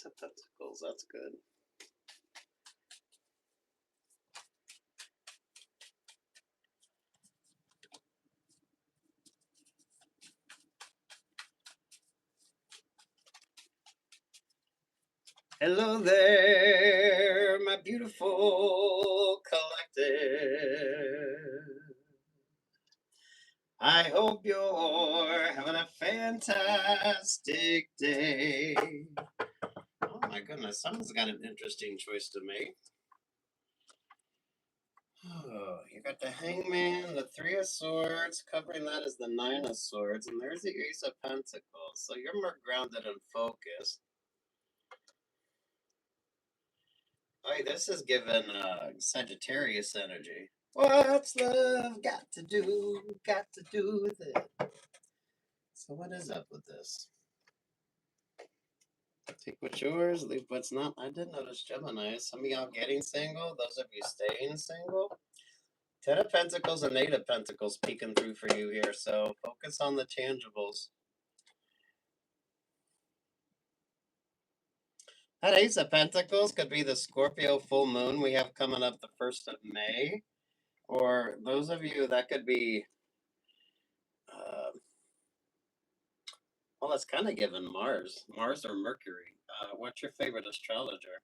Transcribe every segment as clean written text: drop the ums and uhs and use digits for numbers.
Ace of Pentacles, that's good. Hello there, my beautiful collective. I hope you're having a fantastic day. Oh my goodness, someone's got an interesting choice to make. Oh, you got the Hangman, the Three of Swords, covering that is the Nine of Swords, and there's the Ace of Pentacles. So you're more grounded and focused. Oh, this is given Sagittarius energy. What's love got to do with it? So what is up with this? Take what's yours, leave what's not. I did notice Gemini. Some of y'all getting single, those of you staying single. 10 of Pentacles and 8 of Pentacles peeking through for you here, so focus on the tangibles. That Ace of Pentacles could be the Scorpio full moon we have coming up the 1st of May. Or those of you, that could be, well, it's kind of given Mars or Mercury. What's your favorite astrologer?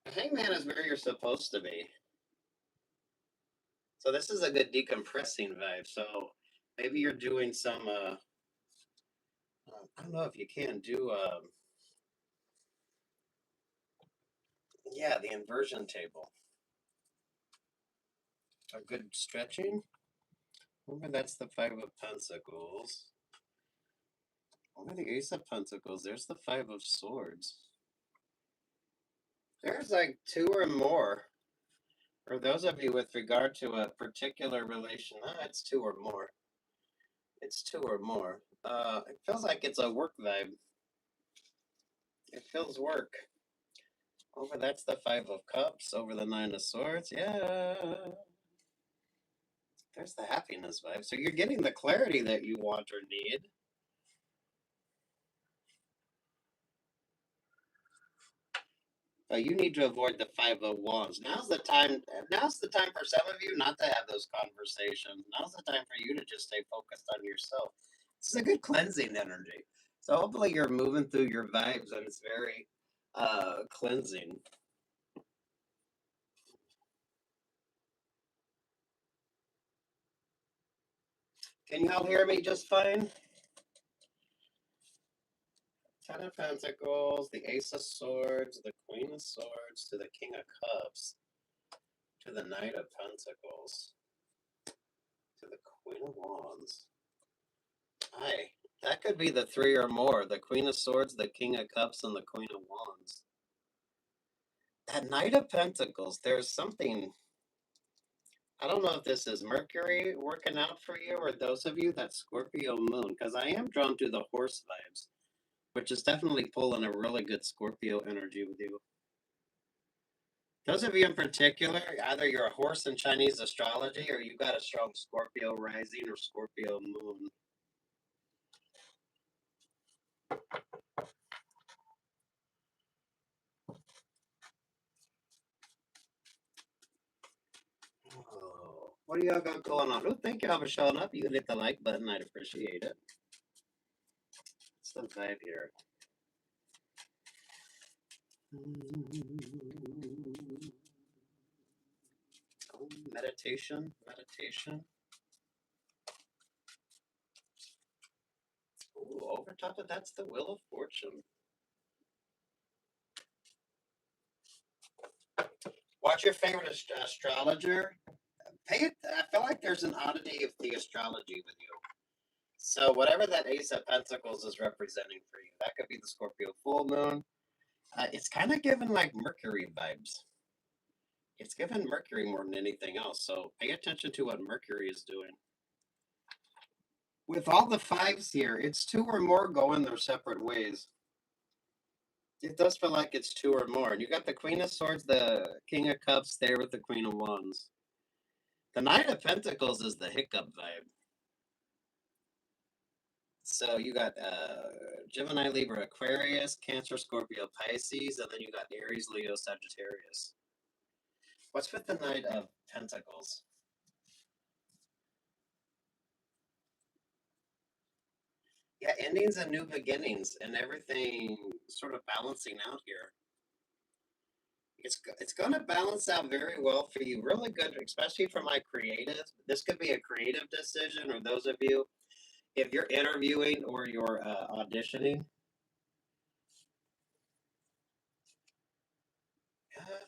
The Hangman is where you're supposed to be. So this is a good decompressing vibe. So maybe you're doing some, I don't know if you can do, yeah, the inversion table. A good stretching. Remember, that's the Five of Pentacles. Over the Ace of Pentacles, there's the Five of Swords. There's like 2 or more. For those of you with regard to a particular relation, it's 2 or more. It's 2 or more. It feels like it's a work vibe. It feels work. Over that's the Five of Cups. Over the Nine of Swords. Yeah. There's the happiness vibe. So you're getting the clarity that you want or need. You need to avoid the Five of Wands. Now's the time for some of you not to have those conversations. Now's the time for you to just stay focused on yourself. This is a good cleansing energy. So hopefully you're moving through your vibes and it's very cleansing. Can y'all hear me just fine? 10 of Pentacles, the Ace of Swords, the Queen of Swords, to the King of Cups, to the Knight of Pentacles, to the Queen of Wands. Aye, that could be the 3 or more. The Queen of Swords, the King of Cups, and the Queen of Wands. That Knight of Pentacles, there's something... I don't know if this is Mercury working out for you or those of you that Scorpio moon, because I am drawn to the horse vibes, which is definitely pulling a really good Scorpio energy with you. Those of you in particular, either you're a horse in Chinese astrology or you got a strong Scorpio rising or Scorpio moon. Oh, what do y'all got going on? Oh, thank y'all for showing up. You can hit the like button. I'd appreciate it. It's the vibe here. Oh, meditation. Ooh, over top of that's the Wheel of Fortune. What's your favorite astrologer? I feel like there's an oddity of the astrology with you. So whatever that Ace of Pentacles is representing for you, that could be the Scorpio full moon. It's kind of given like Mercury vibes. It's given Mercury more than anything else. So pay attention to what Mercury is doing. With all the 5s here, it's 2 or more going their separate ways. It does feel like it's 2 or more. And you got the Queen of Swords, the King of Cups there with the Queen of Wands. The Knight of Pentacles is the hiccup vibe. So you got Gemini, Libra, Aquarius, Cancer, Scorpio, Pisces, and then you got Aries, Leo, Sagittarius. What's with the Knight of Pentacles? Yeah, endings and new beginnings, and everything sort of balancing out here. It's going to balance out very well for you. Really good, especially for my creatives. This could be a creative decision, or those of you, if you're interviewing or you're auditioning.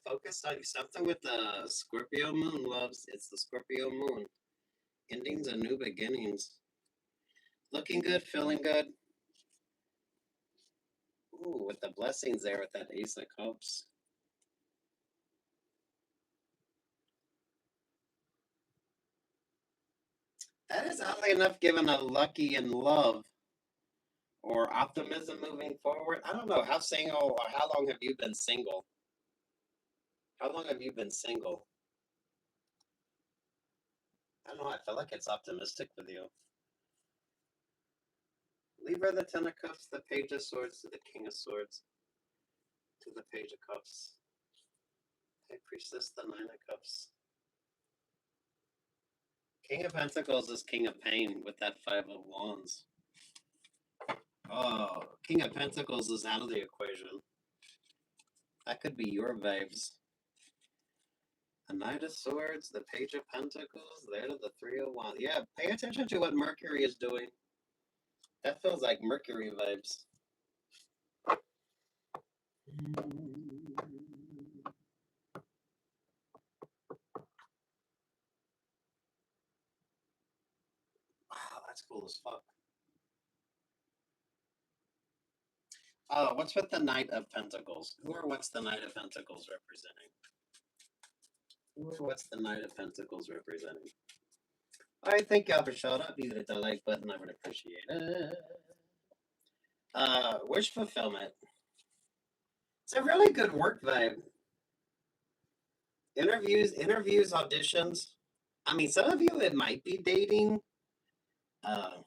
Focus on something with the Scorpio moon, loves. It's the Scorpio moon. Endings and new beginnings. Looking good, feeling good. Ooh, with the blessings there with that Ace of Cups. That is oddly enough given a lucky in love or optimism moving forward. I don't know. How single or how long have you been single? How long have you been single? I don't know. I feel like it's optimistic with you. Libra, the Ten of Cups, the Page of Swords to the King of Swords to the Page of Cups. High Priestess, the Nine of Cups. King of Pentacles is King of Pain with that Five of Wands. Oh, King of Pentacles is out of the equation. That could be your vibes. The Knight of Swords, the Page of Pentacles, there to the Three of Wands. Yeah, pay attention to what Mercury is doing. That feels like Mercury vibes. Wow, that's cool as fuck. What's with the Knight of Pentacles? Who or what's the Knight of Pentacles representing? Who or what's the Knight of Pentacles representing? All right, thank y'all for showing up. You hit the like button, I would appreciate it. Wish fulfillment. It's a really good work vibe. Interviews, auditions. I mean, some of you, it might be dating. Uh,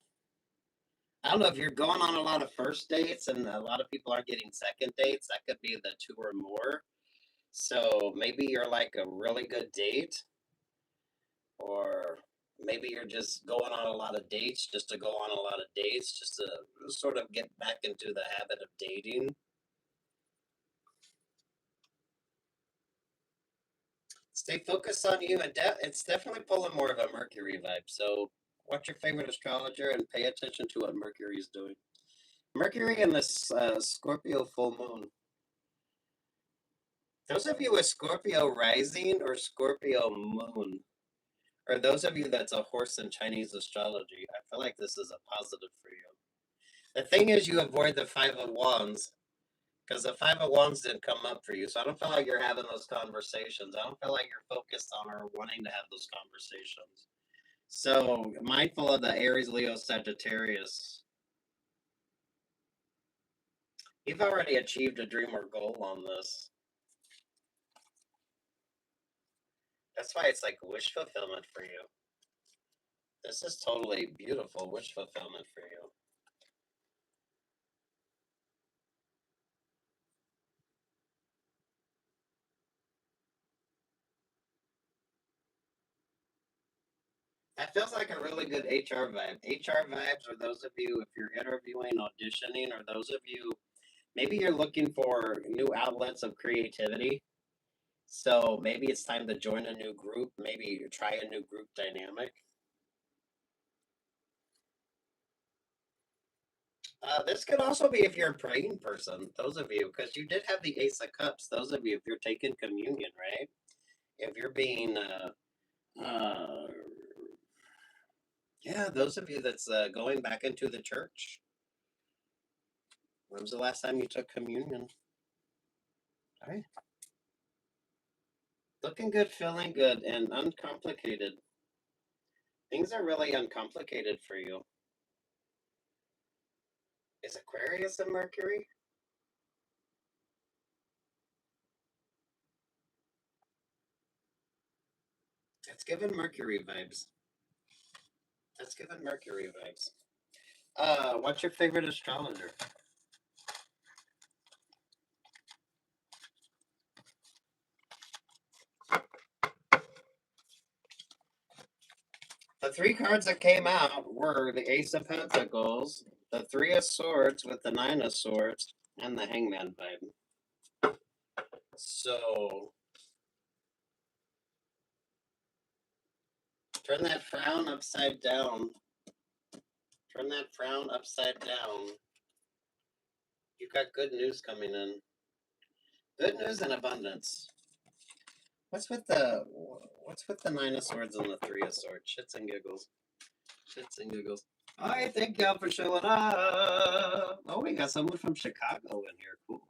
I don't know if you're going on a lot of first dates and a lot of people aren't getting second dates. That could be the two or more. So maybe you're like a really good date, or maybe you're just going on a lot of dates just to go on a lot of dates, just to sort of get back into the habit of dating. Stay focused on you, and it's definitely pulling more of a Mercury vibe. So watch your favorite astrologer and pay attention to what Mercury is doing. Mercury in this Scorpio full moon. Those of you with Scorpio rising or Scorpio moon, or those of you that's a horse in Chinese astrology, I feel like this is a positive for you. The thing is, you avoid the Five of Wands because the Five of Wands didn't come up for you. So I don't feel like you're having those conversations. I don't feel like you're focused on or wanting to have those conversations. So mindful of the Aries, Leo, Sagittarius. You've already achieved a dream or goal on this. That's why it's like wish fulfillment for you. This is totally beautiful wish fulfillment for you. That feels like a really good HR vibe. HR vibes are those of you, if you're interviewing, auditioning, or those of you, maybe you're looking for new outlets of creativity. So maybe it's time to join a new group, maybe try a new group dynamic. This could also be if you're a praying person, those of you, because you did have the Ace of Cups, those of you, if you're taking communion, right? If you're being, yeah, those of you that's going back into the church. When was the last time you took communion? All right. Looking good, feeling good, and uncomplicated. Things are really uncomplicated for you. Is Aquarius a Mercury? That's given Mercury vibes. That's given Mercury vibes. What's your favorite astrologer? The three cards that came out were the Ace of Pentacles, the Three of Swords with the Nine of Swords, and the Hangman vibe. So, turn that frown upside down. Turn that frown upside down. You got good news coming in. Good news and abundance. What's with the Nine of Swords and the Three of Swords? Shits and giggles. Shits and giggles. I thank y'all for showing up. Oh, we got someone from Chicago in here. Cool.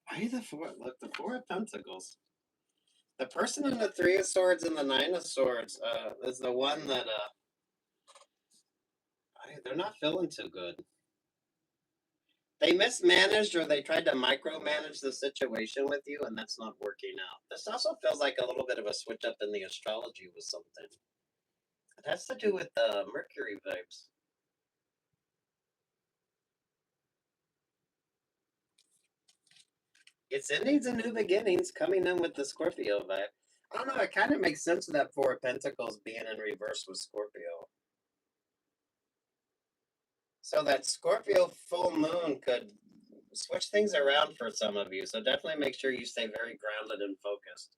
Why the four? Look, the Four of Pentacles. The person in the Three of Swords and the Nine of Swords is the one that they're not feeling too good. They mismanaged or they tried to micromanage the situation with you, and that's not working out. This also feels like a little bit of a switch up in the astrology with something. It has to do with the Mercury vibes. It's endings and new beginnings coming in with the Scorpio vibe. I don't know, it kind of makes sense of that Four of Pentacles being in reverse with Scorpio. So that Scorpio full moon could switch things around for some of you. So definitely make sure you stay very grounded and focused.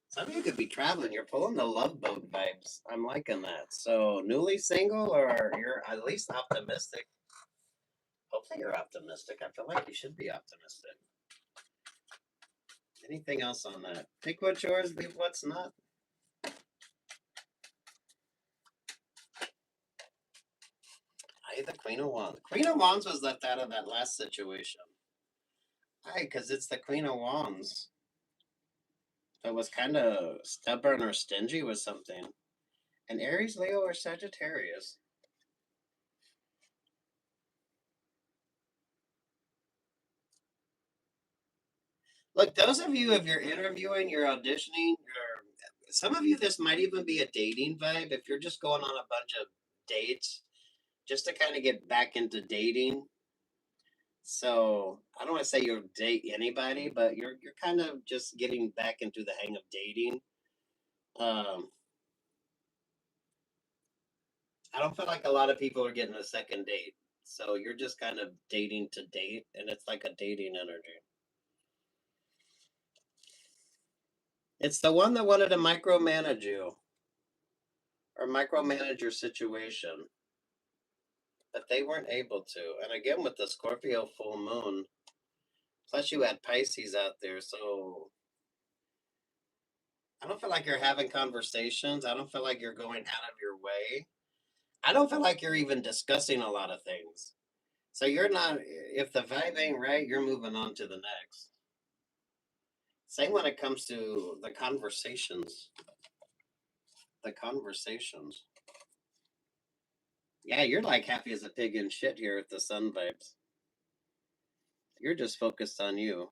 Some of you could be traveling. You're pulling the love boat vibes. I'm liking that. So newly single or you're at least optimistic. Hopefully you're optimistic. I feel like you should be optimistic. Anything else on that? Take what's yours, leave what's not. The Queen of Wands. Queen of Wands was left out of that last situation. Because it's the Queen of Wands that was kind of stubborn or stingy with something. And Aries, Leo, or Sagittarius. Look, those of you, if you're interviewing, you're auditioning, some of you, this might even be a dating vibe. If you're just going on a bunch of dates, just to kind of get back into dating. So I don't want to say you'll date anybody, but you're kind of just getting back into the hang of dating. I don't feel like a lot of people are getting a second date. So you're just kind of dating to date, and it's like a dating energy. It's the one that wanted to micromanage you or micromanage your situation, but they weren't able to. And again, with the Scorpio full moon, plus you had Pisces out there, so I don't feel like you're having conversations. I don't feel like you're going out of your way. I don't feel like you're even discussing a lot of things. So you're not, if the vibe ain't right, you're moving on to the next. Same when it comes to the conversations. The conversations. Yeah, you're like happy as a pig in shit here with the sun vibes. You're just focused on you.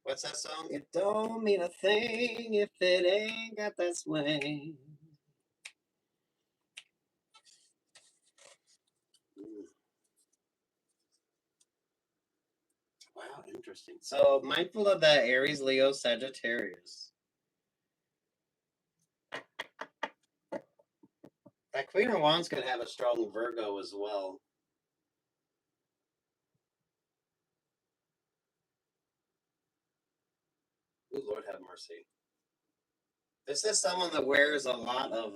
What's that song? It don't mean a thing if it ain't got that swing. Wow, interesting. So mindful of that Aries, Leo, Sagittarius. That Queen of Wands could have a strong Virgo as well. Ooh, Lord have mercy. This is someone that wears a lot of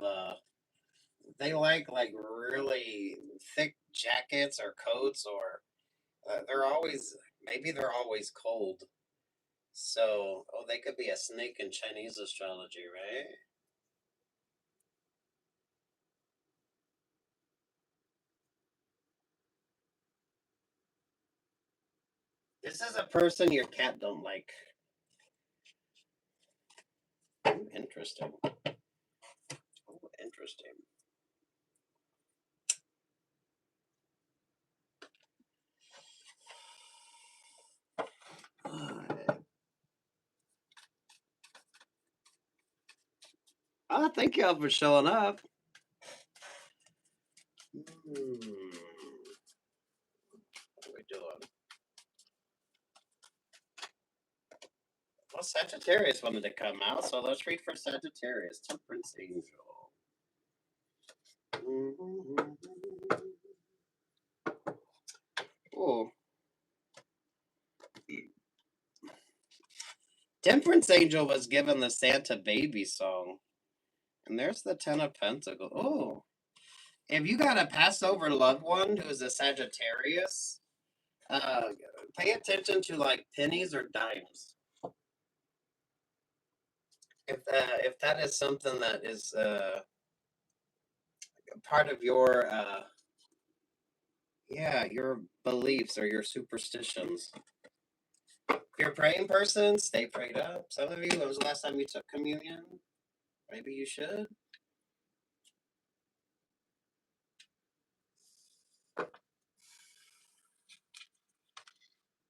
they like really thick jackets or coats, or they're always, maybe they're always cold. So, oh, they could be a snake in Chinese astrology, right? This is a person your cat don't like. Ooh, interesting. Ooh, interesting. Oh, thank y'all for showing up. What are we doing? Well, Sagittarius wanted to come out, so let's read for Sagittarius. Temperance Angel. Oh. Temperance Angel was given the Santa Baby song. And there's the Ten of Pentacles. Oh. If you got a Passover loved one who's a Sagittarius, pay attention to like pennies or dimes. If that is something that is part of your your beliefs or your superstitions. If you're a praying person, stay prayed up. Some of you, when was the last time you took communion? Maybe you should.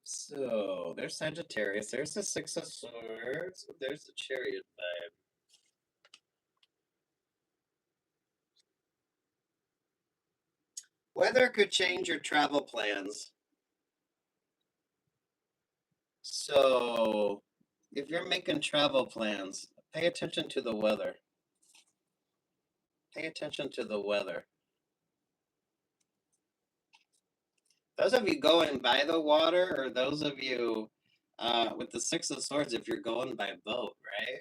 So there's Sagittarius. There's the Six of Swords. There's the Chariot vibe. Weather could change your travel plans. So if you're making travel plans, pay attention to the weather. Pay attention to the weather. Those of you going by the water, or those of you with the Six of Swords, if you're going by boat, right?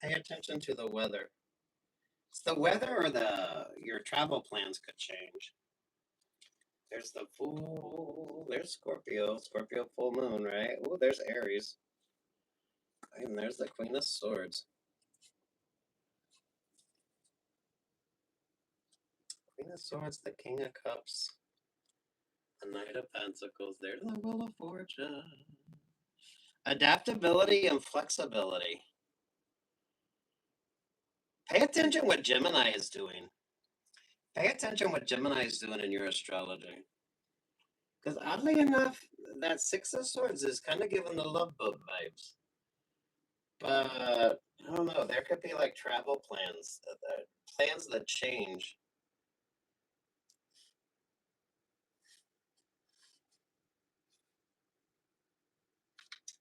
Pay attention to the weather. It's the weather or your travel plans could change. There's the Fool. There's Scorpio. Scorpio full moon, right? Oh, there's Aries. And there's the Queen of Swords. Queen of Swords, the King of Cups, the Knight of Pentacles. There's the Wheel of Fortune. Adaptability and flexibility. Pay attention what Gemini is doing. Pay attention what Gemini is doing in your astrology. Because oddly enough, that Six of Swords is kind of giving the love boat vibes. But I don't know. There could be like travel plans, plans that change.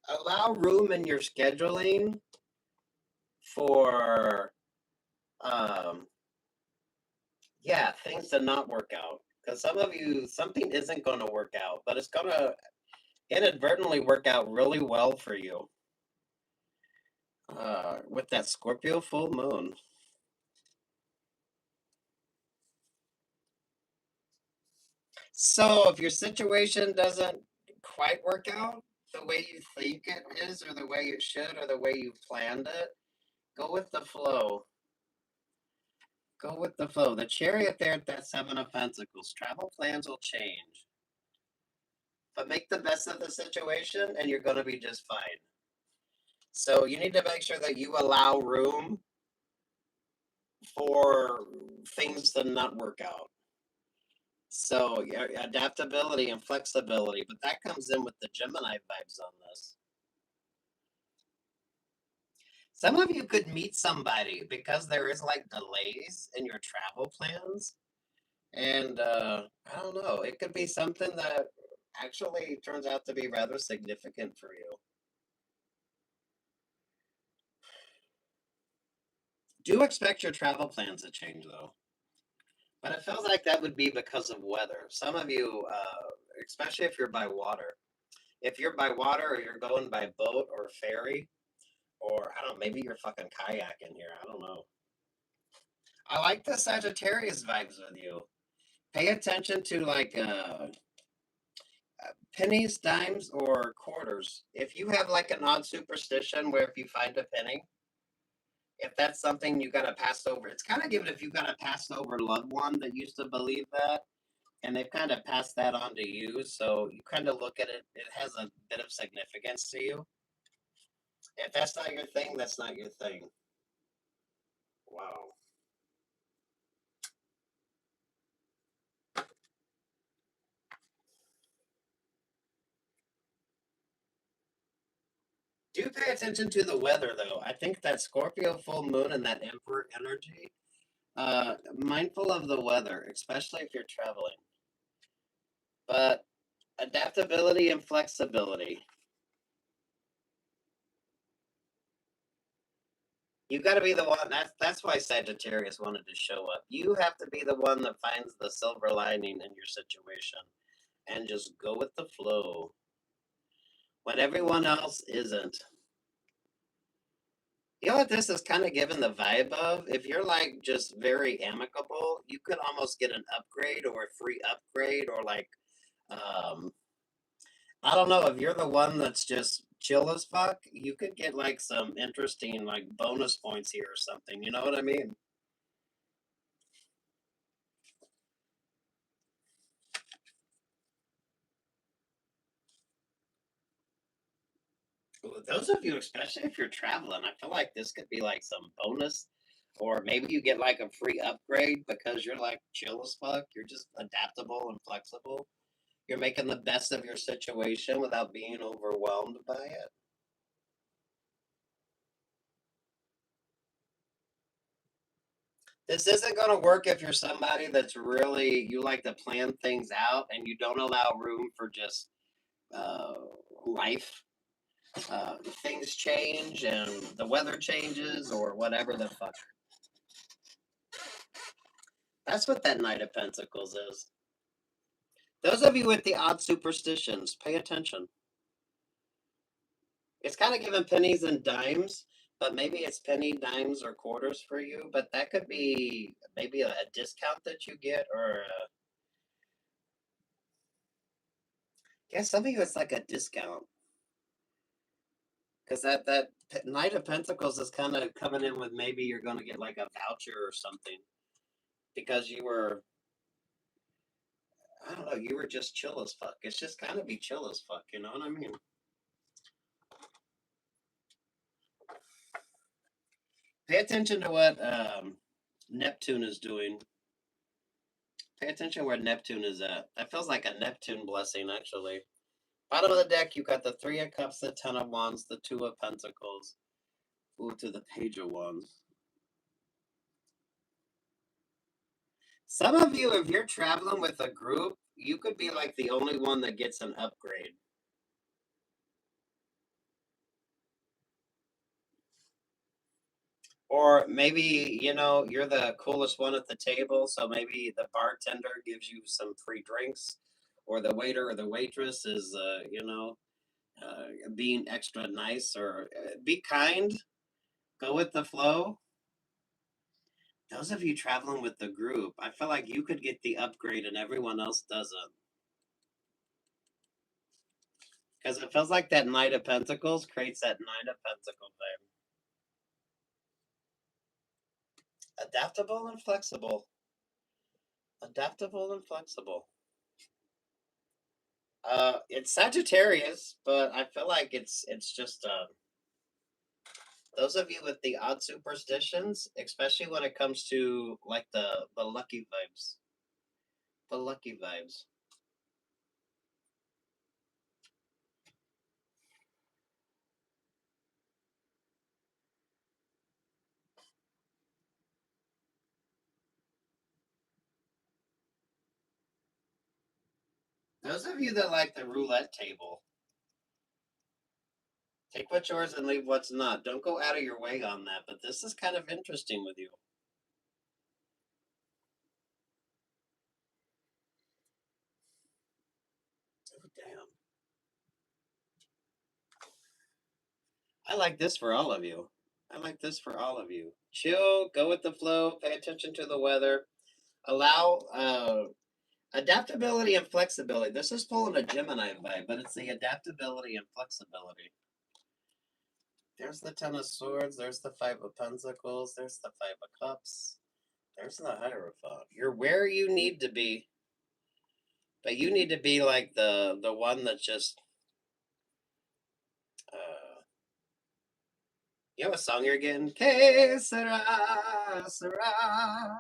Allow room in your scheduling for, things to not work out. Because some of you, something isn't going to work out, but it's going to inadvertently work out really well for you. With that Scorpio full moon. So if your situation doesn't quite work out the way you think it is, or the way it should, or the way you planned it, go with the flow. Go with the flow. The Chariot there at that Seven of Pentacles. Travel plans will change. But make the best of the situation and you're going to be just fine. So you need to make sure that you allow room for things to not work out. So adaptability and flexibility, but that comes in with the Gemini vibes on this. Some of you could meet somebody because there is like delays in your travel plans. And I don't know, it could be something that actually turns out to be rather significant for you. Do expect your travel plans to change though. But it feels like that would be because of weather. Some of you, especially if you're by water, if you're by water or you're going by boat or ferry, or I don't know, maybe you're fucking kayaking here. I don't know. I like the Sagittarius vibes with you. Pay attention to like pennies, dimes, or quarters. If you have like an odd superstition where if you find a penny, if that's something you got to pass over, it's kind of given if you got a passed over loved one that used to believe that, and they've kind of passed that on to you. So you kind of look at it, it has a bit of significance to you. If that's not your thing, that's not your thing. Wow. Do pay attention to the weather, though. I think that Scorpio full moon and that Emperor energy, mindful of the weather, especially if you're traveling. But adaptability and flexibility. You got to be the one. That's why Sagittarius wanted to show up. You have to be the one that finds the silver lining in your situation, and just go with the flow when everyone else isn't. You know what this is kind of given the vibe of? If you're like just very amicable, you could almost get an upgrade or a free upgrade, or like, um, I don't know, if you're the one that's just chill as fuck, you could get like some interesting like bonus points here or something. You know what I mean? Those of you, especially if you're traveling, I feel like this could be like some bonus, or maybe you get like a free upgrade because you're like chill as fuck. You're just adaptable and flexible. You're making the best of your situation without being overwhelmed by it. This isn't going to work if you're somebody that's really, you like to plan things out and you don't allow room for just uh, life. Things change and the weather changes or whatever the fuck. That's what that Knight of Pentacles is. Those of you with the odd superstitions, pay attention. It's kind of giving pennies and dimes, but maybe it's penny, dimes, or quarters for you. But that could be maybe a discount that you get, or yeah, some of you it's like a discount because that Knight of Pentacles is kind of coming in with maybe you're going to get like a voucher or something because you were, I don't know, you were just chill as fuck. It's just kind of be chill as fuck, you know what I mean? Pay attention to what Neptune is doing. Pay attention where Neptune is at. That feels like a Neptune blessing, actually. Bottom of the deck, you got the Three of Cups, the Ten of Wands, the Two of Pentacles. Ooh, to the Page of Wands. Some of you, if you're traveling with a group, you could be like the only one that gets an upgrade. Or maybe, you know, you're the coolest one at the table, so maybe the bartender gives you some free drinks, or the waiter or the waitress is, being extra nice, or be kind, go with the flow. Those of you traveling with the group, I feel like you could get the upgrade and everyone else doesn't. Because it feels like that Knight of Pentacles creates that Knight of Pentacles vibe. Adaptable and flexible. Adaptable and flexible. It's Sagittarius, but I feel like it's just those of you with the odd superstitions, especially when it comes to like the lucky vibes. The lucky vibes. Those of you that like the roulette table, take what's yours and leave what's not. Don't go out of your way on that, but this is kind of interesting with you. Oh, damn. I like this for all of you. I like this for all of you. Chill, go with the flow, pay attention to the weather, allow adaptability and flexibility. This is pulling a Gemini vibe, but it's the adaptability and flexibility. There's the Ten of Swords, there's the Five of Pentacles, there's the Five of Cups, there's the Hierophant. You're where you need to be, but you need to be like the one that's just you know what song you're getting? Que sera, sera.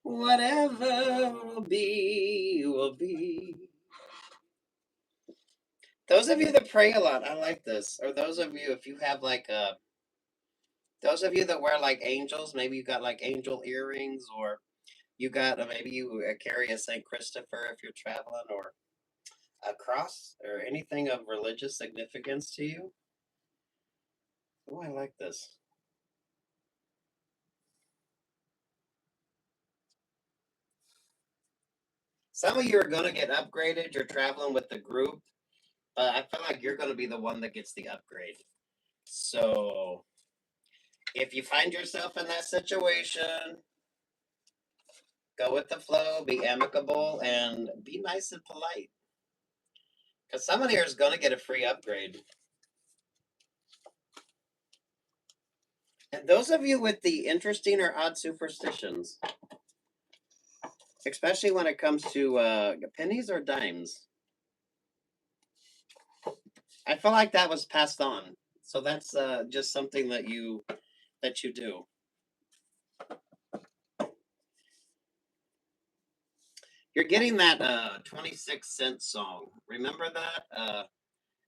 Whatever will be, will be. Those of you that pray a lot, I like this. Or those of you, if you have like those of you that wear like angels, maybe you got like angel earrings, or you got maybe you carry a Saint Christopher if you're traveling, or a cross, or anything of religious significance to you. Oh, I like this. Some of you are going to get upgraded. You're traveling with the group, but I feel like you're going to be the one that gets the upgrade. So if you find yourself in that situation, go with the flow, be amicable, and be nice and polite. Because someone here is going to get a free upgrade. And those of you with the interesting or odd superstitions, especially when it comes to pennies or dimes, I feel like that was passed on. So that's just something that you do. You're getting that 26-cent song. Remember that?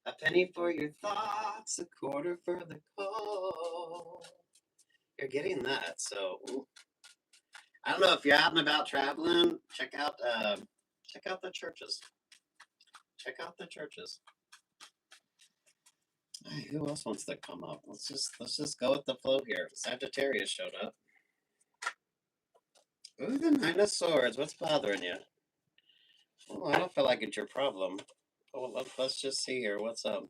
A penny for your thoughts, a quarter for the call. You're getting that. So I don't know if you're out and about traveling. Check out the churches. Check out the churches. Hey, who else wants to come up? Let's just go with the flow here. Sagittarius showed up. Ooh, the Nine of Swords. What's bothering you? Oh, I don't feel like it's your problem. Oh, let's just see here. What's up?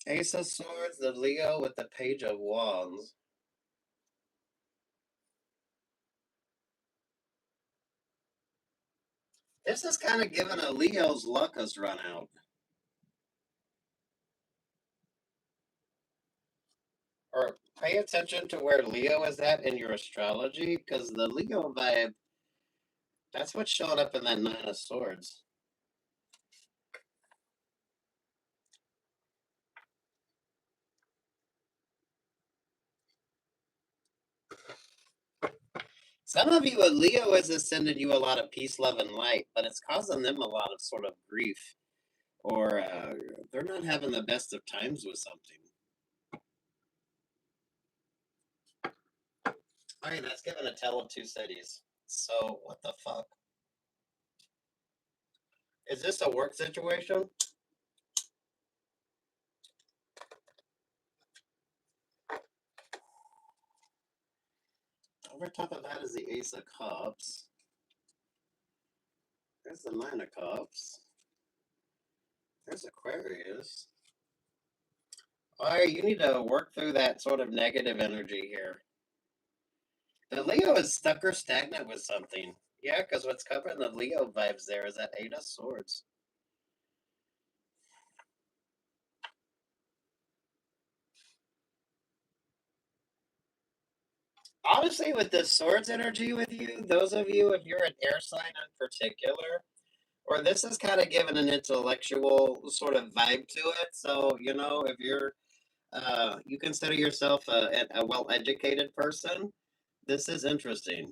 Ace of Swords, the Leo with the Page of Wands. This is kind of giving a Leo's luck has run out. Or pay attention to where Leo is at in your astrology, because the Leo vibe, that's what's showing up in that Nine of Swords. Some of you, Leo is sending you a lot of peace, love, and light, but it's causing them a lot of sort of grief, or they're not having the best of times with something. All right, that's giving a tell of two cities. So what the fuck? Is this a work situation? Over top of that is the Ace of Cups. There's the Nine of Cups. There's Aquarius. All right, you need to work through that sort of negative energy here. The Leo is stuck or stagnant with something. Yeah, because what's covering the Leo vibes there is that Eight of Swords. Honestly, with the Swords energy with you, those of you, if you're an air sign in particular, or this is kind of given an intellectual sort of vibe to it. So, if you're, you consider yourself a well-educated person, this is interesting.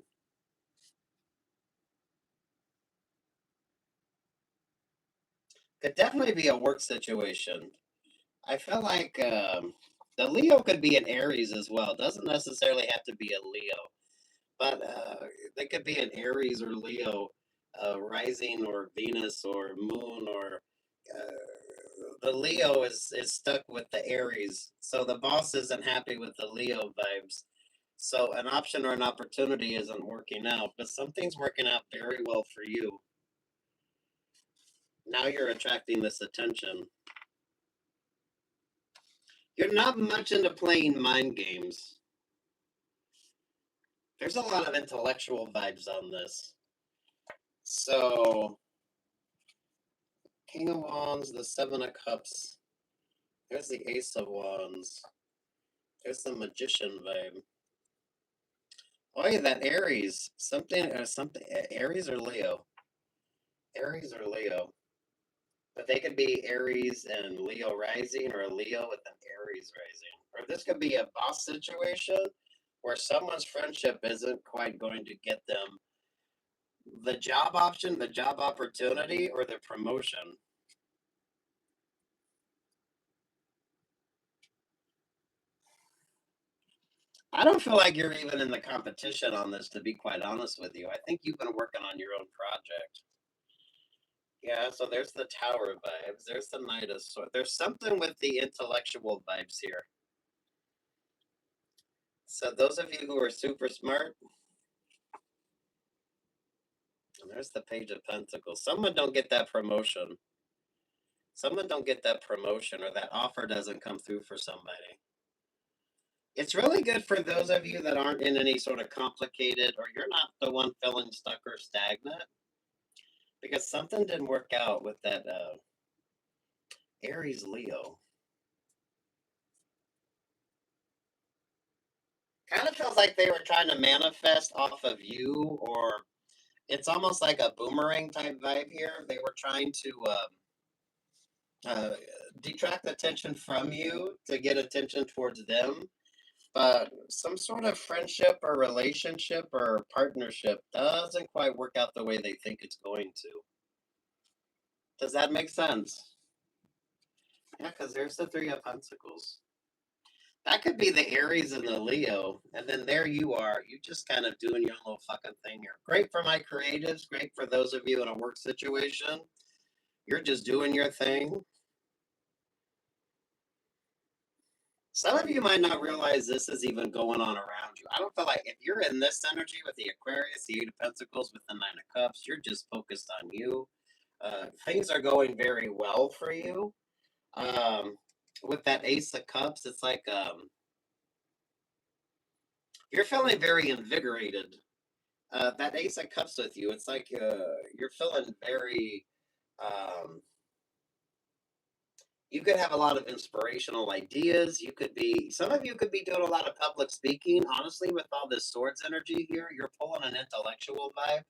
Could definitely be a work situation. I feel like the Leo could be an Aries as well. It doesn't necessarily have to be a Leo, but they could be an Aries or Leo, rising or Venus or Moon, or the Leo is stuck with the Aries. So the boss isn't happy with the Leo vibes. So an option or an opportunity isn't working out, but something's working out very well for you. Now you're attracting this attention. You're not much into playing mind games. There's a lot of intellectual vibes on this. So, King of Wands, the Seven of Cups. There's the Ace of Wands. There's the Magician vibe. Oh yeah, that Aries. Something. Aries or Leo. Aries or Leo. But they could be Aries and Leo rising, or a Leo with an Aries rising. Or this could be a boss situation where someone's friendship isn't quite going to get them the job option, the job opportunity, or the promotion. I don't feel like you're even in the competition on this, to be quite honest with you. I think you've been working on your own project. Yeah, so there's the Tower vibes. There's the Knight of Swords. There's something with the intellectual vibes here. So those of you who are super smart, and there's the Page of Pentacles. Someone don't get that promotion. Someone don't get that promotion, or that offer doesn't come through for somebody. It's really good for those of you that aren't in any sort of complicated, or you're not the one feeling stuck or stagnant, because something didn't work out with that Aries Leo. Kind of feels like they were trying to manifest off of you, or it's almost like a boomerang type vibe here. They were trying to detract attention from you to get attention towards them. But some sort of friendship or relationship or partnership doesn't quite work out the way they think it's going to. Does that make sense? Yeah, because there's the Three of Pentacles. That could be the Aries and the Leo. And then there you are. You just kind of doing your little fucking thing here. Great for my creatives. Great for those of you in a work situation. You're just doing your thing. Some of you might not realize this is even going on around you. I don't feel like if you're in this energy with the Aquarius, the Eight of Pentacles, with the Nine of Cups, you're just focused on you. Things are going very well for you. With that Ace of Cups, it's like you're feeling very invigorated. That Ace of Cups with you, it's like you're feeling very. You could have a lot of inspirational ideas. You could be, some of you could be doing a lot of public speaking. Honestly, with all this swords energy here, you're pulling an intellectual vibe.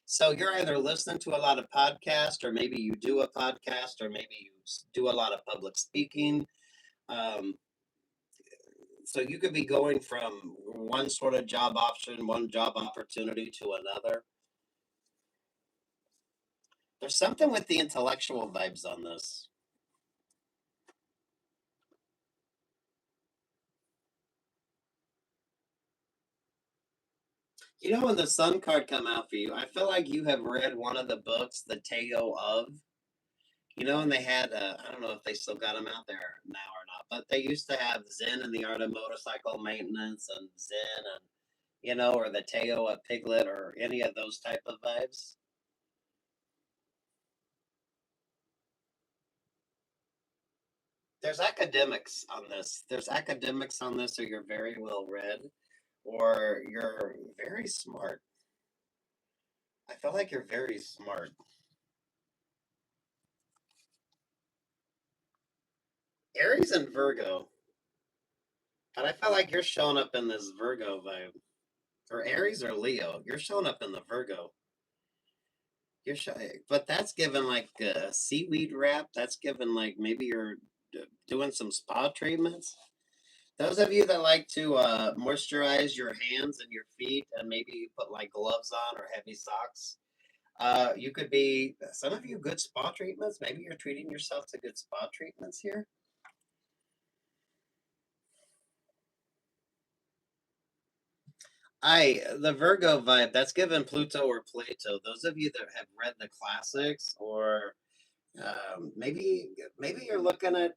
So you're either listening to a lot of podcasts, or maybe you do a podcast, or maybe you do a lot of public speaking. Um, so you could be going from one sort of job option, one job opportunity to another. There's something with the intellectual vibes on this. You know, when the Sun card come out for you, I feel like you have read one of the books, The Tao of. You know, and they had, I don't know if they still got them out there now or not, but they used to have Zen and the Art of Motorcycle Maintenance, and Zen and, you know, or the Tao of Piglet, or any of those type of vibes. There's academics on this. There's academics on this, or you're very well read, or you're very smart. I feel like you're very smart. Aries and Virgo. And I feel like you're showing up in this Virgo vibe. Or Aries or Leo. You're showing up in the Virgo. You're but that's given like a seaweed wrap. That's given like maybe you're doing some spa treatments. Those of you that like to moisturize your hands and your feet, and maybe you put like gloves on or heavy socks, you could be, some of you, good spa treatments. Maybe you're treating yourself to good spa treatments here. The Virgo vibe, that's given Pluto or Plato. Those of you that have read the classics, or maybe you're looking at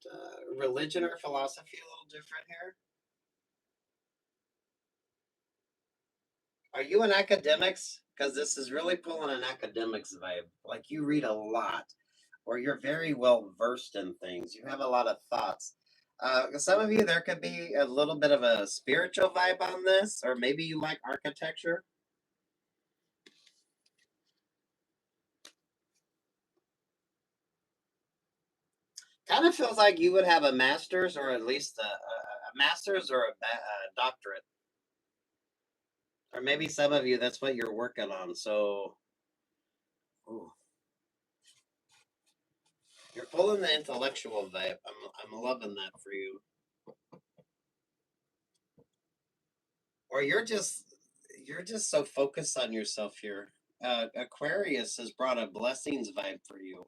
religion or philosophy a little different here. Are you in academics? Because this is really pulling an academics vibe. Like you read a lot, or you're very well versed in things. You have a lot of thoughts. Some of you, there could be a little bit of a spiritual vibe on this, or maybe you like architecture. Kind of feels like you would have a master's, or at least a master's, or a doctorate. Or maybe some of you, that's what you're working on. So, ooh, you're pulling the intellectual vibe. I'm loving that for you. Or you're just so focused on yourself here. Aquarius has brought a blessings vibe for you.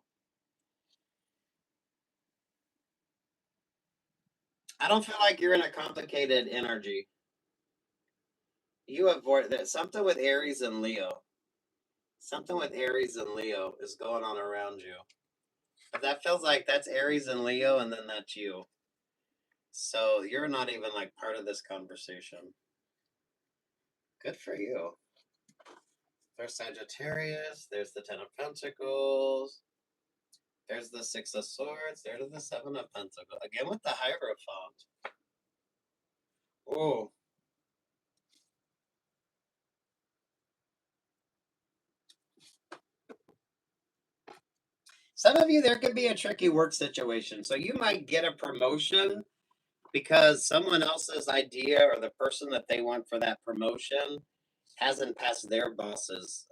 I don't feel like you're in a complicated energy. You avoid that. Something with Aries and Leo. Something with Aries and Leo is going on around you. But that feels like that's Aries and Leo, and then that's you. So you're not even like part of this conversation. Good for you. There's Sagittarius. There's the Ten of Pentacles. There's the Six of Swords. There's the Seven of Pentacles. Again with the Hierophant. Oh. Some of you, there could be a tricky work situation. So you might get a promotion because someone else's idea or the person that they want for that promotion hasn't passed their boss's.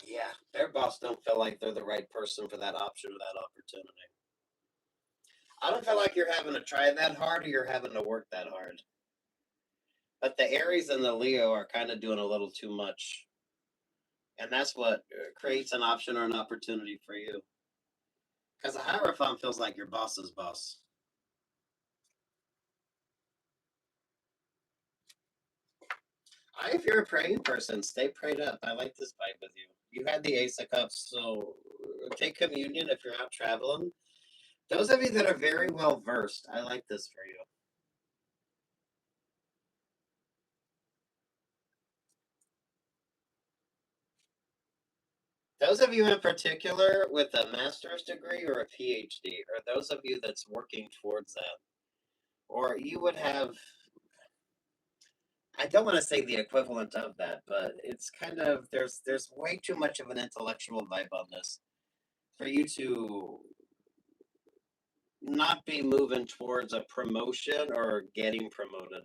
Yeah, their boss don't feel like they're the right person for that option or that opportunity. I don't feel like you're having to try that hard or you're having to work that hard. But the Aries and the Leo are kind of doing a little too much. And that's what creates an option or an opportunity for you. Because a Hierophant feels like your boss's boss. If you're a praying person, stay prayed up. I like this vibe with you. You had the Ace of Cups, so take communion if you're out traveling. Those of you that are very well versed, I like this for you. Those of you in particular with a master's degree or a PhD, or those of you that's working towards that, or you would have, I don't want to say the equivalent of that, but it's kind of, there's way too much of an intellectual vibe on this for you to not be moving towards a promotion or getting promoted.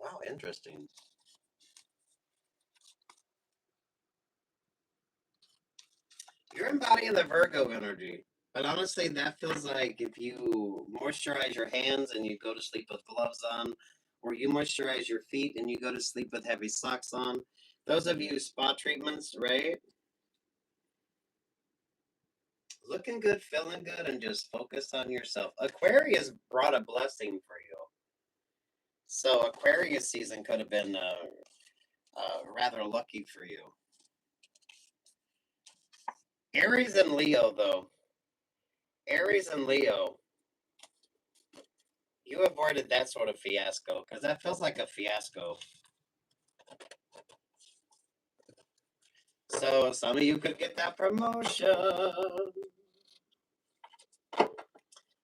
Wow, interesting. You're embodying the Virgo energy. But honestly, that feels like if you moisturize your hands and you go to sleep with gloves on, or you moisturize your feet and you go to sleep with heavy socks on. Those of you spa treatments, right? Looking good, feeling good, and just focus on yourself. Aquarius brought a blessing for you. So Aquarius season could have been rather lucky for you. Aries and Leo, though. Aries and Leo, you avoided that sort of fiasco because that feels like a fiasco. So some of you could get that promotion.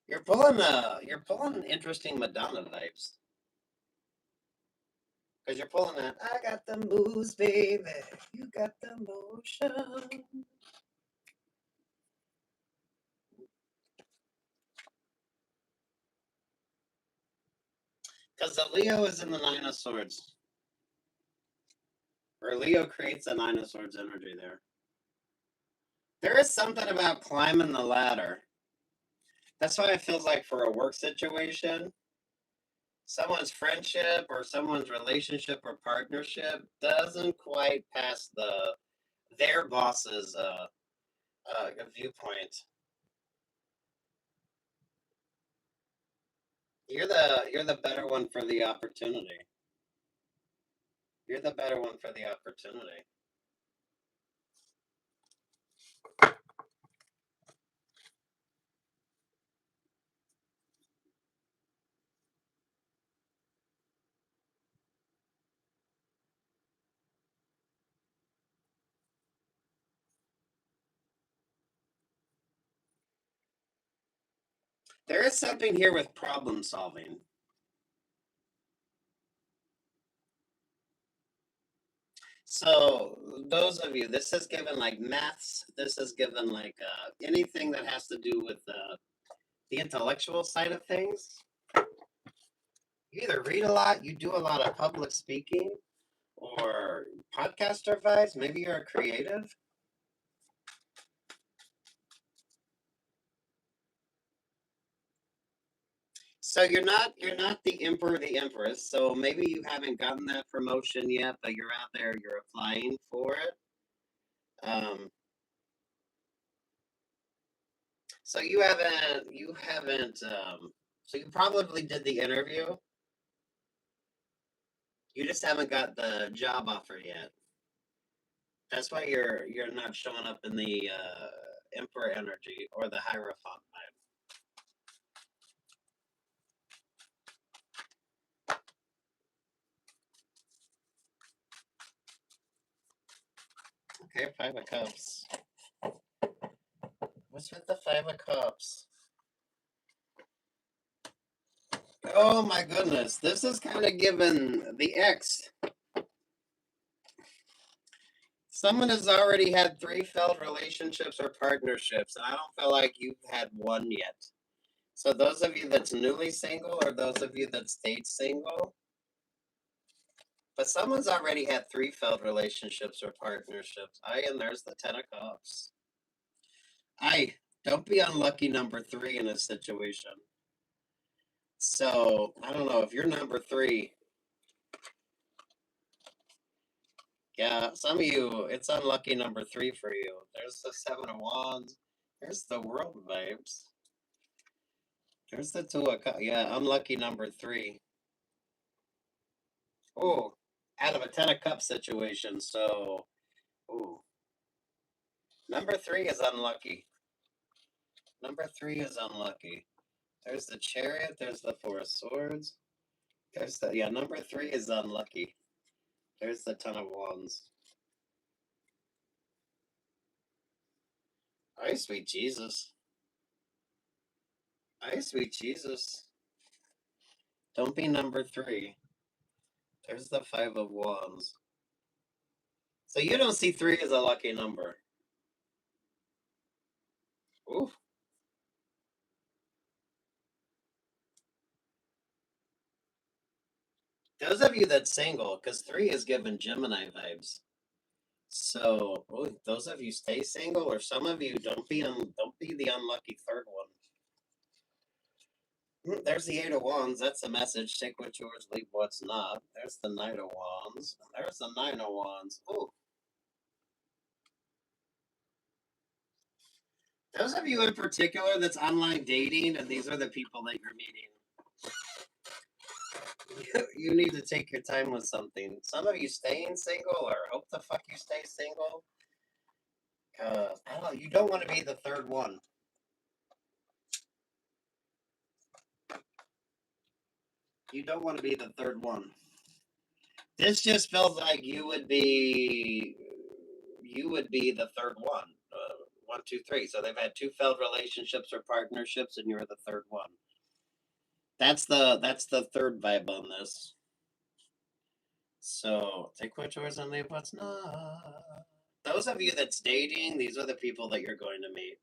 You're pulling interesting Madonna vibes. Because you're pulling that, I got the moves, baby. You got the motion. Because the Leo is in the Nine of Swords. Or Leo creates the Nine of Swords energy there. There is something about climbing the ladder. That's why it feels like for a work situation, someone's friendship or someone's relationship or partnership doesn't quite pass their boss's viewpoint. You're the better one for the opportunity. You're the better one for the opportunity. There is something here with problem solving. So those of you, this is given like maths. This is given like anything that has to do with the intellectual side of things. You either read a lot, you do a lot of public speaking, or podcaster vibes. Maybe you're a creative. So you're not the emperor, the empress. So maybe you haven't gotten that promotion yet, but you're out there, you're applying for it. Um, So you haven't, so you probably did the interview. You just haven't got the job offer yet. That's why you're not showing up in the Emperor energy or the Hierophant vibe. Okay, Five of Cups. What's with the Five of Cups? Oh my goodness, this is kind of given the X. Someone has already had 3 failed relationships or partnerships, and I don't feel like you've had one yet. So those of you that's newly single or those of you that stayed single, but someone's already had 3 failed relationships or partnerships. And there's the Ten of Cups. Don't be unlucky number 3 in a situation. So, I don't know, if you're number 3, yeah, some of you, it's unlucky number 3 for you. There's the Seven of Wands. There's the World vibes. There's the Two of Cups. Yeah, unlucky number 3. Oh, out of a Ten of Cups situation. So, ooh. Number 3 is unlucky. Number 3 is unlucky. There's the Chariot. There's the Four of Swords. There's the, yeah, number 3 is unlucky. There's the Ten of Wands. Ay, sweet Jesus. Ay, sweet Jesus. Don't be number 3. There's the Five of Wands. So you don't see 3 as a lucky number. Ooh. Those of you that's single, because 3 is given Gemini vibes. So those of you stay single, or some of you don't be the unlucky third one. There's the Eight of Wands. That's the message. Take what's yours, leave what's not. There's the Knight of Wands. There's the Nine of Wands. Ooh. Those of you in particular that's online dating, and these are the people that you're meeting, you need to take your time with something. Some of you staying single, or hope the fuck you stay single. I don't know. You don't want to be the third one. You don't want to be the third one. This just feels like you would be the third one. 1, 2, 3. So they've had 2 failed relationships or partnerships, and you're the third one. That's the third vibe on this. So take what's yours and leave what's not. Those of you that's dating, these are the people that you're going to meet.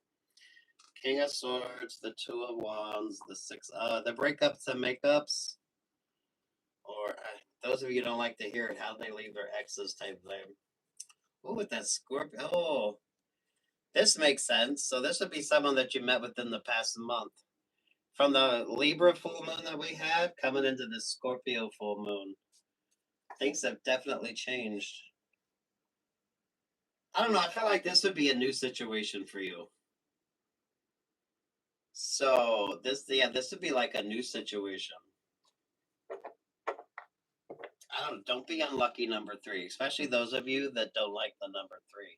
King of Swords, the Two of Wands, the Six, the breakups and makeups, or those of you don't like to hear it, how they leave their exes type thing. Oh, with that Scorpio. Oh, this makes sense. So this would be someone that you met within the past month. From the Libra full moon that we had, coming into the Scorpio full moon. Things have definitely changed. I don't know. I feel like this would be a new situation for you. So this would be like a new situation. Don't be unlucky number 3, especially those of you that don't like the number 3.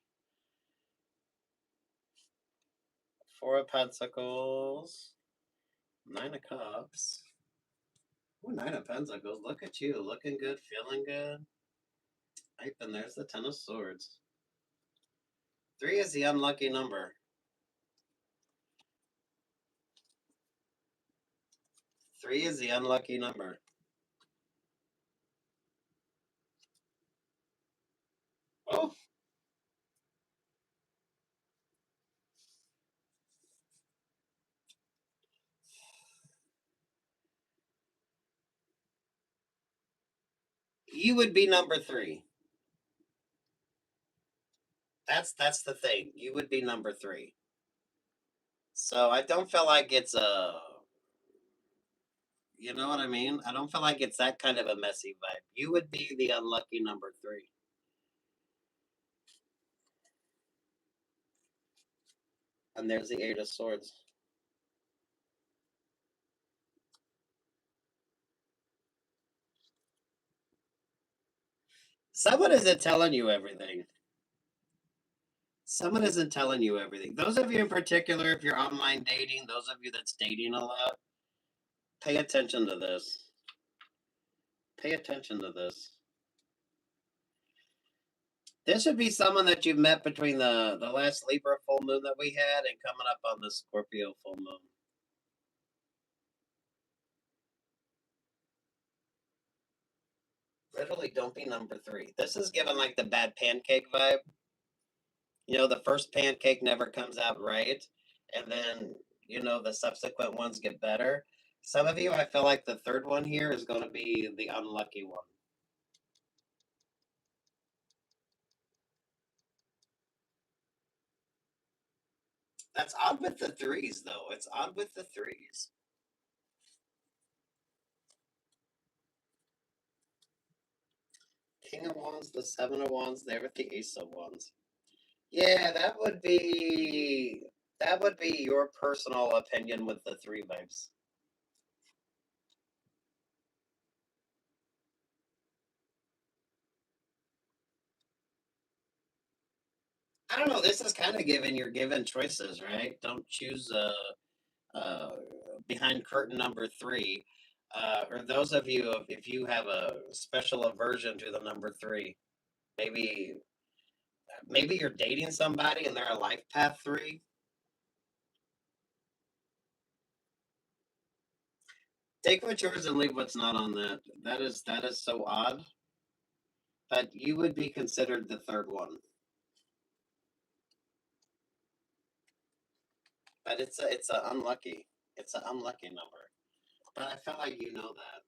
4 of Pentacles, 9 of Cups. Ooh, 9 of Pentacles. Look at you, looking good, feeling good. And there's the 10 of Swords. 3 is the unlucky number. 3 is the unlucky number. Oh. You would be number 3. That's the thing. You would be number 3. So I don't feel like it's you know what I mean? I don't feel like it's that kind of a messy vibe. You would be the unlucky number 3. And there's the 8 of Swords. Someone isn't telling you everything. Someone isn't telling you everything. Those of you in particular, if you're online dating, those of you that's dating a lot, pay attention to this. Pay attention to this. This would be someone that you've met between the last Libra full moon that we had and coming up on the Scorpio full moon. Literally, don't be number 3. This is given like the bad pancake vibe. You know, the first pancake never comes out right, and then, you know, the subsequent ones get better. Some of you, I feel like the third one here is going to be the unlucky one. That's odd with the 3s, though. It's odd with the 3s. King of Wands, the 7 of Wands, there with the Ace of Wands. Yeah, that would be your personal opinion with the 3 vibes. I don't know. This is kind of you're given choices, right? Don't choose behind curtain number 3. Or those of you, if you have a special aversion to the number 3, maybe you're dating somebody and they're a life path 3. Take what's yours and leave what's not on that. That is so odd. But you would be considered the third one. But it's a unlucky. It's an unlucky number. But I feel like you know that.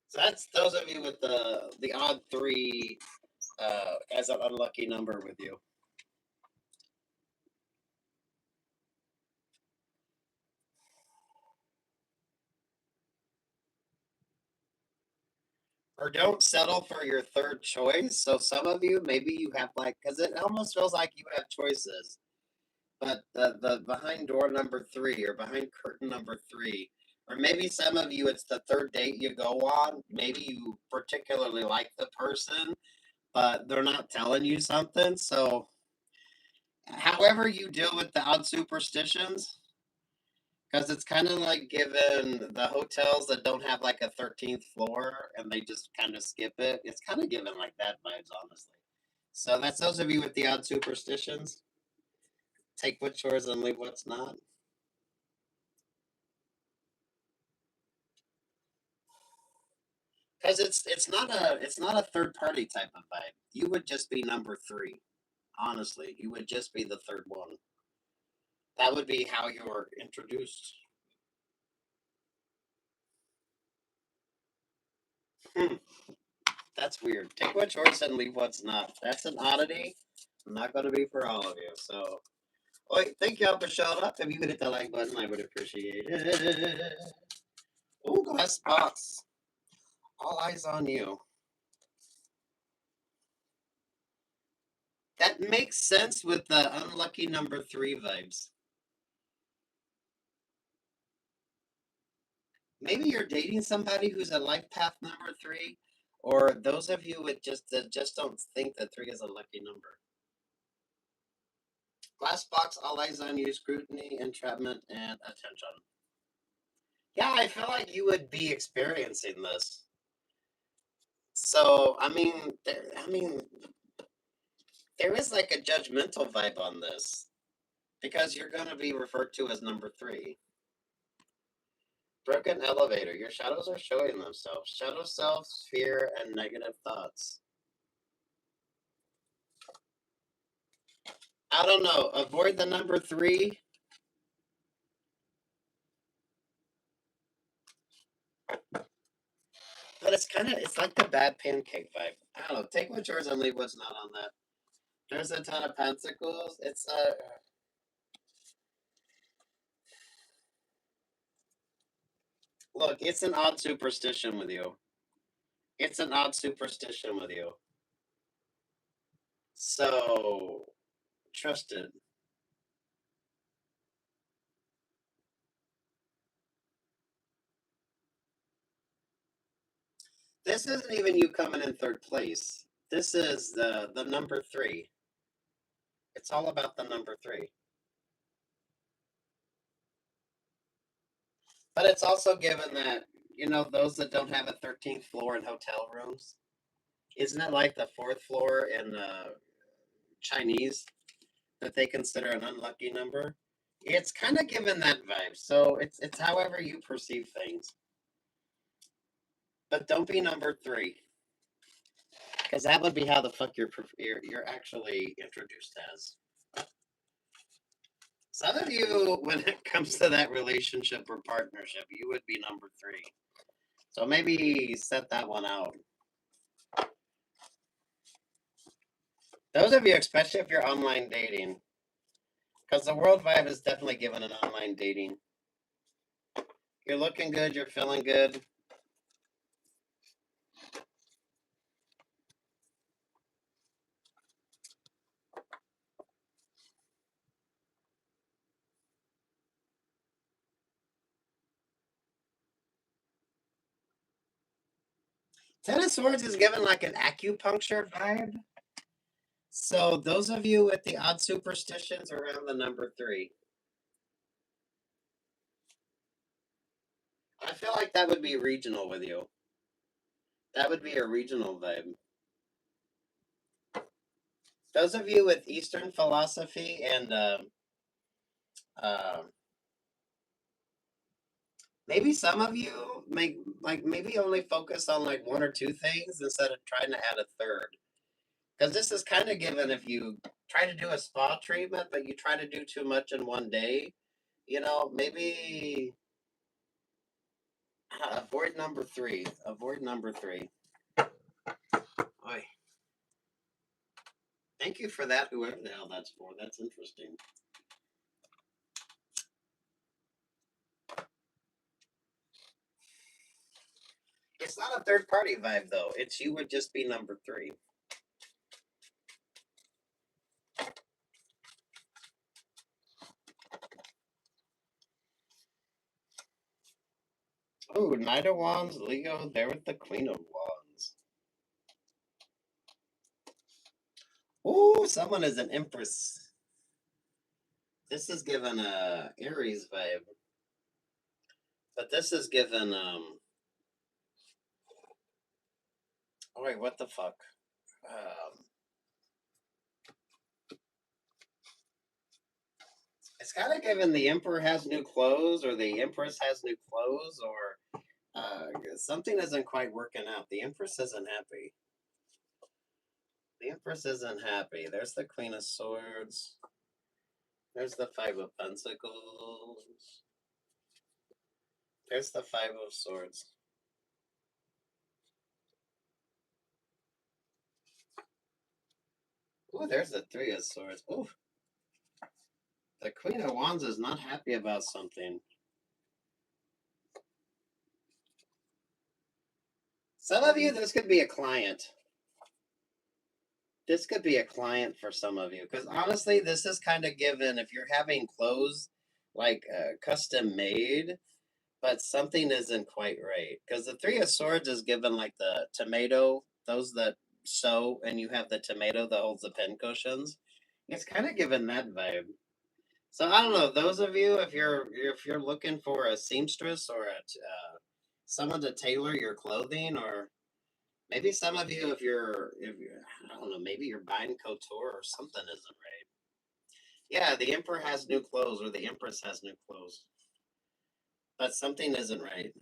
So that's those of you with the odd 3 as an unlucky number with you. Or don't settle for your third choice. So some of you, maybe you have like, because it almost feels like you have choices. But the behind door number 3 or behind curtain number 3, or maybe some of you, it's the third date you go on. Maybe you particularly like the person, but they're not telling you something. So however you deal with the odd superstitions, because it's kind of like given the hotels that don't have like a 13th floor and they just kind of skip it. It's kind of given like that vibes, honestly. So that's those of you with the odd superstitions. Take what's yours and leave what's not. Because it's not a third party type of vibe. You would just be number 3. Honestly, you would just be the third one. That would be how you're introduced. Hmm. That's weird. Take what's yours and leave what's not. That's an oddity. Not going to be for all of you. So, well, thank y'all for showing up. If you could hit that like button, I would appreciate it. Ooh, glass box. All eyes on you. That makes sense with the unlucky number 3 vibes. Maybe you're dating somebody who's a life path number 3, or those of you with just don't think that 3 is a lucky number. Glass box, all eyes on you, scrutiny, entrapment, and attention. Yeah, I feel like you would be experiencing this. So, there is like a judgmental vibe on this because you're going to be referred to as number 3. Broken elevator. Your shadows are showing themselves. Shadow selves, fear, and negative thoughts. I don't know. Avoid the number 3. But it's like the bad pancake vibe. I don't know. Take what's yours and leave what's not on that. There's a ton of pentacles. Look, it's an odd superstition with you. It's an odd superstition with you. So, trust it. This isn't even you coming in third place. This is the number 3. It's all about the number 3. But it's also given that, those that don't have a 13th floor in hotel rooms, isn't it like the 4th floor in Chinese that they consider an unlucky number? It's kind of given that vibe. So it's however you perceive things. But don't be number 3, because that would be how the fuck you're actually introduced as. Some of you, when it comes to that relationship or partnership, you would be number 3. So maybe set that one out. Those of you, especially if you're online dating, because the world vibe is definitely given an online dating. You're looking good, you're feeling good. Ten of Swords is given like an acupuncture vibe. So those of you with the odd superstitions around the number 3, I feel like that would be regional with you. That would be a regional vibe. Those of you with Eastern philosophy and maybe some of you maybe only focus on like 1 or 2 things instead of trying to add a third. Because this is kind of given if you try to do a spa treatment, but you try to do too much in one day, maybe avoid number 3. Avoid number 3. Oy. Thank you for that, whoever the hell that's for. That's interesting. It's not a third party vibe, though. It's you would just be number 3. Oh, Knight of Wands, Leo, there with the Queen of Wands. Oh, someone is an Empress. This is given a Aries vibe. But this is given, oh wait, what the fuck? It's kind of given the Emperor has new clothes, or the Empress has new clothes, or something isn't quite working out. The Empress isn't happy. The Empress isn't happy. There's the Queen of Swords. There's the Five of Pentacles. There's the Five of Swords. Ooh, there's the Three of Swords. Ooh. The Queen of Wands is not happy about something. Some of you, this could be a client. This could be a client for some of you. Because honestly, this is kind of given if you're having clothes like custom made, but something isn't quite right. Because the Three of Swords is given like the tomato, those that sew, and you have the tomato that holds the pin cushions. It's kind of given that vibe. So I don't know. Those of you, if you're looking for a seamstress or someone to tailor your clothing, or maybe some of you, if you're I don't know, maybe you're buying couture or something isn't right. Yeah, the emperor has new clothes, or the empress has new clothes, but something isn't right.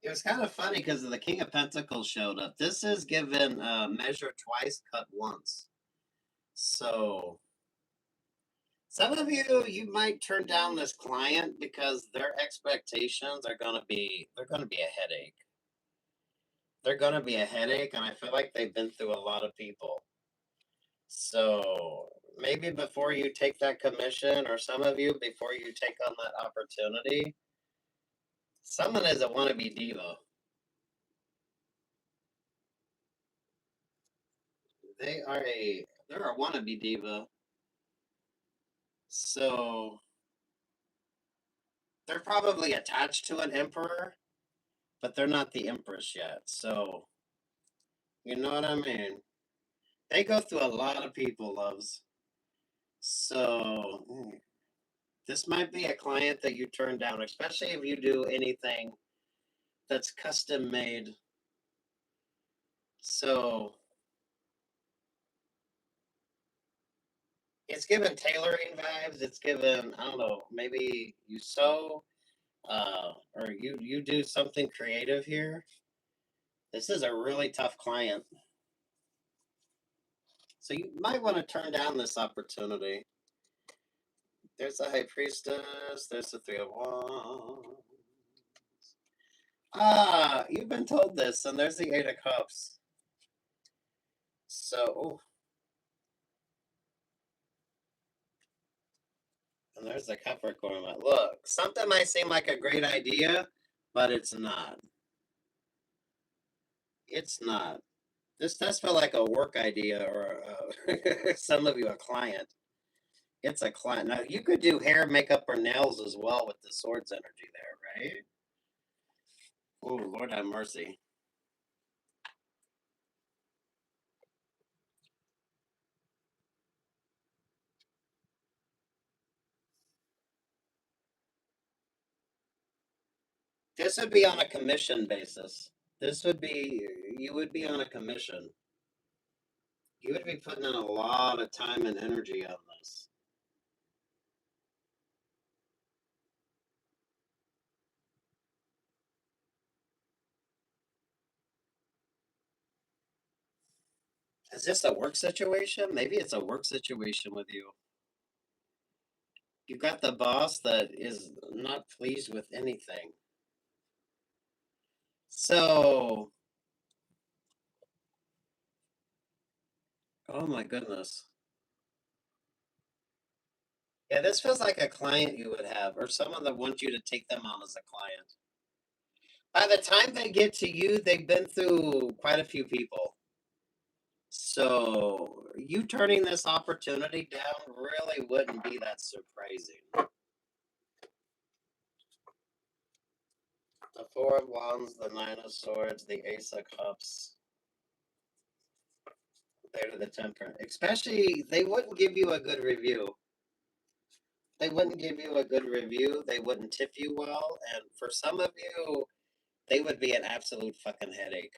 It was kind of funny because the King of Pentacles showed up. This is given measure twice, cut once. So some of you might turn down this client because their expectations are gonna be a headache. They're gonna be a headache, and I feel like they've been through a lot of people. So maybe before you take that commission, or some of you before you take on that opportunity, someone is a wannabe diva. They're a wannabe diva. So They're probably attached to an emperor, but they're not the empress yet. So, you know what I mean? They go through a lot of people, loves. So, this might be a client that you turn down, especially if you do anything that's custom made. So, it's given tailoring vibes. It's given, I don't know, maybe you sew, or you do something creative here. This is a really tough client. So you might want to turn down this opportunity. There's the High Priestess. There's the Three of Wands. Ah, you've been told this, and there's the Eight of Cups. So, and there's the Capricorn. Look, something might seem like a great idea, but it's not. It's not. This does feel like a work idea, or some of you a client. It's a client. Now, you could do hair, makeup, or nails as well with the swords energy there, right? Oh, Lord have mercy. This would be on a commission basis. This would be, you would be on a commission. You would be putting in a lot of time and energy on this. Is this a work situation? Maybe it's a work situation with you. You've got the boss that is not pleased with anything. So, oh my goodness. Yeah, this feels like a client you would have, or someone that wants you to take them on as a client. By the time they get to you, they've been through quite a few people. So, you turning this opportunity down really wouldn't be that surprising. The Four of Wands, the Nine of Swords, the Ace of Cups. They're the Temperance. Especially, they wouldn't give you a good review. They wouldn't give you a good review. They wouldn't tip you well. And for some of you, they would be an absolute fucking headache.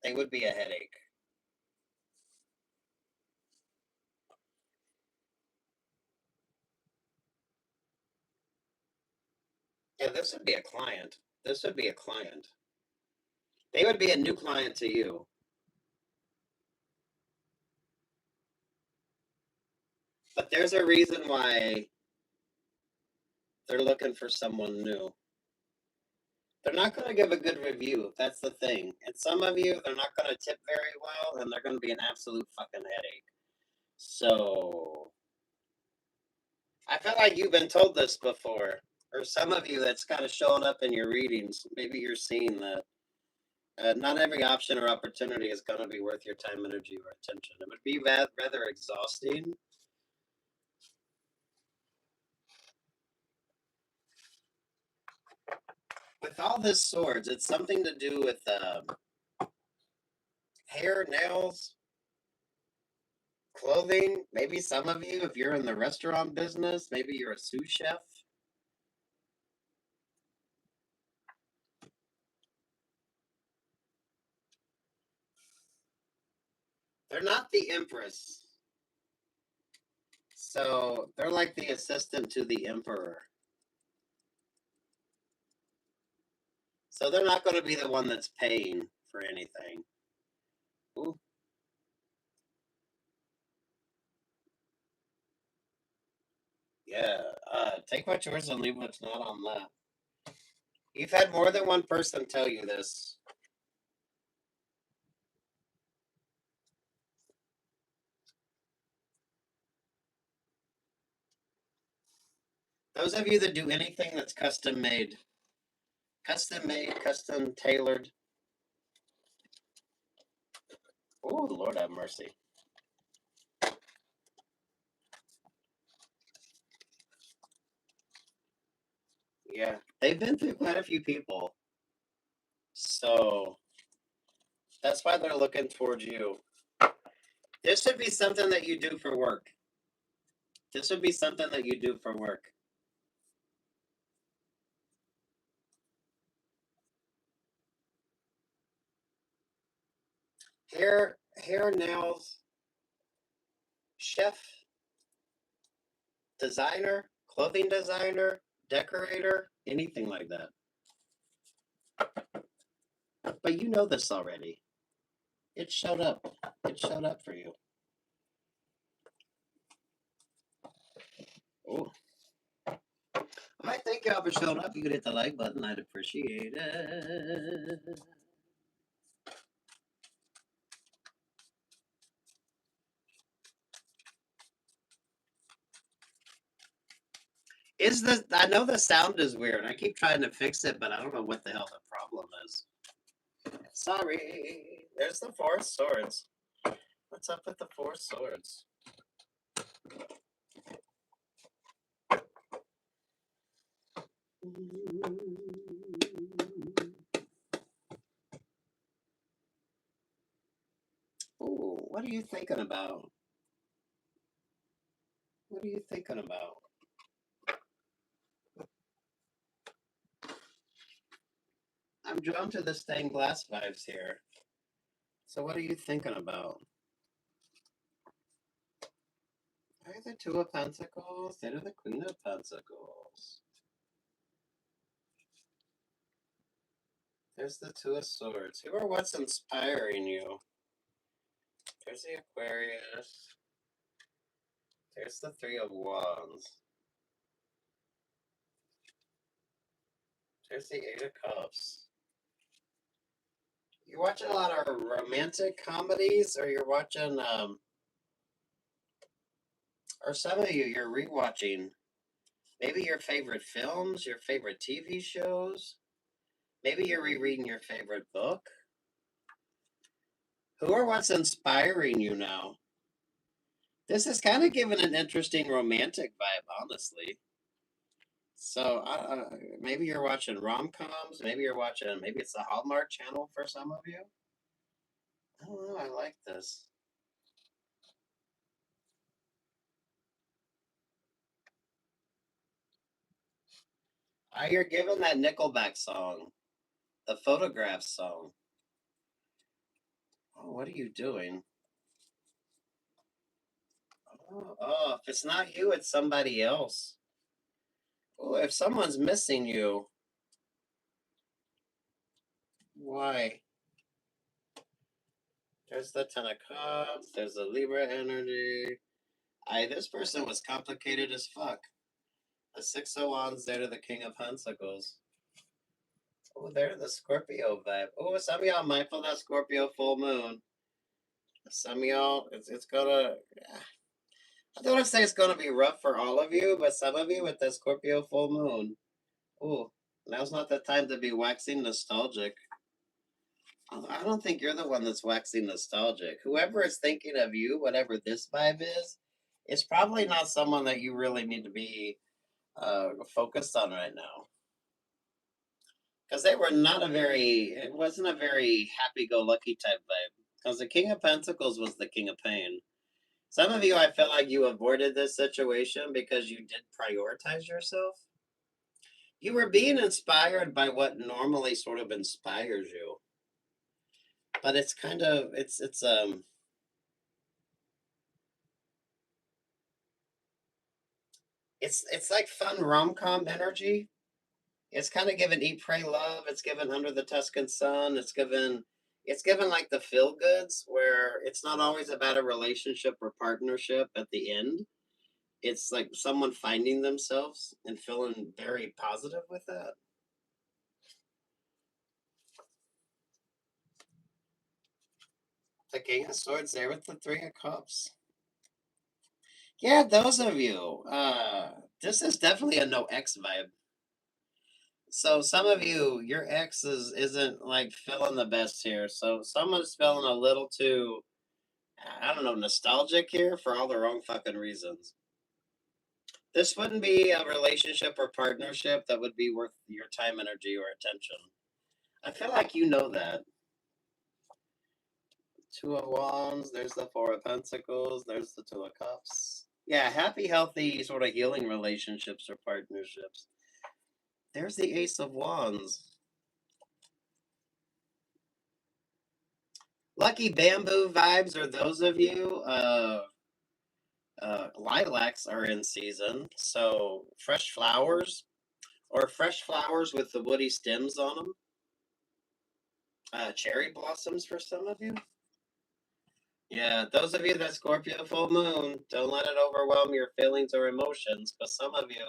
They would be a headache. Yeah, this would be a client. This would be a client. They would be a new client to you. But there's a reason why they're looking for someone new. They're not going to give a good review. That's the thing. And some of you, they're not going to tip very well, and they're going to be an absolute fucking headache. So, I feel like you've been told this before. Or some of you that's kind of showing up in your readings. Maybe you're seeing that not every option or opportunity is going to be worth your time, energy, or attention. It would be rather exhausting. With all this swords, it's something to do with hair, nails, clothing. Maybe some of you, if you're in the restaurant business, maybe you're a sous chef. They're not the empress. So they're like the assistant to the emperor. So they're not going to be the one that's paying for anything. Ooh. Yeah, take what's yours and leave what's not on that. You've had more than one person tell you this. Those of you that do anything that's custom made, custom tailored. Oh, Lord have mercy. Yeah, they've been through quite a few people. So that's why they're looking towards you. This should be something that you do for work. This would be something that you do for work. Hair, nails, chef, designer, clothing designer, decorator, anything like that. But you know this already. It showed up. It showed up for you. Oh. I thank y'all for showing up. You could hit the like button. I'd appreciate it. I know the sound is weird. I keep trying to fix it, but I don't know what the hell the problem is. Sorry. There's the Four of Swords. What's up with the Four of Swords? Ooh, what are you thinking about? What are you thinking about? I'm drawn to the stained glass vibes here. So what are you thinking about? There's the Two of Pentacles. There's the Queen of Pentacles. There's the Two of Swords. Who or what's inspiring you? There's the Aquarius. There's the Three of Wands. There's the Eight of Cups. You're watching a lot of romantic comedies, or you're watching, or some of you're rewatching maybe your favorite films, your favorite TV shows. Maybe you're rereading your favorite book. Who or what's inspiring you now? This is kind of giving an interesting romantic vibe, honestly. So maybe you're watching rom-coms. Maybe it's the Hallmark Channel for some of you. I don't know. I like this. You're given that Nickelback song, the Photograph song. Oh, what are you doing? Oh, if it's not you, it's somebody else. Oh, if someone's missing you, why? There's the Ten of Cups. There's the Libra energy. This person was complicated as fuck. The Six of Wands there to the King of Pentacles. Oh, there's the Scorpio vibe. Oh, some of y'all mindful of that Scorpio full moon. Some of y'all, it's gonna. I don't want to say it's gonna be rough for all of you, but some of you with the Scorpio full moon. Oh, now's not the time to be waxing nostalgic. I don't think you're the one that's waxing nostalgic. Whoever is thinking of you, whatever this vibe is probably not someone that you really need to be focused on right now. Because it wasn't a very happy-go-lucky type vibe. Because the King of Pentacles was the King of Pain. Some of you, I feel like you avoided this situation because you did prioritize yourself. You were being inspired by what normally sort of inspires you. But it's kind of, it's like fun rom-com energy. It's kind of given Eat, Pray, Love. It's given Under the Tuscan Sun. It's given like the feel goods where it's not always about a relationship or partnership at the end. It's like someone finding themselves and feeling very positive with that. The King of Swords there with the Three of Cups. Yeah, those of you. This is definitely a no ex vibe. So some of you, your ex isn't like feeling the best here. So someone's feeling a little too, I don't know, nostalgic here for all the wrong fucking reasons. This wouldn't be a relationship or partnership that would be worth your time, energy, or attention. I feel like you know that. Two of Wands, there's the Four of Pentacles, there's the Two of Cups. Yeah, happy, healthy, sort of healing relationships or partnerships. There's the Ace of Wands. Lucky bamboo vibes are those of you. Lilacs are in season, so fresh flowers or fresh flowers with the woody stems on them. Cherry blossoms for some of you. Yeah, those of you that Scorpio full moon, don't let it overwhelm your feelings or emotions. But some of you,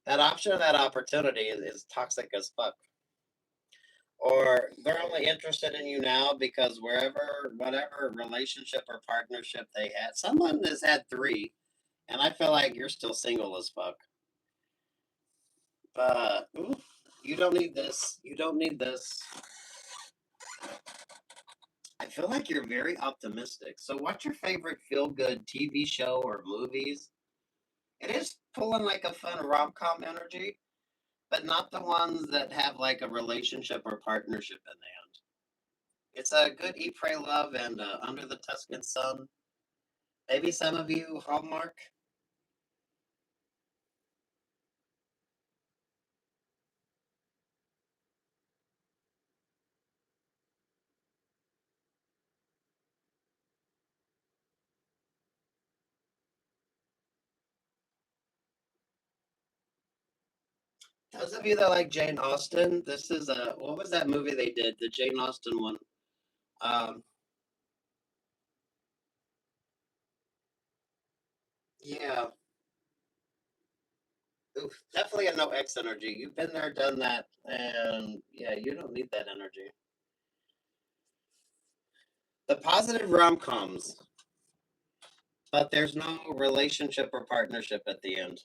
that option or that opportunity is toxic as fuck. Or they're only interested in you now because whatever relationship or partnership they had, someone has had three, and I feel like you're still single as fuck. But you don't need this. You don't need this. I feel like you're very optimistic. So, what's your favorite feel-good TV show or movies? It is pulling like a fun rom-com energy, but not the ones that have like a relationship or partnership in the end. It's a good Eat, Pray, Love and Under the Tuscan Sun. Maybe some of you Hallmark. Those of you that like Jane Austen, this is what was that movie they did? The Jane Austen one. Um, yeah, oof, definitely a no X energy. You've been there, done that, and yeah, you don't need that energy. The positive rom coms, but there's no relationship or partnership at the end.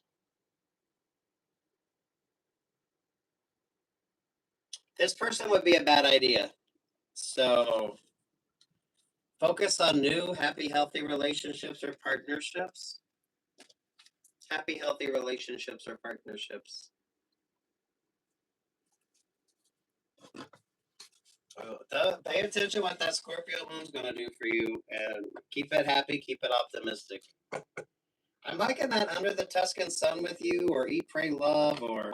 This person would be a bad idea. So focus on new, happy, healthy relationships or partnerships. Happy, healthy relationships or partnerships. Pay attention what that Scorpio moon's going to do for you and keep it happy, keep it optimistic. I'm liking that Under the Tuscan Sun with you, or Eat, Pray, Love, or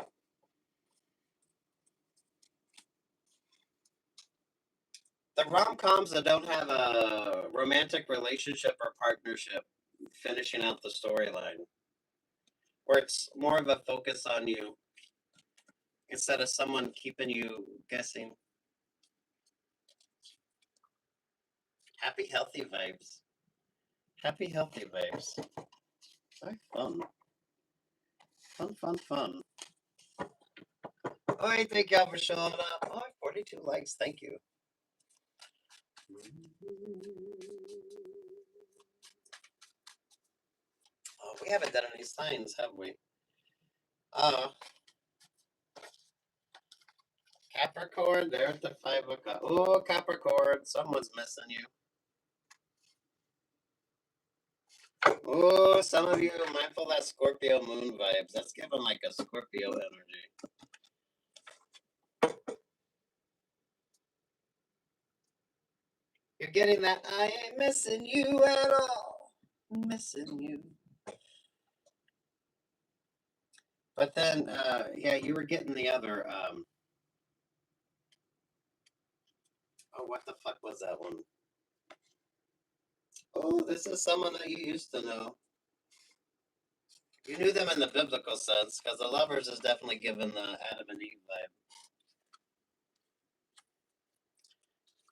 the rom-coms that don't have a romantic relationship or partnership finishing out the storyline, where it's more of a focus on you instead of someone keeping you guessing. Happy, healthy vibes. Happy, healthy vibes. Very fun. Fun, fun, fun. Oh, hey, thank y'all for showing up. Oh, 42 likes. Thank you. Oh, we haven't done any signs, have we? Capricorn, they're at the 5 o'clock. Oh, Capricorn, someone's missing you. Oh, some of you are mindful of that Scorpio moon vibes. That's giving like a Scorpio energy. You're getting that I ain't missing you at all. Missing you. But then, yeah, you were getting the other. Oh, what the fuck was that one? Oh, this is someone that you used to know. You knew them in the biblical sense, because the lovers is definitely given the Adam and Eve vibe.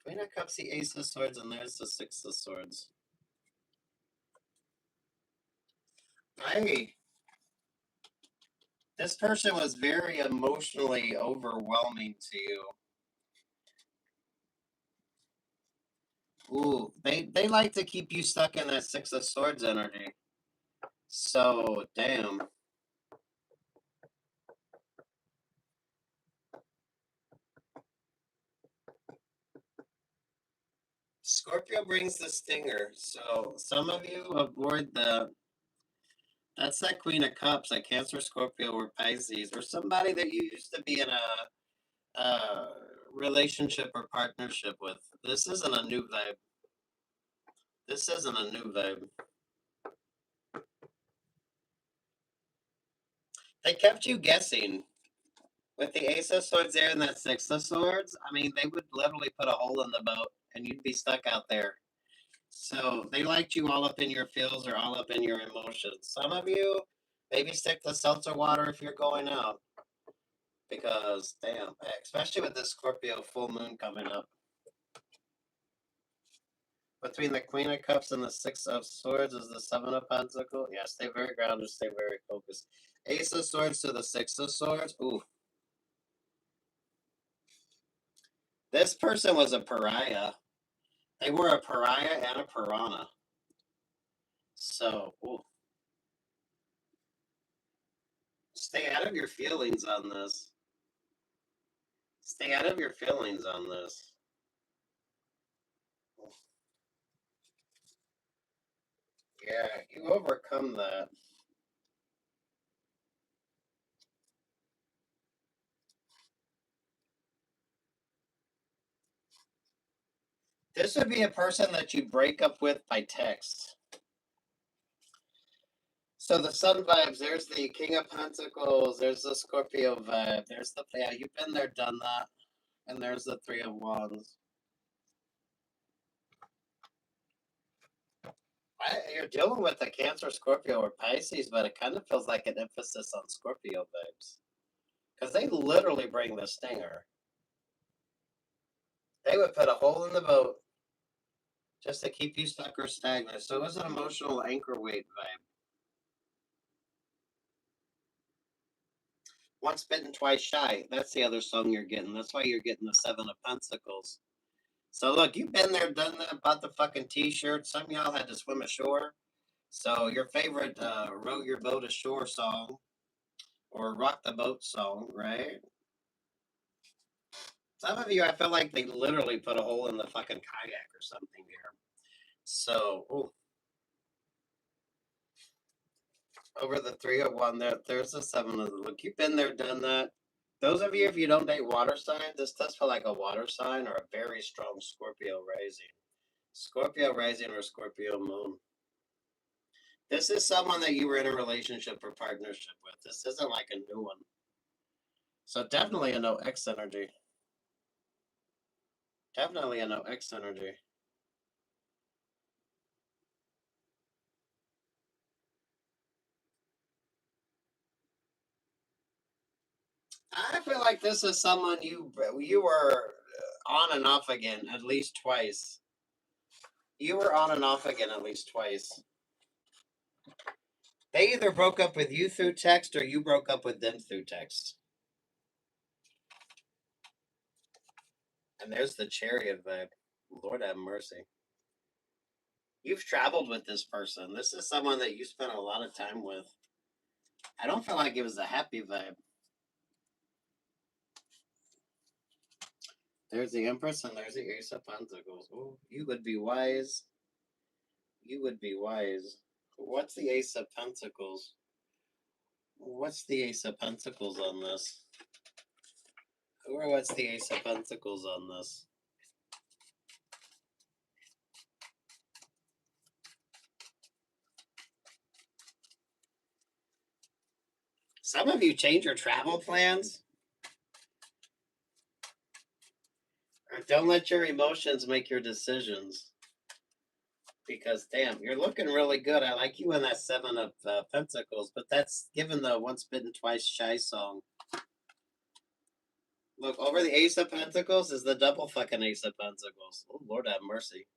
Queen of Cups, the Ace of Swords, and there's the Six of Swords. Hey, this person was very emotionally overwhelming to you. Ooh, they like to keep you stuck in that Six of Swords energy. So, damn. Scorpio brings the stinger. So, some of you avoid the That's that Queen of Cups, a Cancer, Scorpio, or Pisces, or somebody that you used to be in a relationship or partnership with. This isn't a new vibe. This isn't a new vibe. They kept you guessing. With the Ace of Swords there and that Six of Swords, I mean, they would literally put a hole in the boat and you'd be stuck out there. So they liked you all up in your feels or all up in your emotions. Some of you, maybe stick to seltzer water if you're going out. Because, damn, especially with this Scorpio full moon coming up. Between the Queen of Cups and the Six of Swords is the Seven of Pentacles. Yeah, stay very grounded, stay very focused. Ace of Swords to the Six of Swords. Ooh. This person was a pariah. They were a pariah and a piranha. So, ooh. Stay out of your feelings on this. Stay out of your feelings on this. Yeah, you overcome that. This would be a person that you break up with by text. So the Sun vibes, there's the King of Pentacles, there's the Scorpio vibe, there's the, yeah, you've been there, done that. And there's the Three of Wands. You're dealing with a Cancer, Scorpio, or Pisces, but it kind of feels like an emphasis on Scorpio vibes. Because they literally bring the stinger. They would put a hole in the boat just to keep you stuck or stagnant. So it was an emotional anchor weight vibe. Once bitten, twice shy. That's the other song you're getting. That's why you're getting the Seven of Pentacles. So look, you've been there, done that, bought the fucking t-shirt. Some of y'all had to swim ashore. So your favorite row your boat ashore song or rock the boat song, right? Some of you, I feel like they literally put a hole in the fucking kayak or something here. So, ooh. Over the 301, there's the 7 of the look. You've been there, done that. Those of you, if you don't date water signs, this does feel like a water sign or a very strong Scorpio rising. Scorpio rising or Scorpio moon. This is someone that you were in a relationship or partnership with. This isn't like a new one. So definitely a no X energy. Definitely a no X energy. I feel like this is someone you were on and off again at least twice. You were on and off again at least twice. They either broke up with you through text or you broke up with them through text. And there's the Chariot vibe. Lord have mercy. You've traveled with this person. This is someone that you spent a lot of time with. I don't feel like it was a happy vibe. There's the Empress and there's the Ace of Pentacles. Oh, you would be wise. You would be wise. What's the Ace of Pentacles? What's the Ace of Pentacles on this? Or what's the Ace of Pentacles on this? Some of you change your travel plans. Or don't let your emotions make your decisions. Because damn, you're looking really good. I like you in that Seven of Pentacles, but that's given the once bitten, twice shy song. Look, over the Ace of Pentacles is the double fucking Ace of Pentacles. Oh, Lord have mercy.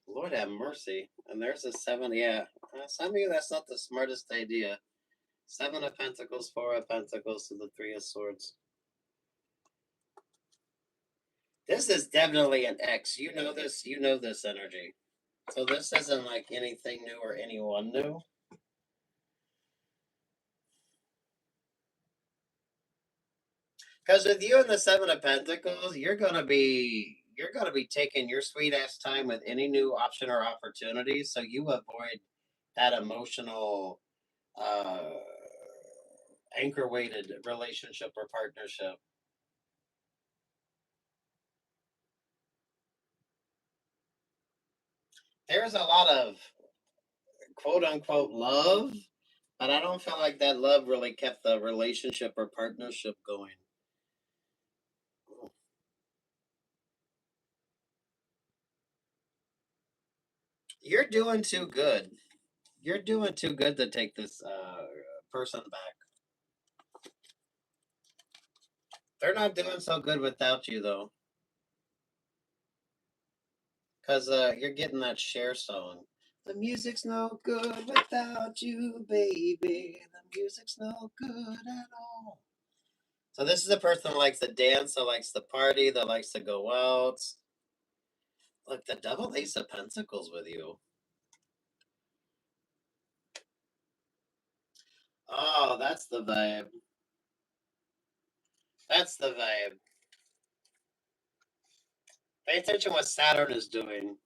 Lord have mercy. And there's a 7, yeah. Some of you, that's not the smartest idea. 7 of Pentacles, 4 of Pentacles to the 3 of Swords. This is definitely an X. You know this energy. So this isn't like anything new or anyone new. Because with you and the 7 of Pentacles, you're gonna be taking your sweet ass time with any new option or opportunity, so you avoid that emotional anchor weighted relationship or partnership. There's a lot of quote unquote love, but I don't feel like that love really kept the relationship or partnership going. You're doing too good. You're doing too good to take this person back. They're not doing so good without you, though. Because you're getting that share song. The music's no good without you, baby. The music's no good at all. So this is a person that likes to dance, that likes to party, that likes to go out. Look, the double ace of pentacles with you. Oh, that's the vibe. That's the vibe. Pay attention what Saturn is doing.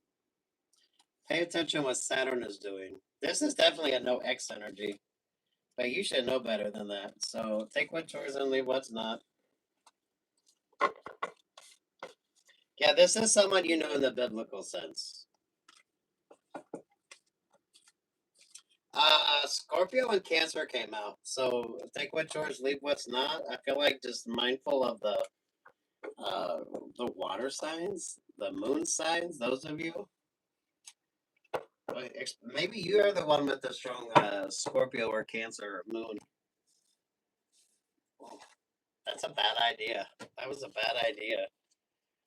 Pay attention what Saturn is doing. This is definitely a no X energy. But you should know better than that. So take what's yours and leave what's not. Yeah, this is someone you know in the biblical sense. Scorpio and Cancer came out. So take what's yours, leave what's not. I feel like just mindful of the water signs, the moon signs, those of you. Maybe you are the one with the strong Scorpio or Cancer moon. Oh, that's a bad idea. That was a bad idea.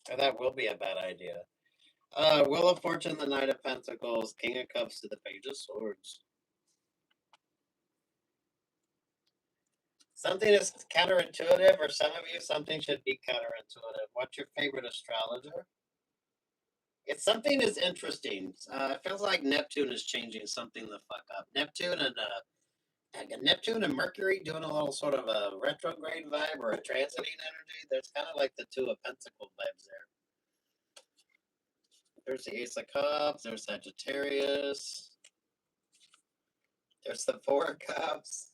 Or that will be a bad idea. Wheel of Fortune, the Knight of Pentacles, King of Cups to the Page of Swords. Something is counterintuitive, or some of you, something should be counterintuitive. What's your favorite astrologer? It's something is interesting. It feels like Neptune is changing something the fuck up. Neptune and Mercury doing a little sort of a retrograde vibe or a transiting energy. There's kind of like the Two of Pentacles vibes there. There's the Ace of Cups. There's Sagittarius. There's the Four of Cups.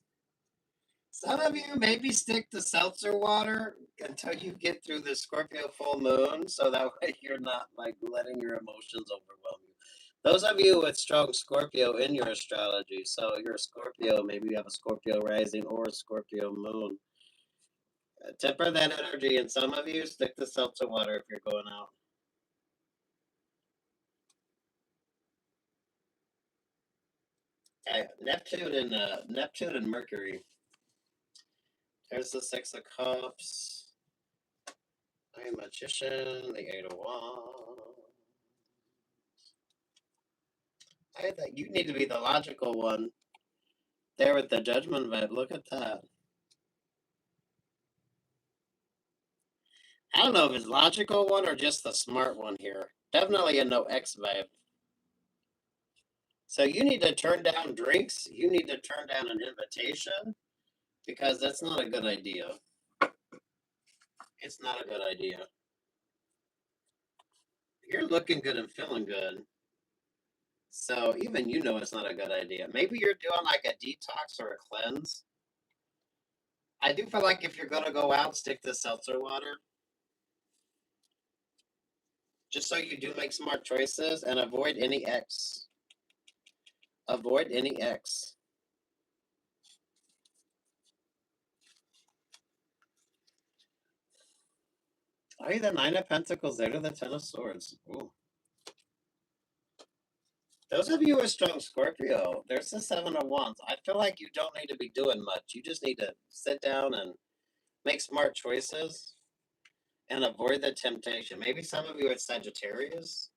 Some of you maybe stick to seltzer water until you get through the Scorpio full moon, so that way you're not like letting your emotions overwhelm you. Those of you with strong Scorpio in your astrology, so you're a Scorpio, maybe you have a Scorpio rising or a Scorpio moon. Temper that energy, and some of you stick to seltzer water if you're going out. Neptune and Mercury. There's the Six of Cups. I'm a Magician, the Eight of Wands. I think you need to be the logical one. There with the Judgment vibe. Look at that. I don't know if it's logical one or just the smart one here. Definitely a no X vibe. So you need to turn down drinks. You need to turn down an invitation because that's not a good idea. It's not a good idea. You're looking good and feeling good. So even you know it's not a good idea. Maybe you're doing like a detox or a cleanse. I do feel like if you're going to go out, stick to seltzer water. Just so you do make smart choices and avoid any X. Avoid any X. Oh, the Nine of Pentacles there to the Ten of Swords. Ooh. Those of you with strong Scorpio, there's the Seven of Wands. I feel like you don't need to be doing much. You just need to sit down and make smart choices and avoid the temptation. Maybe some of you are Sagittarius.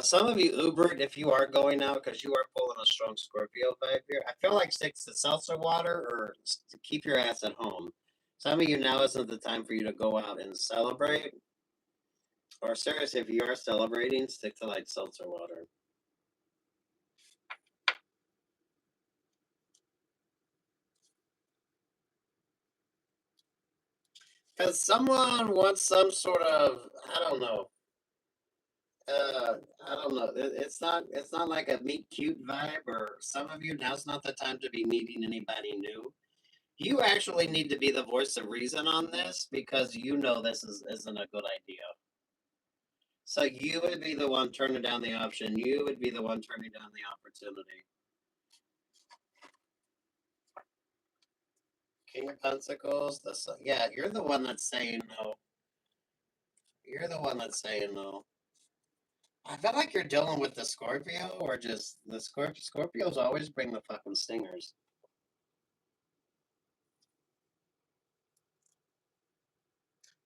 Some of you Ubered if you are going out because you are pulling a strong Scorpio vibe here. I feel like stick to seltzer water or keep your ass at home. Some of you now isn't the time for you to go out and celebrate. Or seriously, if you are celebrating, stick to like seltzer water. Because someone wants some sort of, I don't know. I don't know. It's not like a meet cute vibe, or some of you, now's not the time to be meeting anybody new. You actually need to be the voice of reason on this because you know this isn't a good idea. So you would be the one turning down the option. You would be the one turning down the opportunity. King of Pentacles. Yeah, you're the one that's saying no. You're the one that's saying no. I feel like you're dealing with the Scorpio, or just the Scorpios always bring the fucking stingers.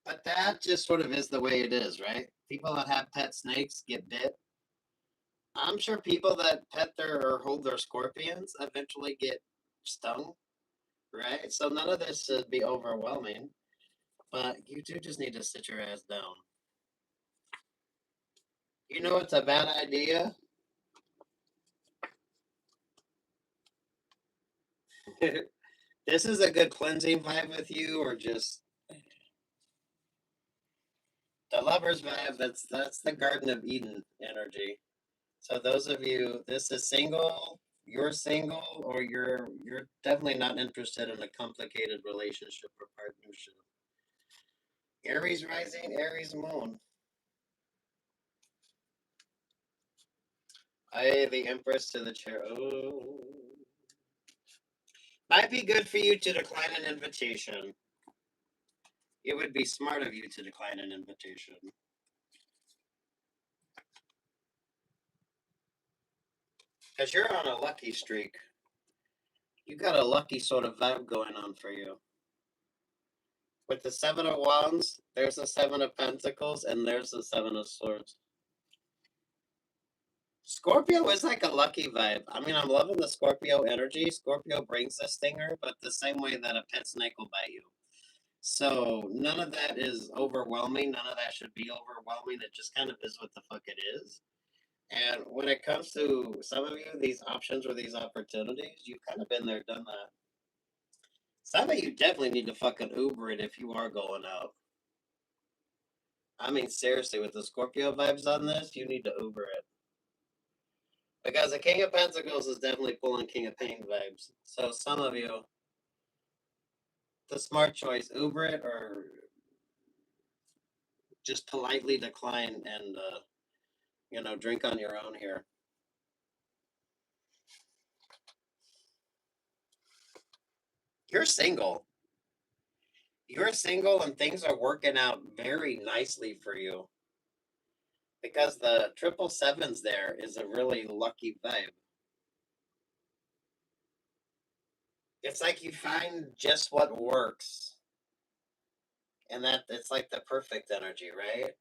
But that just sort of is the way it is, right? People that have pet snakes get bit. I'm sure people that pet their or hold their scorpions eventually get stung, right? So none of this should be overwhelming, but you do just need to sit your ass down. You know it's a bad idea? This is a good cleansing vibe with you, or just the lover's vibe. That's the Garden of Eden energy. So those of you, this is single, you're single, or you're definitely not interested in a complicated relationship or partnership. Aries rising, Aries moon. The Empress to the chair. Oh. Might be good for you to decline an invitation. It would be smart of you to decline an invitation. Because you're on a lucky streak. You got a lucky sort of vibe going on for you. With the Seven of Wands, there's the Seven of Pentacles, and there's the Seven of Swords. Scorpio is like a lucky vibe. I mean, I'm loving the Scorpio energy. Scorpio brings the stinger, but the same way that a pet snake will bite you. So none of that is overwhelming. None of that should be overwhelming. It just kind of is what the fuck it is. And when it comes to some of you, these options or these opportunities, you've kind of been there, done that. Some of you definitely need to fucking Uber it if you are going out. I mean, seriously, with the Scorpio vibes on this, you need to Uber it. Because the King of Pentacles is definitely pulling King of Pain vibes. So some of you, the smart choice, Uber it or just politely decline and, drink on your own here. You're single. You're single and things are working out very nicely for you. Because the 777s there is a really lucky vibe. It's like you find just what works. And that it's like the perfect energy, right?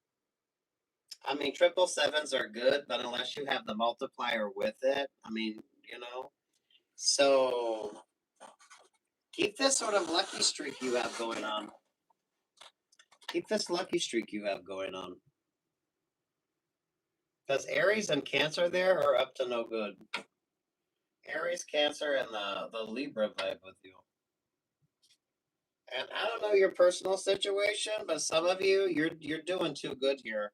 I mean, 777s are good, but unless you have the multiplier with it, I mean, So keep this sort of lucky streak you have going on. Keep this lucky streak you have going on. Because Aries and Cancer there are up to no good. Aries, Cancer, and the Libra vibe with you. And I don't know your personal situation, but some of you, you're doing too good here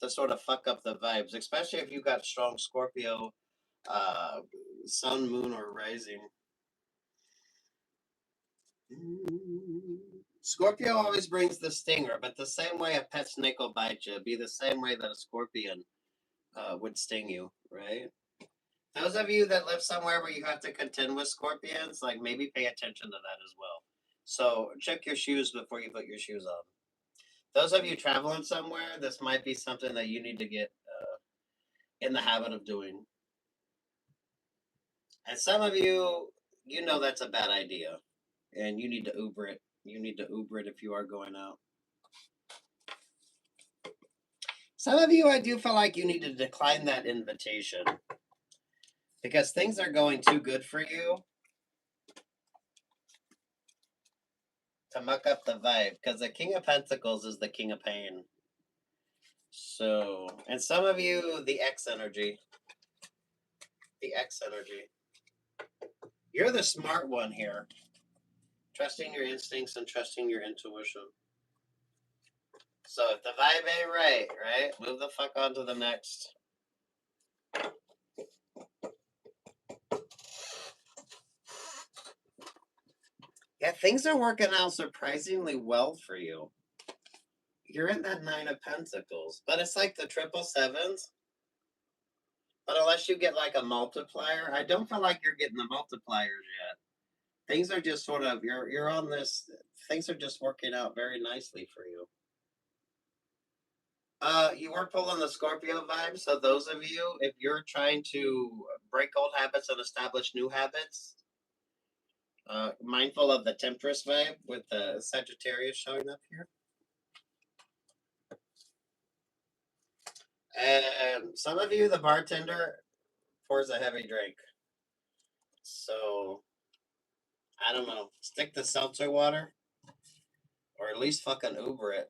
to sort of fuck up the vibes, especially if you got strong Scorpio, Sun, Moon, or Rising. Scorpio always brings the stinger, but the same way a pet snake will bite you, be the same way that a scorpion would sting you, right? Those of you that live somewhere where you have to contend with scorpions, like maybe pay attention to that as well. So check your shoes before you put your shoes on. Those of you traveling somewhere, this might be something that you need to get in the habit of doing. And some of you, that's a bad idea, and you need to Uber it. You need to Uber it if you are going out. Some of you, I do feel like you need to decline that invitation because things are going too good for you to muck up the vibe, because the King of Pentacles is the King of Pain. So, and some of you, the X energy. The X energy. You're the smart one here. Trusting your instincts and trusting your intuition. So if the vibe ain't right? Move the fuck on to the next. Yeah, things are working out surprisingly well for you. You're in that 9 of Pentacles, but it's like the triple sevens. But unless you get like a multiplier, I don't feel like you're getting the multipliers yet. Things are just sort of you're on this. Things are just working out very nicely for you. You were pulling the Scorpio vibe, so those of you, if you're trying to break old habits and establish new habits, mindful of the Temptress vibe with the Sagittarius showing up here. And some of you, the bartender pours a heavy drink. So, I don't know. Stick to seltzer water. Or at least fucking Uber it.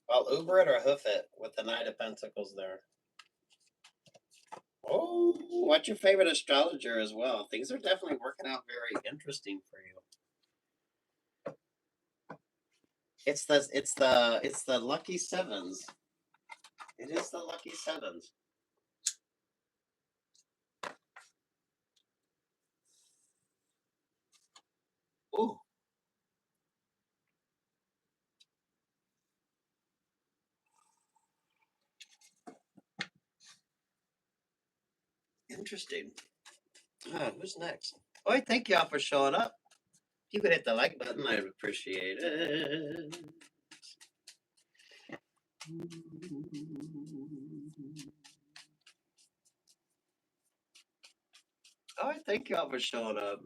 Well, Uber it or hoof it with the Knight of Pentacles there. Oh, what's your favorite astrologer as well? Things are definitely working out very interesting for you. It's the lucky sevens. It is the lucky sevens. Ooh. Interesting. Who's next? Oh, thank y'all for showing up. If you could hit the like button, I'd appreciate it. Oh, thank y'all for showing up.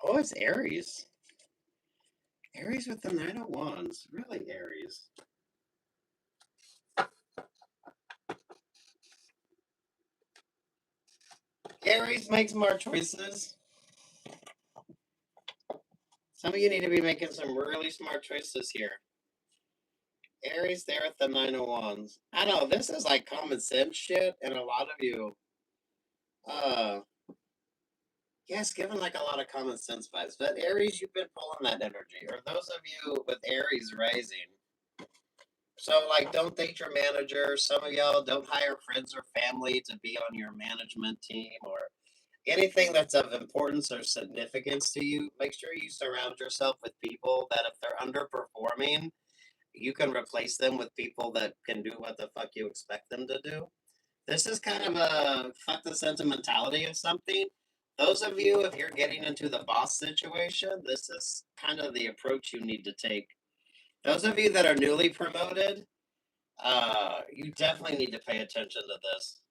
Oh, it's Aries. Aries with the Nine of Wands. Really, Aries. Aries makes more choices. Some of you need to be making some really smart choices here. Aries there at the Nine of Wands. I know, this is like common sense shit, and a lot of you, yes, given like a lot of common sense vibes. But Aries, you've been pulling that energy. Or those of you with Aries rising. So, like, don't date your manager. Some of y'all don't hire friends or family to be on your management team or anything that's of importance or significance to you. Make sure you surround yourself with people that if they're underperforming, you can replace them with people that can do what the fuck you expect them to do. This is kind of a fuck the sentimentality of something. Those of you, if you're getting into the boss situation, this is kind of the approach you need to take. Those of you that are newly promoted, you definitely need to pay attention to this.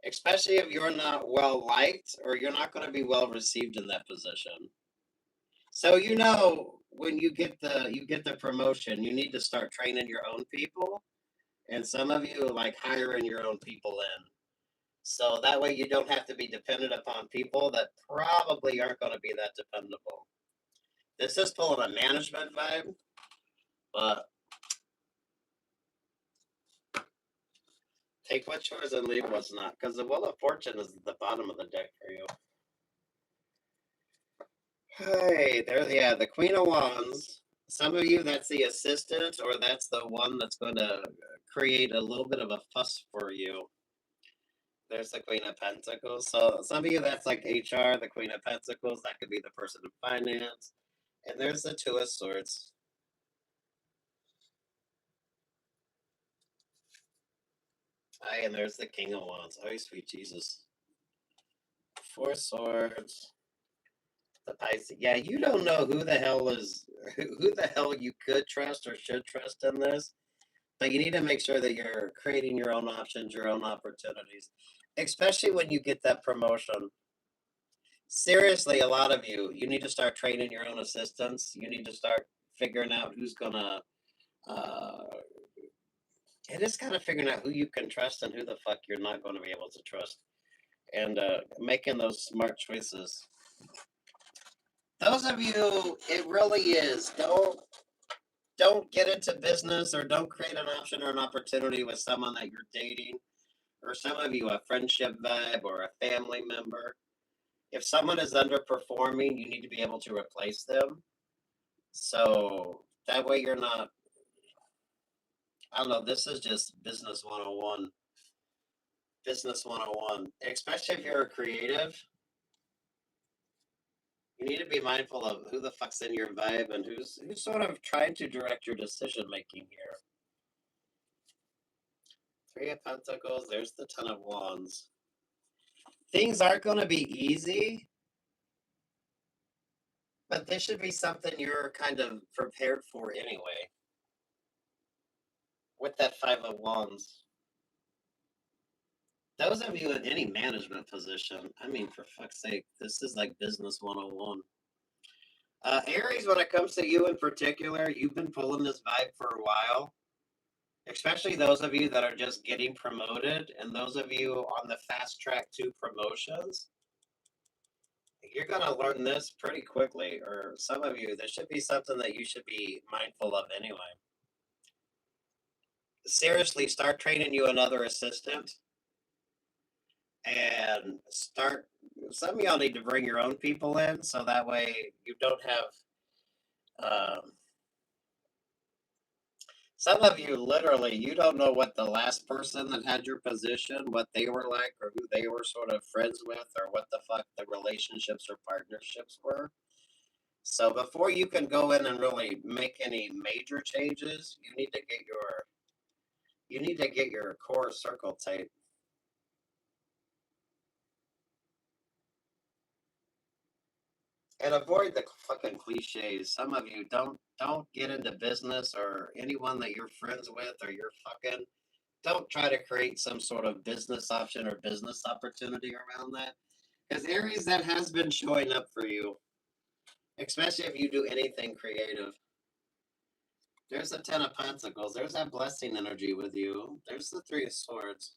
Especially if you're not well liked or you're not going to be well received in that position. So you know when you get the promotion, you need to start training your own people, and some of you like hiring your own people in. So that way you don't have to be dependent upon people that probably aren't going to be that dependable. This is pulling a management vibe, but take what's yours and leave what's not, because the Wheel of Fortune is at the bottom of the deck for you. Hey, there, yeah, the Queen of Wands. Some of you, that's the assistant, or that's the one that's going to create a little bit of a fuss for you. There's the Queen of Pentacles. So some of you, that's like HR, the Queen of Pentacles. That could be the person in finance. And there's the Two of Swords. Hi, and there's the King of Wands. Oh, sweet Jesus. Four Swords. The Pisces. Yeah, you don't know who the hell is who the hell you could trust or should trust in this. But you need to make sure that you're creating your own options, your own opportunities, especially when you get that promotion. Seriously, a lot of you, you need to start training your own assistants. You need to start figuring out who's gonna. It is kind of figuring out who you can trust and who the fuck you're not going to be able to trust, and making those smart choices. Those of you, it really is. don't get into business or don't create an option or an opportunity with someone that you're dating, or some of you a friendship vibe or a family member. If someone is underperforming, you need to be able to replace them. So that way you're not, I don't know, this is just business 101. Business 101. Especially if you're a creative, you need to be mindful of who the fuck's in your vibe and who's sort of trying to direct your decision making here. Three of Pentacles, there's the Ten of Wands. Things aren't going to be easy, but this should be something you're kind of prepared for anyway. With that Five of Wands. Those of you in any management position, I mean, for fuck's sake, this is like business 101. Aries, when it comes to you in particular, you've been pulling this vibe for a while. Especially those of you that are just getting promoted and those of you on the fast track to promotions. You're going to learn this pretty quickly, or some of you, this should be something that you should be mindful of anyway. Seriously, start training you another assistant and start. Some of y'all need to bring your own people in so that way you don't have. Some of you literally, you don't know what the last person that had your position, what they were like, or who they were sort of friends with, or what the fuck the relationships or partnerships were. So before you can go in and really make any major changes, you need to get your core circle tight. And avoid the fucking cliches. Some of you don't get into business, or anyone that you're friends with or you're fucking, don't try to create some sort of business option or business opportunity around that. Because Aries, that has been showing up for you, especially if you do anything creative. There's the Ten of Pentacles. There's that blessing energy with you. There's the Three of Swords.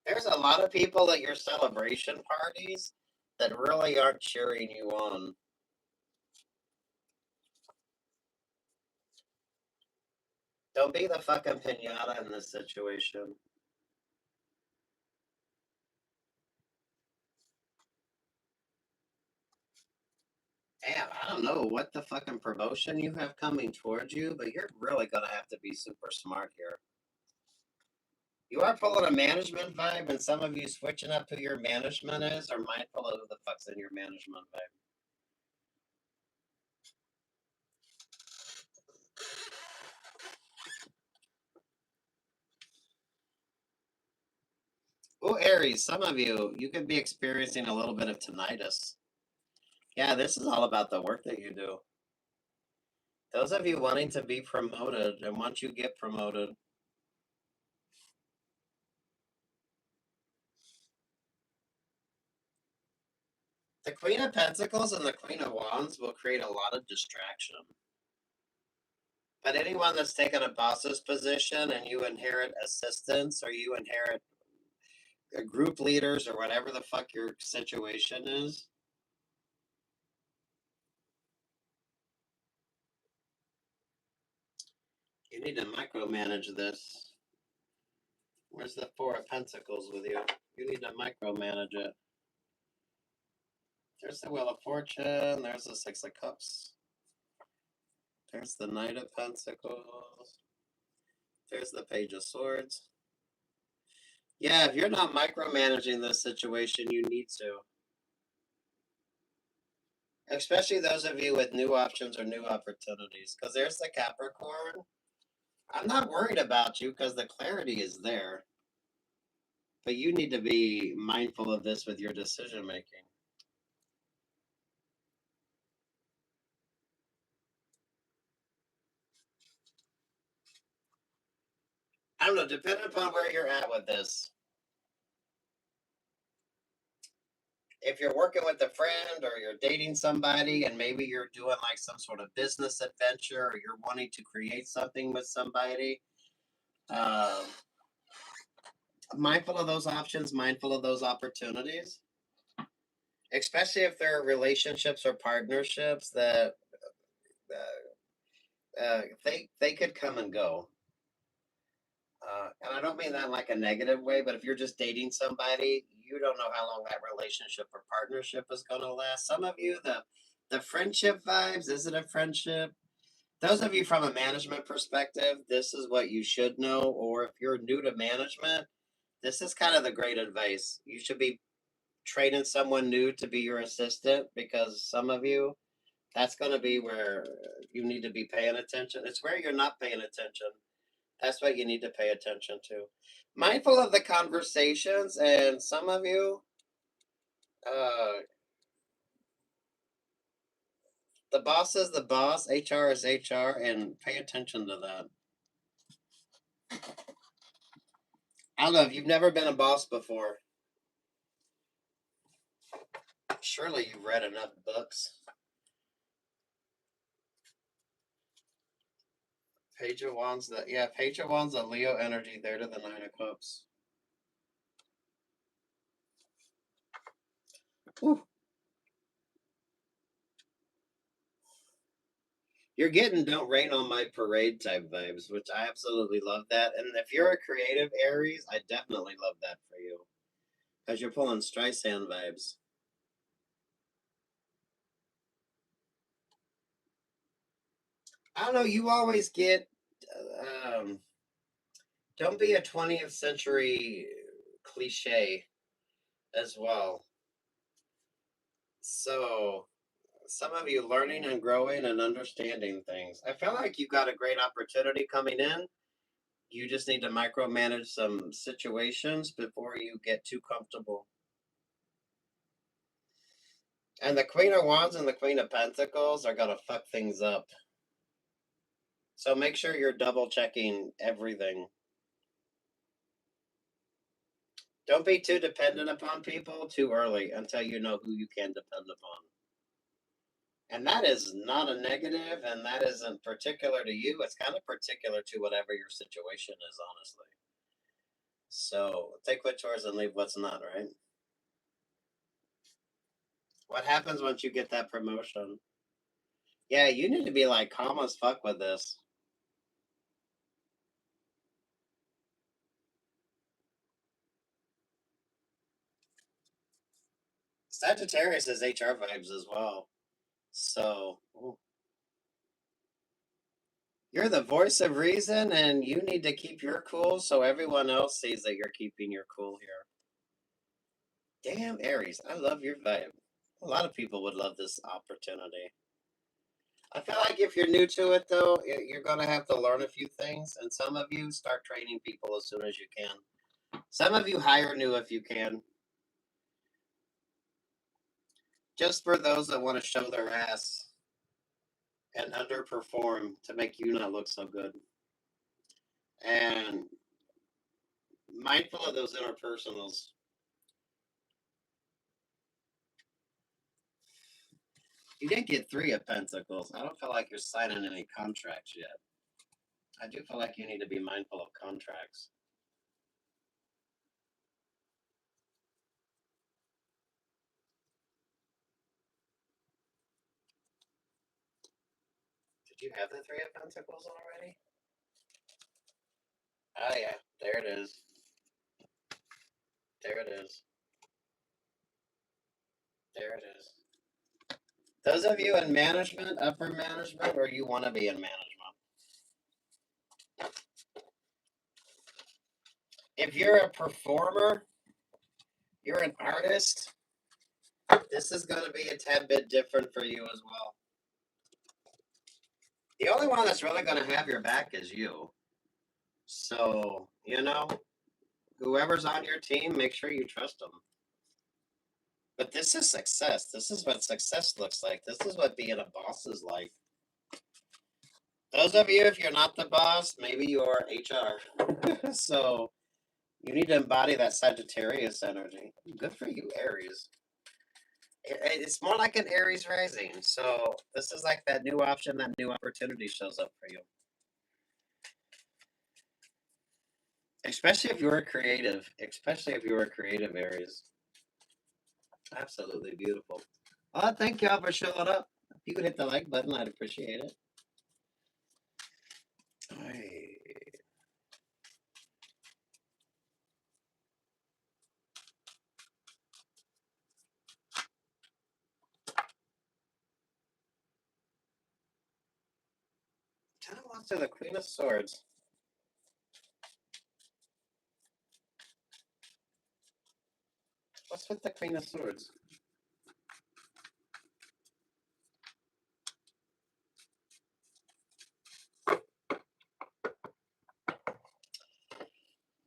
There's a lot of people at your celebration parties that really aren't cheering you on. Don't be the fucking pinata in this situation. Damn, I don't know what the fucking promotion you have coming towards you, but you're really gonna have to be super smart here. You are pulling a management vibe, and some of you switching up who your management is are mindful of who the fuck's in your management vibe. Oh, Aries, some of you could be experiencing a little bit of tinnitus. Yeah, this is all about the work that you do. Those of you wanting to be promoted, and once you get promoted, the Queen of Pentacles and the Queen of Wands will create a lot of distraction. But anyone that's taken a boss's position and you inherit assistants, or you inherit group leaders, or whatever the fuck your situation is, you need to micromanage this. Where's the Four of Pentacles with you? You need to micromanage it. There's the Wheel of Fortune. There's the Six of Cups. There's the Knight of Pentacles. There's the Page of Swords. Yeah, if you're not micromanaging this situation, you need to. Especially those of you with new options or new opportunities. Because there's the Capricorn. I'm not worried about you because the clarity is there. But you need to be mindful of this with your decision making. I don't know, depending upon where you're at with this. If you're working with a friend or you're dating somebody and maybe you're doing like some sort of business adventure, or you're wanting to create something with somebody, mindful of those options, mindful of those opportunities. especially if there are relationships or partnerships that they could come and go. And I don't mean that in like a negative way, but if you're just dating somebody, you don't know how long that relationship or partnership is going to last. Some of you, the friendship vibes, is it a friendship? Those of you from a management perspective, this is what you should know. Or if you're new to management, this is kind of the great advice. You should be training someone new to be your assistant, because some of you, that's going to be where you need to be paying attention. It's where you're not paying attention. That's what you need to pay attention to. Mindful of the conversations, and some of you, uh, the boss is the boss, HR is HR, and pay attention to that. I don't know, if you've never been a boss before, surely you've read enough books. Page of Wands, Page of Wands, the Leo energy there to the Nine of Cups. Whew. You're getting don't rain on my parade type vibes, which I absolutely love that. And if you're a creative Aries, I definitely love that for you, because you're pulling Streisand vibes. I don't know, you always get, don't be a 20th century cliche as well. So, some of you learning and growing and understanding things. I feel like you've got a great opportunity coming in. You just need to micromanage some situations before you get too comfortable. And the Queen of Wands and the Queen of Pentacles are going to fuck things up. So make sure you're double checking everything. Don't be too dependent upon people too early until you know who you can depend upon. And that is not a negative, and that isn't particular to you. It's kind of particular to whatever your situation is, honestly. So take what's yours and leave what's not, right? What happens once you get that promotion? Yeah, you need to be like calm as fuck with this. Sagittarius is HR vibes as well. So you're the voice of reason, and you need to keep your cool so everyone else sees that you're keeping your cool here. Damn, Aries, I love your vibe. A lot of people would love this opportunity. I feel like if you're new to it, though, you're going to have to learn a few things. And some of you start training people as soon as you can. Some of you hire new if you can. Just for those that want to show their ass and underperform to make you not look so good. And mindful of those interpersonals. You did get 3 of Pentacles. I don't feel like you're signing any contracts yet. I do feel like you need to be mindful of contracts. Did you have the 3 of Pentacles already? Oh, yeah. There it is. There it is. There it is. Those of you in management, upper management, or you want to be in management. If you're a performer, you're an artist, this is going to be a tad bit different for you as well. The only one that's really going to have your back is you. So, whoever's on your team, make sure you trust them. But this is success. This is what success looks like. This is what being a boss is like. Those of you, if you're not the boss, maybe you're HR. So you need to embody that Sagittarius energy. Good for you, Aries. It's more like an Aries rising. So this is like that new option, that new opportunity shows up for you. Especially if you're a creative. Especially if you're a creative, Aries. Absolutely beautiful. Oh, thank y'all for showing up. If you could hit the like button, I'd appreciate it. All right. Ten of Wands to the Queen of Swords. What's with the Queen of Swords?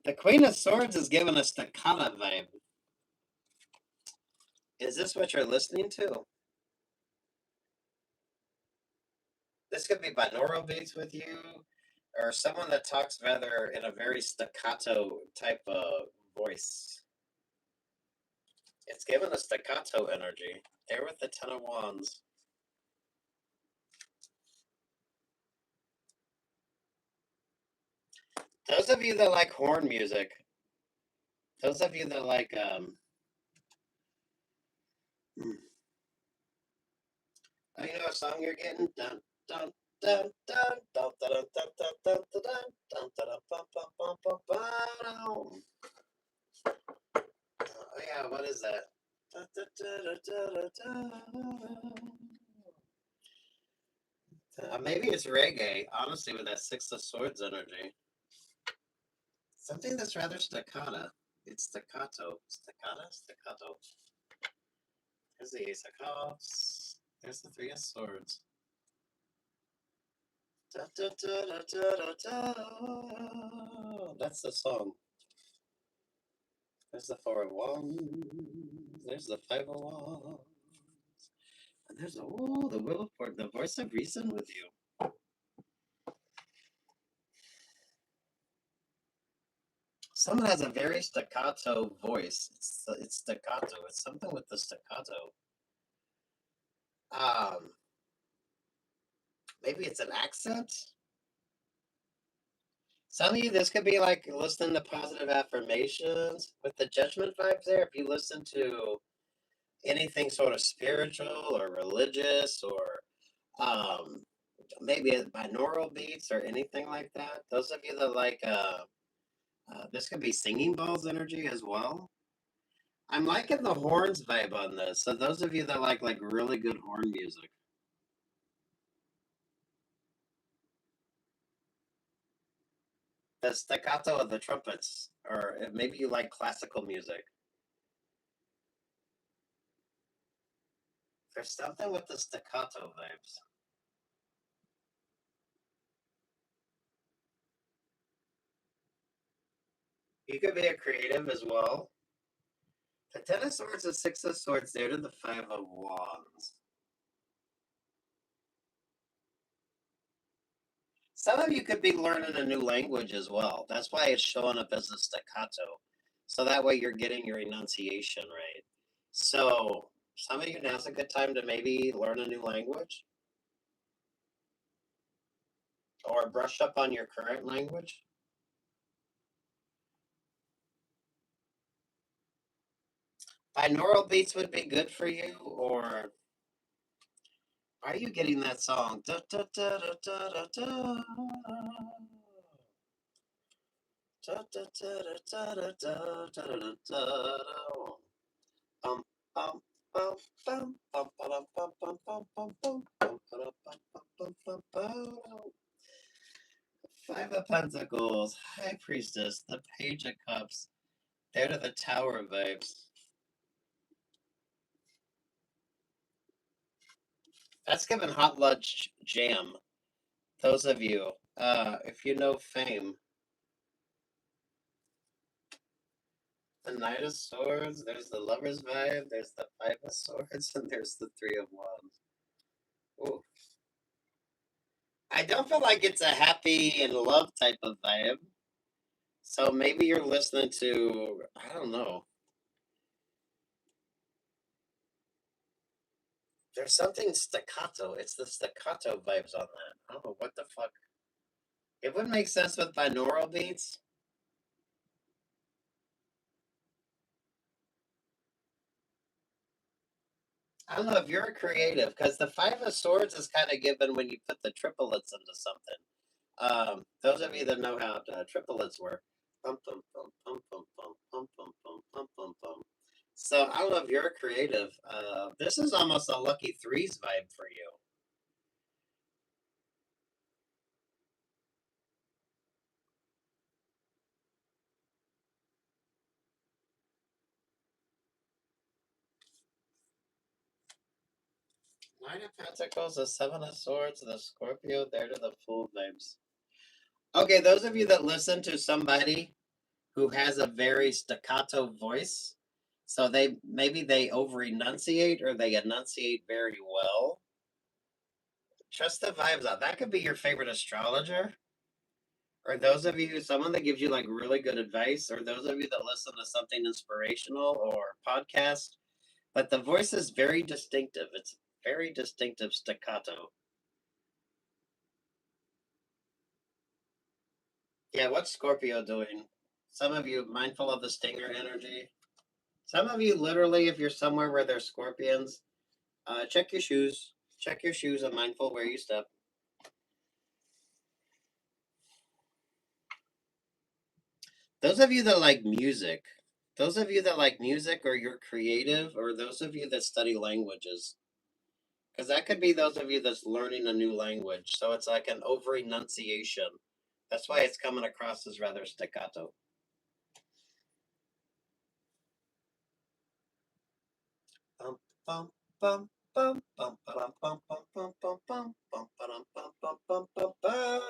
The Queen of Swords is giving a staccato vibe. Is this what you're listening to? This could be binaural beats with you, or someone that talks rather in a very staccato type of voice. It's giving a staccato energy. There with the Ten of Wands. Those of you that like horn music, those of you that like oh, you know what song you're getting? Dun dun dun dun dun dun dun dun dun dun dun dun dun bum bum bum bum bum. Oh yeah, what is that? Maybe it's reggae, honestly, with that Six of Swords energy. Something that's rather staccato. It's staccato. Staccato? Staccato. There's the Ace of Cups. There's the Three of Swords. Da, da, da, da, da, da, da. That's the song. There's the Four of Wands. There's the Five of Wands. And there's the Wheel of Fortune, the voice of reason with you. Someone has a very staccato voice. It's staccato. It's something with the staccato. Maybe it's an accent. Some of you, this could be like listening to positive affirmations with the judgment vibes there. If you listen to anything sort of spiritual or religious or maybe binaural beats or anything like that. Those of you that like, this could be singing bowls energy as well. I'm liking the horns vibe on this. So those of you that like really good horn music. The staccato of the trumpets, or maybe you like classical music. There's something with the staccato vibes. You could be a creative as well. The Ten of Swords, the Six of Swords, there to the Five of Wands. Some of you could be learning a new language as well. That's why it's showing up as a staccato. So that way you're getting your enunciation right. So some of you, now's a good time to maybe learn a new language or brush up on your current language. Binaural beats would be good for you, or are you getting that song? Da, da, da, da, da, da, da. Five of Pentacles, High Priestess, the Page of Cups. There to the Tower vibes. That's giving Hot Lunch Jam. Those of you, if you know Fame. The Knight of Swords, there's the Lover's vibe, there's the Five of Swords, and there's the Three of Wands. Ooh. I don't feel like it's a happy and love type of vibe. So maybe you're listening to, I don't know. There's something staccato. It's the staccato vibes on that. I don't know what the fuck. It would make sense with binaural beats. I don't know if you're a creative, because the Five of Swords is kind of given when you put the triplets into something. Those of you that know how triplets work. Bum, bum, bum, bum, bum, bum, bum, bum, bum, bum, bum, bum. So I don't know if you're a creative. This is almost a lucky threes vibe for you. Nine of Pentacles, the Seven of Swords, the Scorpio, there to the Fool vibes. Okay, those of you that listen to somebody who has a very staccato voice, so maybe they over enunciate or they enunciate very well. Trust the vibes out. That could be your favorite astrologer. Or those of you, someone that gives you like really good advice, or those of you that listen to something inspirational or podcast. But the voice is very distinctive. It's very distinctive staccato. Yeah, what's Scorpio doing? Some of you mindful of the stinger energy. Some of you literally, if you're somewhere where there's scorpions, check your shoes. Check your shoes and mindful where you step. Those of you that like music, or you're creative, or those of you that study languages, because that could be those of you that's learning a new language. So it's like an over enunciation. That's why it's coming across as rather staccato. Bum, bum, bum, bum, bum, bum, bum, bum, bum, bum, bum, bum, bum, bum, bum, bum, bum, bum.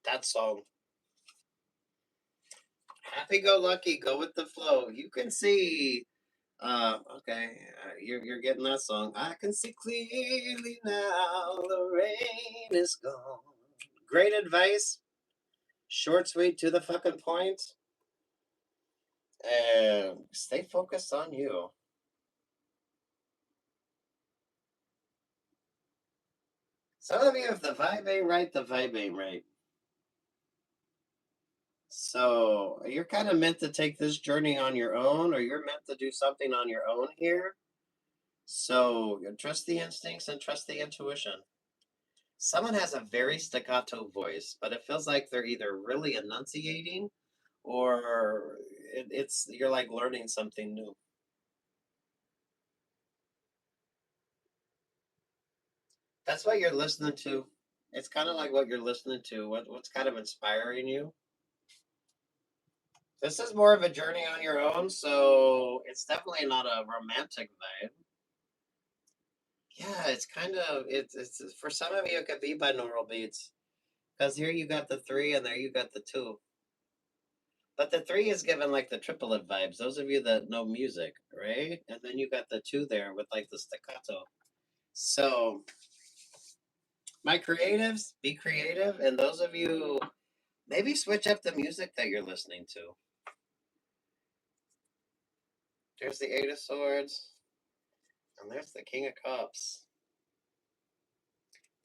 That song. Happy go lucky, go with the flow. You can see. Okay, you're getting that song. I can see clearly now. The rain is gone. Great advice. Short, sweet, to the fucking point. And stay focused on you. Some of you, if the vibe ain't right, the vibe ain't right. So you're kind of meant to take this journey on your own, or you're meant to do something on your own here. So trust the instincts and trust the intuition. Someone has a very staccato voice, but it feels like they're either really enunciating or it's you're like learning something new. That's what you're listening to. It's kind of like what you're listening to. What's kind of inspiring you? This is more of a journey on your own, so it's definitely not a romantic vibe. Yeah, it's kind of it's for some of you it could be binaural beats because here you got the three and there you got the two. But the three is given like the triplet vibes. Those of you that know music, right? And then you got the two there with like the staccato. So my creatives, be creative, and those of you maybe switch up the music that you're listening to. There's the Eight of Swords, and there's the King of Cups.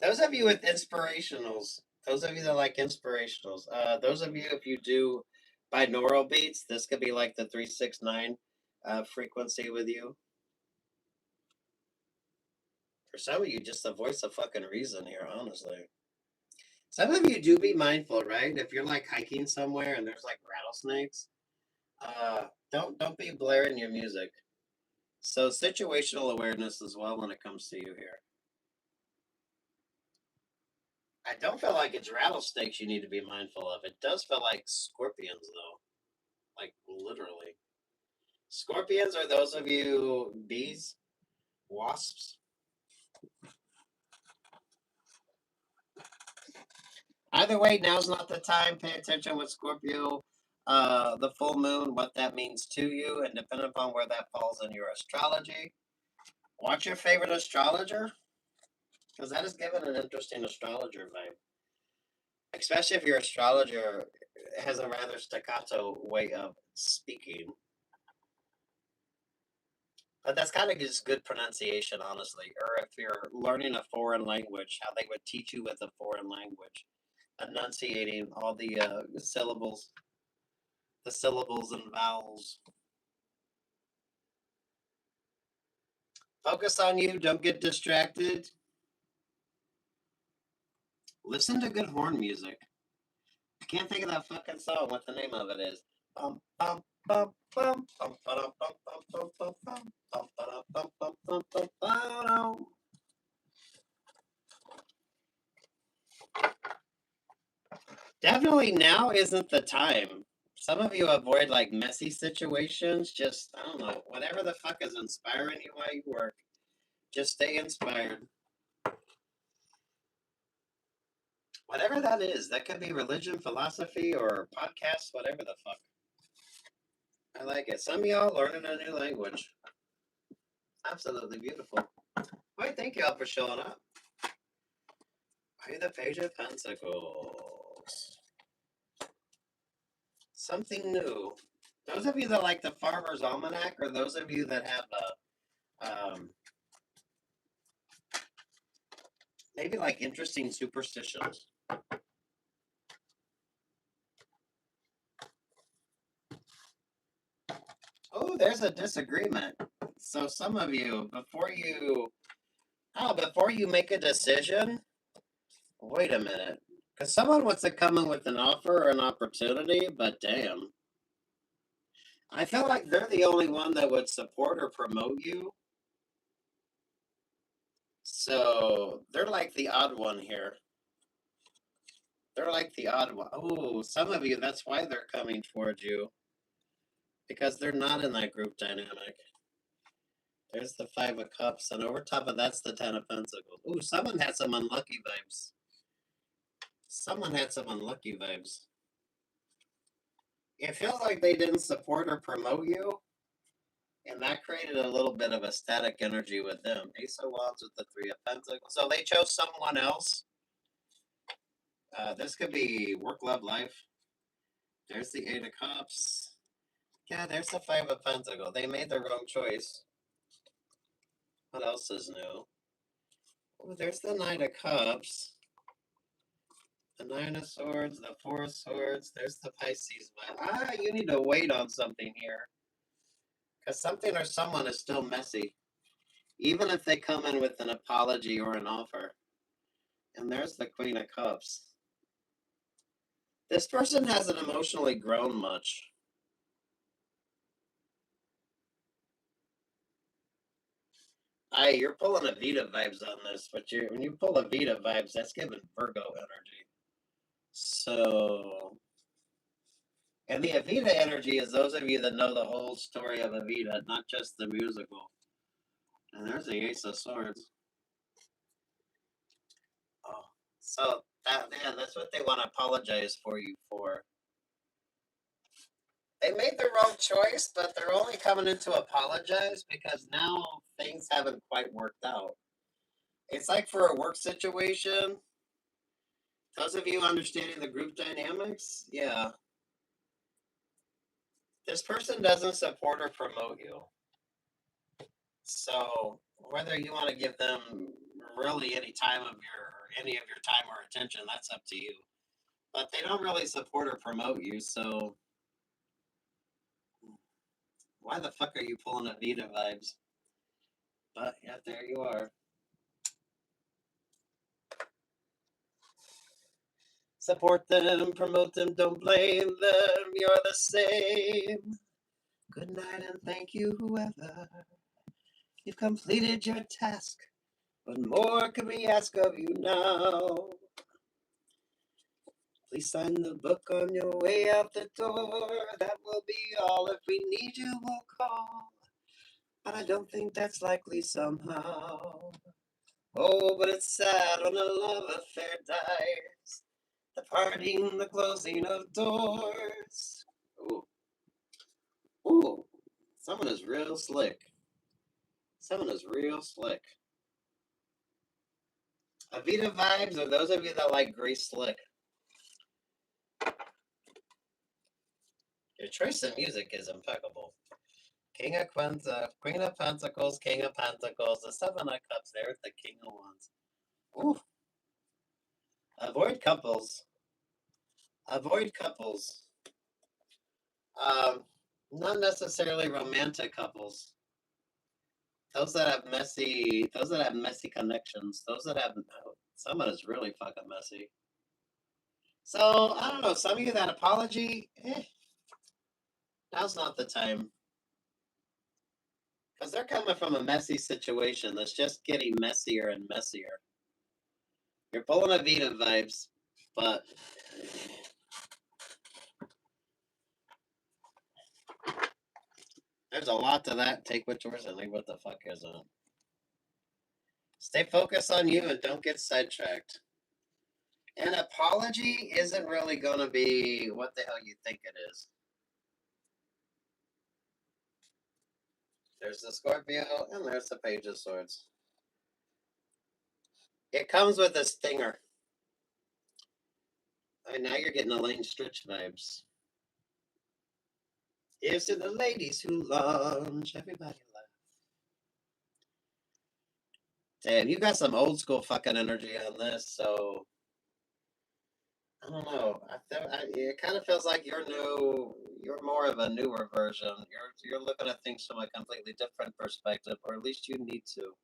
Those of you with inspirationals, those of you that like inspirationals, those of you if you do binaural beats, this could be like the 369 frequency with you. For some of you, just the voice of fucking reason here, honestly. Some of you do be mindful, right? If you're like hiking somewhere and there's like rattlesnakes, don't be blaring your music. So situational awareness as well when it comes to you here. I don't feel like it's rattlesnakes you need to be mindful of. It does feel like scorpions though. Like literally. Scorpions are those of you bees, wasps. Either way, now's not the time. Pay attention with Scorpio, the full moon, what that means to you, and depending upon where that falls in your astrology. Watch your favorite astrologer, because that is given an interesting astrologer vibe. Especially if your astrologer has a rather staccato way of speaking. But that's kind of just good pronunciation, honestly. Or if you're learning a foreign language, how they would teach you with a foreign language, enunciating all the syllables and vowels. Focus on you. Don't get distracted. Listen to good horn music. I can't think of that fucking song. What the name of it is? Bum, bum, bum, bum, bum, ba-dum, bum, bum, bum, bum, bum, bum, ba-dum, bum, bum, bum, bum, ba-dum. Definitely now isn't the time. Some of you avoid like messy situations. Just, I don't know, whatever the fuck is inspiring you while you work. Just stay inspired. Whatever that is, that could be religion, philosophy, or podcast, whatever the fuck. I like it. Some of y'all learning a new language. Absolutely beautiful. Why, thank y'all for showing up. Why the Page of Pentacles? Something new. Those of you that like the Farmer's Almanac, or those of you that have maybe like interesting superstitions. Oh, there's a disagreement. So some of you, before you make a decision, wait a minute. Because someone wants to come in with an offer or an opportunity, but damn. I feel like they're the only one that would support or promote you. So they're like the odd one here. They're like the odd one. Oh, some of you, that's why they're coming towards you. Because they're not in that group dynamic. There's the Five of Cups, and over top of that's the Ten of Pentacles. Ooh, someone had some unlucky vibes. Someone had some unlucky vibes. It feels like they didn't support or promote you, and that created a little bit of a static energy with them. Ace of Wands with the Three of Pentacles. So they chose someone else. This could be work, love, life. There's the Eight of Cups. Yeah, there's the Five of Pentacles. They made the wrong choice. What else is new? Oh, there's the Nine of Cups. The Nine of Swords, the Four of Swords. There's the Pisces. You need to wait on something here. Because something or someone is still messy. Even if they come in with an apology or an offer. And there's the Queen of Cups. This person hasn't emotionally grown much. You're pulling a Vita vibes on this, but when you pull a Vita vibes, that's giving Virgo energy. So, and the Evita energy is those of you that know the whole story of Evita, not just the musical. And there's the Ace of Swords. Oh, so that's what they want to apologize for you for. They made the wrong choice, but they're only coming in to apologize because now things haven't quite worked out. It's like for a work situation. Those of you understanding the group dynamics, yeah. This person doesn't support or promote you. So whether you want to give them really any time of any of your time or attention, that's up to you. But they don't really support or promote you, so why the fuck are you pulling a Vita vibes? But yeah, there you are. Support them, promote them, don't blame them, you're the same. Good night and thank you, whoever. You've completed your task. What more can we ask of you now? Please sign the book on your way out the door. That will be all. If we need you, we'll call. But I don't think that's likely somehow. Oh, but it's sad when a love affair dies. The parting, the closing of doors. Ooh. Ooh. Someone is real slick. Someone is real slick. Avita vibes are those of you that like Grace Slick. Your choice of music is impeccable. King of Queen of Pentacles, King of Pentacles, the Seven of Cups there with the King of Wands. Ooh. Avoid couples. Avoid couples. Not necessarily romantic couples. Those that have messy connections. Those that have, someone is really fucking messy. So I don't know. Some of you that apology, now's not the time. Because they're coming from a messy situation that's just getting messier and messier. You're pulling a Vita vibes, but there's a lot to that. Take what's yours and leave what the fuck isn't. Stay focused on you and don't get sidetracked. An apology isn't really going to be what the hell you think it is. There's the Scorpio and there's the Page of Swords. It comes with a stinger. I mean, now you're getting Elaine Stritch vibes. Here's to the ladies who launch. Everybody laugh. Damn, you got some old school fucking energy on this, so I don't know. It kind of feels like you're new. You're more of a newer version. You're looking at things from a completely different perspective, or at least you need to.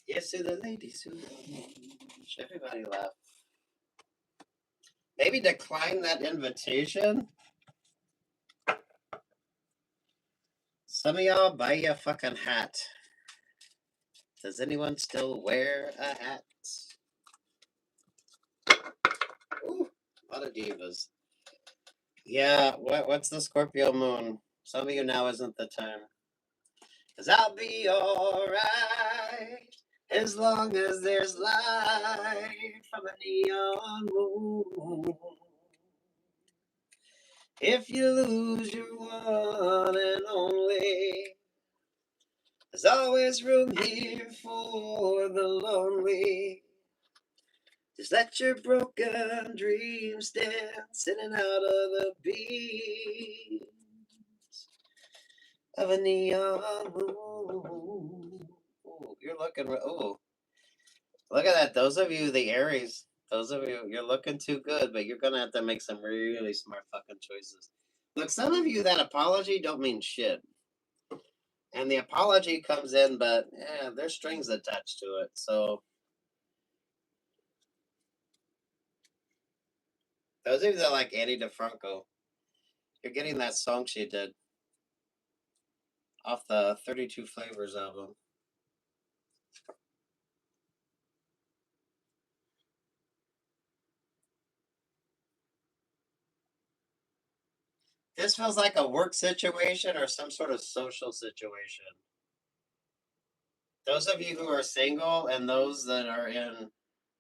Yes, to the ladies who launch. Everybody laugh. Maybe decline that invitation. Some of y'all buy you a fucking hat. Does anyone still wear a hat? Ooh, a lot of divas. Yeah, what's the Scorpio moon? Some of you now isn't the time. Cause I'll be alright as long as there's light from a neon moon. If you lose your one and only, there's always room here for the lonely. Just let your broken dreams dance in and out of the beams of a neon moon. Ooh, you're looking. Oh, look at that. Those of you, the Aries, those of you, you're looking too good, but you're gonna have to make some really smart fucking choices. Look, some of you, that apology don't mean shit. And the apology comes in, but there's strings attached to it. So those of you that like Annie DeFranco, you're getting that song she did off the 32 Flavors album. This feels like a work situation or some sort of social situation. Those of you who are single and those that are in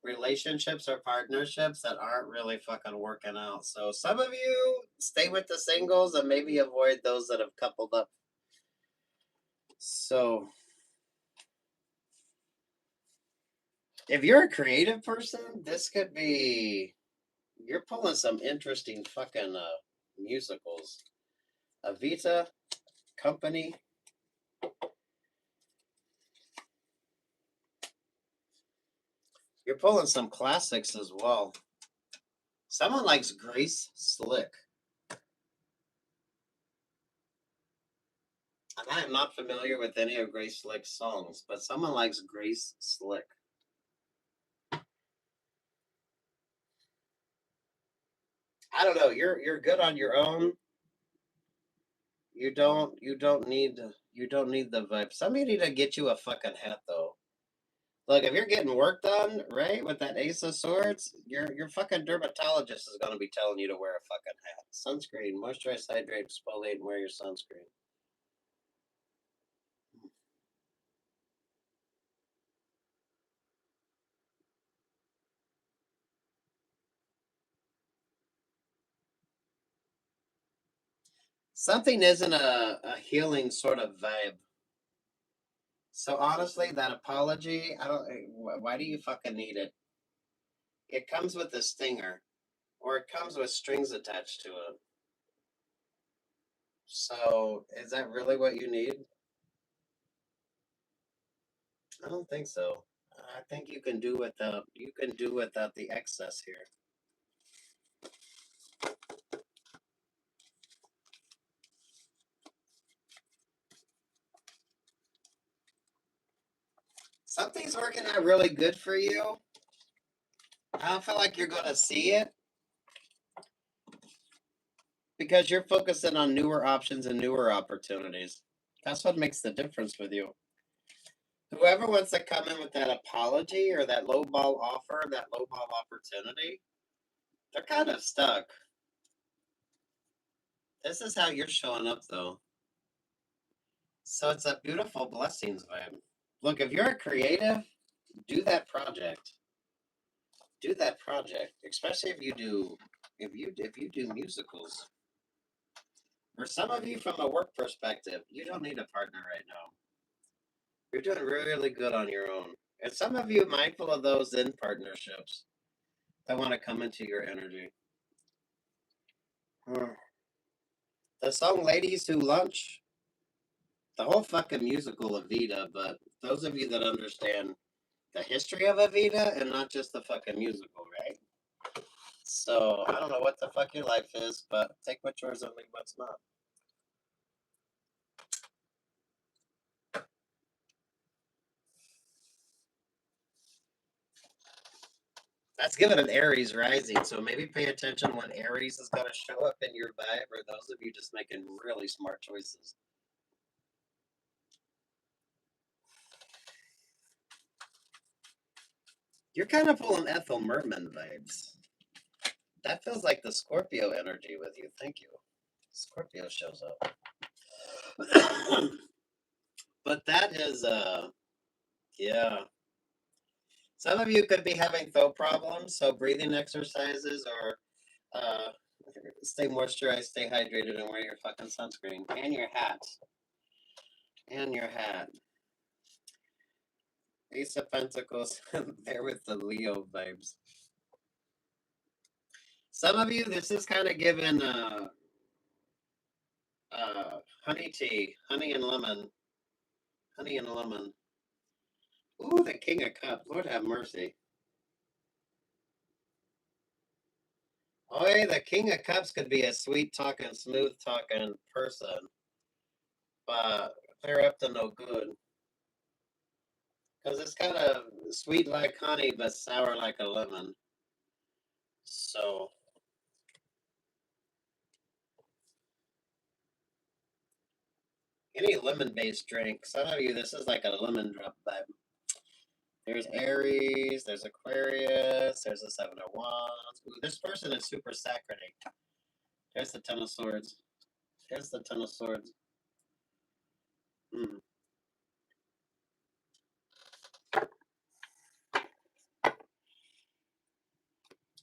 relationships or partnerships that aren't really fucking working out. So some of you stay with the singles and maybe avoid those that have coupled up. So if you're a creative person, this could be, you're pulling some interesting fucking musicals. Evita, Company. You're pulling some classics as well. Someone likes Grace Slick. And I am not familiar with any of Grace Slick's songs, but someone likes Grace Slick. I don't know. You're good on your own. You don't need the vibe. Somebody need to get you a fucking hat though. Look, if you're getting work done, right, with that Ace of Swords, your fucking dermatologist is gonna be telling you to wear a fucking hat. Sunscreen, moisturize, hydrate, exfoliate, and wear your sunscreen. Something isn't a healing sort of vibe. So honestly, that apology, I don't. Why do you fucking need it? It comes with a stinger, or it comes with strings attached to it. So is that really what you need? I don't think so. I think you can do without the excess here. Something's working out really good for you. I don't feel like you're going to see it because you're focusing on newer options and newer opportunities. That's what makes the difference with you. Whoever wants to come in with that apology or that lowball offer, that lowball opportunity, they're kind of stuck. This is how you're showing up, though. So it's a beautiful blessings vibe. Look, if you're a creative, do that project. Do that project, especially if you do musicals. For some of you, from a work perspective, you don't need a partner right now. You're doing really good on your own. And some of you, mindful of those in partnerships that want to come into your energy. The song Ladies Who Lunch, the whole fucking musical Evita, but those of you that understand the history of Evita and not just the fucking musical, right? So I don't know what the fuck your life is, but take what's yours and leave what's not. That's given an Aries rising, so maybe pay attention when Aries is going to show up in your vibe, or those of you just making really smart choices. You're kind of pulling Ethel Merman vibes. That feels like the Scorpio energy with you. Thank you. Scorpio shows up. But that is, yeah. Some of you could be having throat problems, so breathing exercises or stay moisturized, stay hydrated, and wear your fucking sunscreen and your hat. And your hat. Ace of Pentacles there with the Leo vibes. Some of you, this is kind of given honey tea, honey and lemon. Honey and lemon. Ooh, the King of Cups. Lord have mercy. Oh, hey, the King of Cups could be a sweet talking, smooth talking person, but they're up to no good. Because it's kind of sweet like honey, but sour like a lemon. So, any lemon based drink, some of you, this is like a lemon drop vibe. There's Aries, there's Aquarius, there's the Seven of Wands. Ooh, this person is super sacrate. There's the Ten of Swords. There's the Ten of Swords. Mm.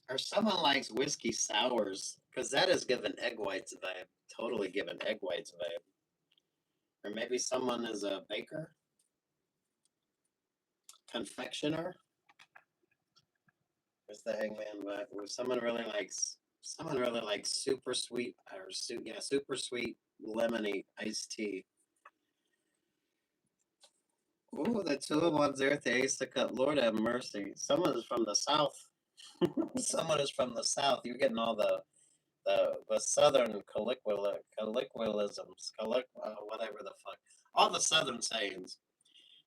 Or someone likes whiskey sours, because that is given egg whites vibe. Totally given egg whites vibe. Or maybe someone is a baker, confectioner. There's the Hangman vibe. Or someone really likes super sweet or super sweet lemony iced tea. Ooh, the Two of Wands there at the Ace of Cups. Lord have mercy. Someone is from the South. Someone is from the South. You're getting all the Southern colloquialisms, whatever the fuck. All the Southern sayings.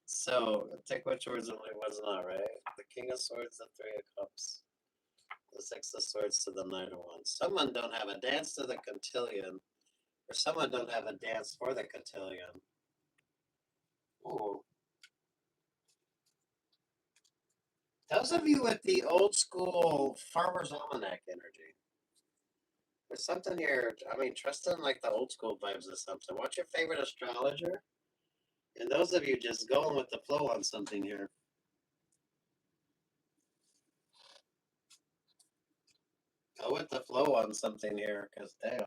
So, take what yours and leave what's not, right? The King of Swords, the Three of Cups. The Six of Swords to the Knight of Wands. Someone don't have a dance to the cotillion. Or someone don't have a dance for the cotillion. Ooh. Those of you with the old school Farmer's Almanac energy. There's something here, I mean, trust in like the old school vibes or something. What's your favorite astrologer? And those of you just going with the flow on something here. Go with the flow on something here, because damn.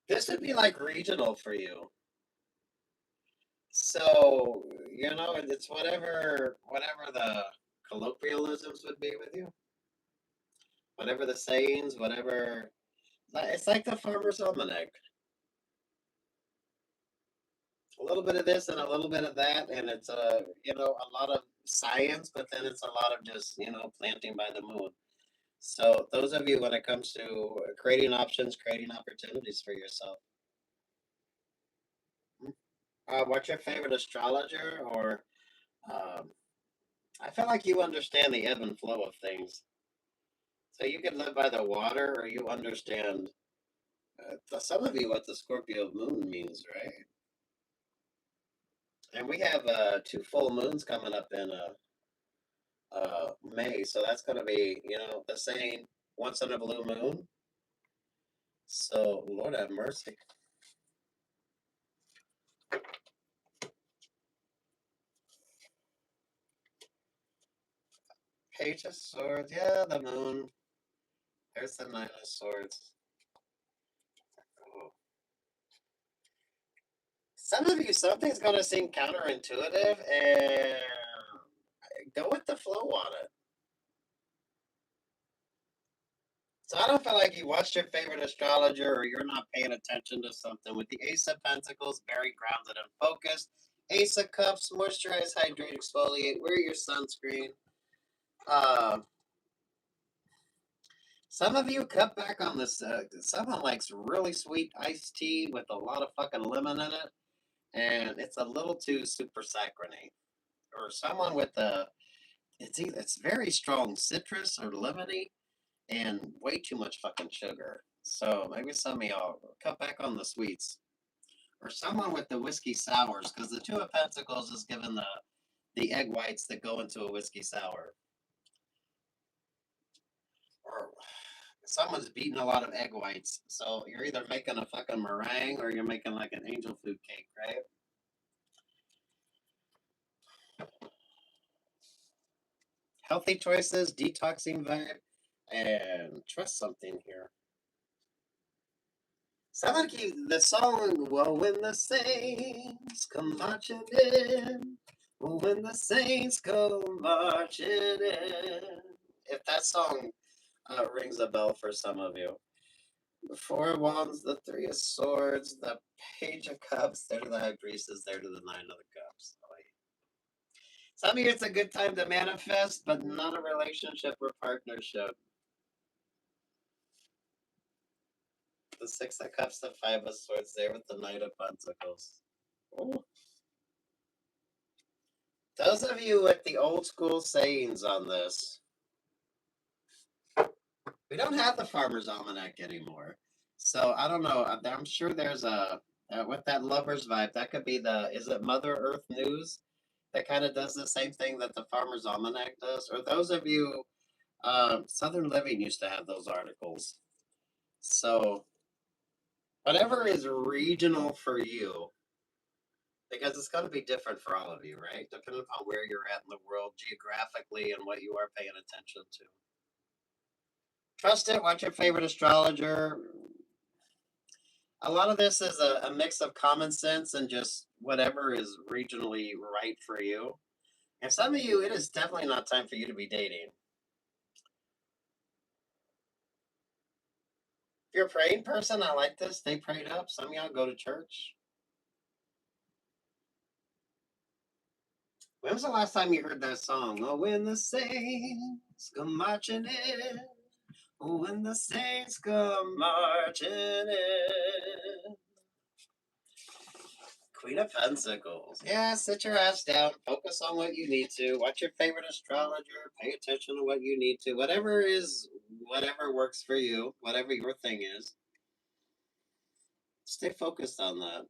This would be like regional for you. So, it's whatever the colloquialisms would be with you. Whatever the sayings, whatever. It's like the Farmer's Almanac. A little bit of this and a little bit of that, and it's you know, a lot of science, but then it's a lot of just, you know, planting by the moon. So those of you, when it comes to creating options, creating opportunities for yourself. What's your favorite astrologer? Or um, I feel like you understand the ebb and flow of things. So you can live by the water, or you understand. Some of you what the Scorpio moon means, right? And we have two full moons coming up in May, so that's going to be, you know, the saying once in a blue moon. So Lord have mercy. Page of Swords, yeah, the moon. There's the Nine of Swords. Oh. Some of you, something's going to seem counterintuitive, and go with the flow on it. So I don't feel like you watched your favorite astrologer or you're not paying attention to something. With the Ace of Pentacles, very grounded and focused. Ace of Cups, moisturize, hydrate, exfoliate. Wear your sunscreen. Uh, some of you cut back on this. Someone likes really sweet iced tea with a lot of fucking lemon in it, and it's a little too super saccharine. Or someone with it's very strong citrus or lemony and way too much fucking sugar. So maybe some of y'all cut back on the sweets. Or someone with the whiskey sours, because the Two of Pentacles is given the egg whites that go into a whiskey sour. Or someone's beating a lot of egg whites. So you're either making a fucking meringue or you're making like an angel food cake, right? Healthy choices, detoxing vibe, and trust something here. Someone keep the song, well, when the saints come marching in, well, when the saints go marching in. If that song rings a bell for some of you. The Four of Wands, the Three of Swords, the Page of Cups, there to the High Priestess, there to the Nine of the Cups. Some of you, it's a good time to manifest, but not a relationship or partnership. The Six of Cups, the Five of Swords, there with the Knight of Pentacles. Ooh. Those of you with the old school sayings on this, we don't have the Farmer's Almanac anymore. So I don't know. I'm sure there's with that lover's vibe, that could be is it Mother Earth News that kind of does the same thing that the Farmer's Almanac does? Or those of you, Southern Living used to have those articles. So whatever is regional for you, because it's going to be different for all of you, right? Depending upon where you're at in the world geographically and what you are paying attention to. Trust it. Watch your favorite astrologer. A lot of this is a mix of common sense and just whatever is regionally right for you. And some of you, it is definitely not time for you to be dating. If you're a praying person, I like this. Stay prayed up. Some of y'all go to church. When was the last time you heard that song? Oh, when the saints come marching in. Oh, when the saints come marching in. Queen of Pentacles. Yeah, sit your ass down. Focus on what you need to. Watch your favorite astrologer. Pay attention to what you need to. Whatever works for you. Whatever your thing is. Stay focused on that.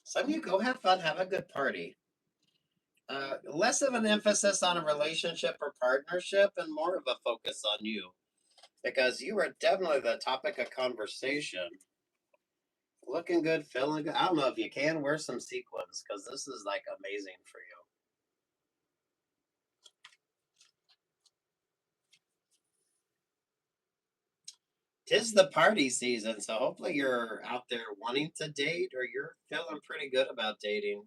Some of you go have fun. Have a good party. Less of an emphasis on a relationship or partnership and more of a focus on you. Because you are definitely the topic of conversation. Looking good, feeling good. I don't know if you can wear some sequins because this is like amazing for you. Tis the party season, so hopefully you're out there wanting to date or you're feeling pretty good about dating.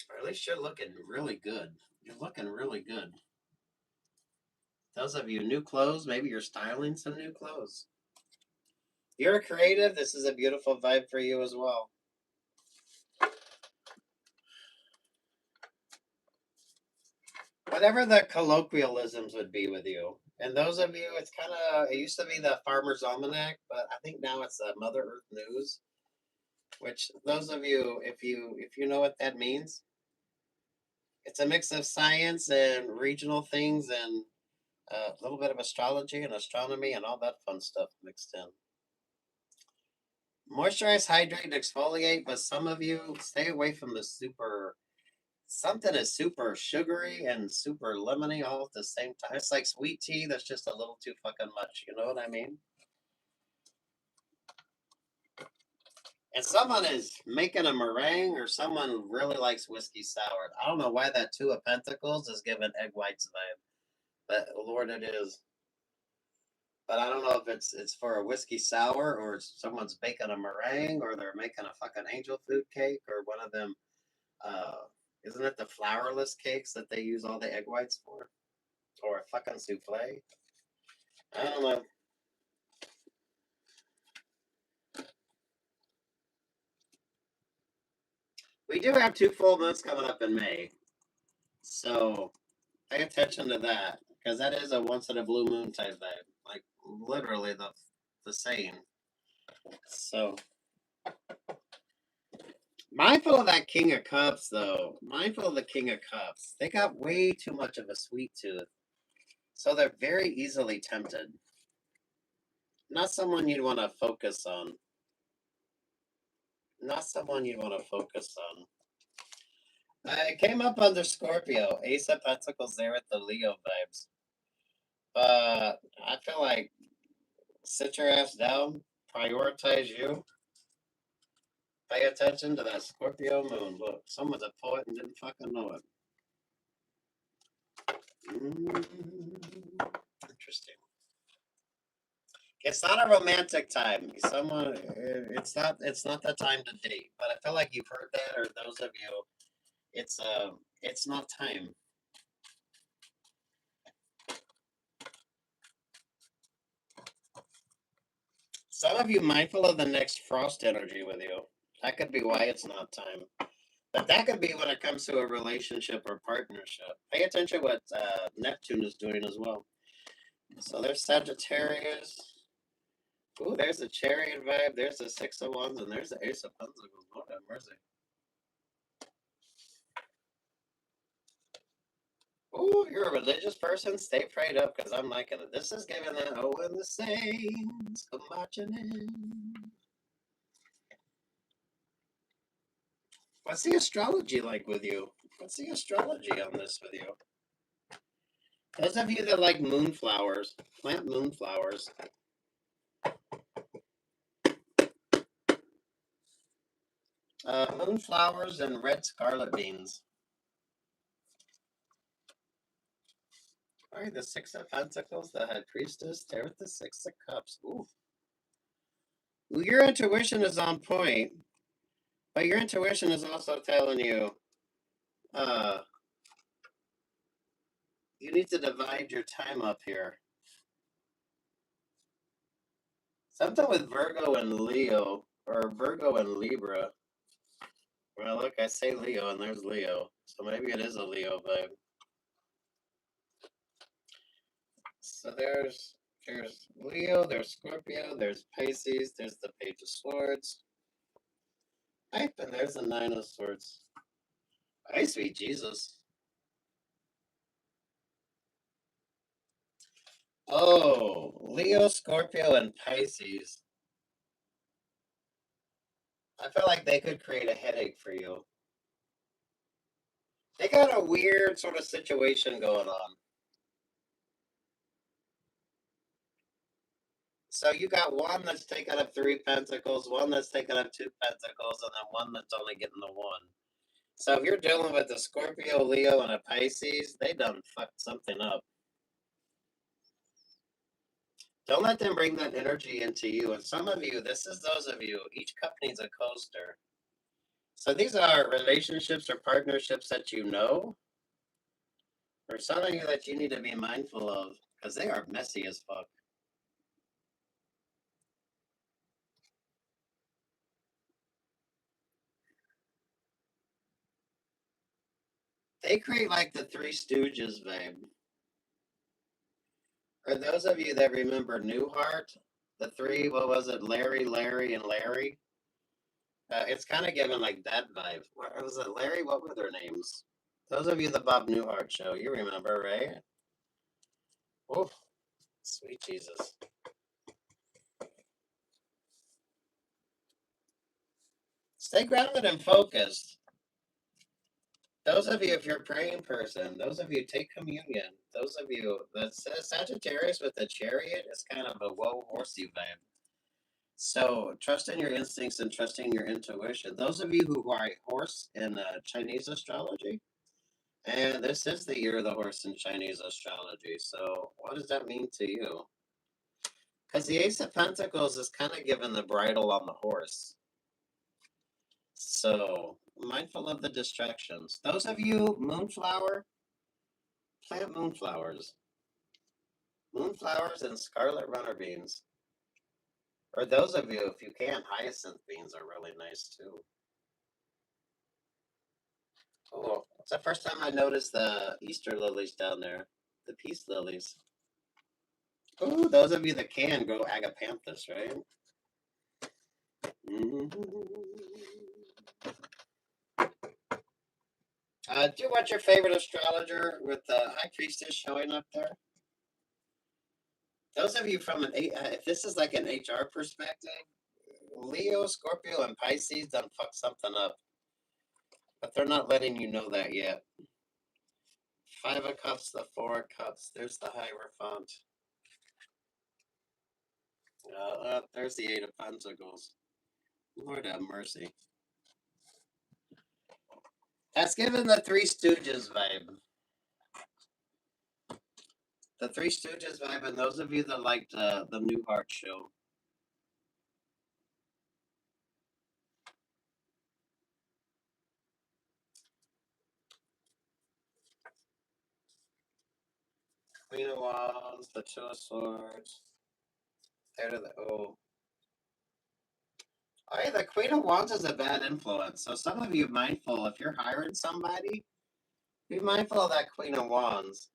Or at least you're looking really good. You're looking really good. Those of you, new clothes, maybe you're styling some new clothes. You're a creative. This is a beautiful vibe for you as well. Whatever the colloquialisms would be with you. And those of you, it's kind of, it used to be the Farmer's Almanac, but I think now it's the Mother Earth News, which those of you, if you know what that means, it's a mix of science and regional things and a little bit of astrology and astronomy and all that fun stuff mixed in. Moisturize, hydrate, exfoliate, but some of you stay away from the super. Something is super sugary and super lemony all at the same time. It's like sweet tea that's just a little too fucking much. You know what I mean? And someone is making a meringue or someone really likes whiskey sour. I don't know why that Two of Pentacles is giving egg whites vibe, but Lord, it is. But I don't know if it's for a whiskey sour or someone's baking a meringue or they're making a fucking angel food cake or one of them. Isn't it the flourless cakes that they use all the egg whites for? Or a fucking souffle? I don't know. We do have 2 full moons coming up in May. So pay attention to that. Because that is a once in a blue moon type vibe. Like literally the saying. So mindful of that King of Cups though. Mindful of the King of Cups. They got way too much of a sweet tooth. So they're very easily tempted. Not someone you'd want to focus on. Not someone you'd want to focus on. I came up under Scorpio. Ace of Pentacles there with the Leo vibes. But I feel like sit your ass down, prioritize you, pay attention to that Scorpio moon. Look, someone's a poet and didn't fucking know it. Interesting. It's not a romantic time. Someone, it's not the time to date. But I feel like you've heard that, or those of you, it's not time. Some of you mindful of the next frost energy with you. That could be why it's not time. But that could be when it comes to a relationship or partnership. Pay attention to what Neptune is doing as well. So there's Sagittarius. Ooh, there's the Chariot vibe. There's the Six of Wands, and there's the Ace of Pentacles. Lord have mercy. Ooh, you're a religious person? Stay prayed up because I'm liking it. This is giving that, oh, and the saints come marching in. What's the astrology like with you? What's the astrology on this with you? Those of you that like moonflowers, plant moonflowers. Moonflowers and red scarlet beans. All right, the Six of Pentacles, the High Priestess, there with the Six of Cups. Ooh. Well, your intuition is on point, but your intuition is also telling you, you need to divide your time up here. Something with Virgo and Leo, or Virgo and Libra. Well, look, I say Leo, and there's Leo, so maybe it is a Leo vibe. So there's Leo, there's Scorpio, there's Pisces, there's the Page of Swords. Right, and there's the Nine of Swords. Ay, sweet Jesus. Oh, Leo, Scorpio, and Pisces. I feel like they could create a headache for you. They got a weird sort of situation going on. So you got one that's taking up 3 pentacles, one that's taking up 2 pentacles, and then one that's only getting the 1. So if you're dealing with a Scorpio, Leo, and a Pisces, they done fucked something up. Don't let them bring that energy into you. And some of you, this is those of you, each cup needs a coaster. So these are relationships or partnerships that you know, or some of you that you need to be mindful of. Because they are messy as fuck. They create like the Three Stooges vibe. For those of you that remember Newhart, the three, what was it, Larry, and Larry? It's kind of given like that vibe. What was it, Larry? What were their names? Those of you the Bob Newhart show, you remember, right? Oh, sweet Jesus. Stay grounded and focused. Those of you, if you're a praying person, those of you take communion. Those of you, the Sagittarius with the chariot is kind of a whoa horsey vibe. So trust in your instincts and trusting your intuition. Those of you who are a horse in Chinese astrology, and this is the year of the horse in Chinese astrology. So what does that mean to you? Because the Ace of Pentacles is kind of giving the bridle on the horse. So mindful of the distractions. Those of you, moonflower, plant moonflowers. Moonflowers and scarlet runner beans. Or those of you, if you can, hyacinth beans are really nice too. Oh, it's the first time I noticed the Easter lilies down there. The peace lilies. Oh, those of you that can, grow agapanthus, right? Do you want your favorite astrologer with the High Priestess showing up there? Those of you from if this is like an HR perspective, Leo, Scorpio, and Pisces done fuck something up. But they're not letting you know that yet. Five of Cups, the Four of Cups. There's the Hierophant. There's the Eight of Pentacles. Lord have mercy. That's given the Three Stooges vibe. The Three Stooges vibe, and those of you that liked the Newhart show. Queen of Wands, the Two of Swords. There to the oh. Oh, yeah, the Queen of Wands is a bad influence. So some of you mindful, if you're hiring somebody, be mindful of that Queen of Wands.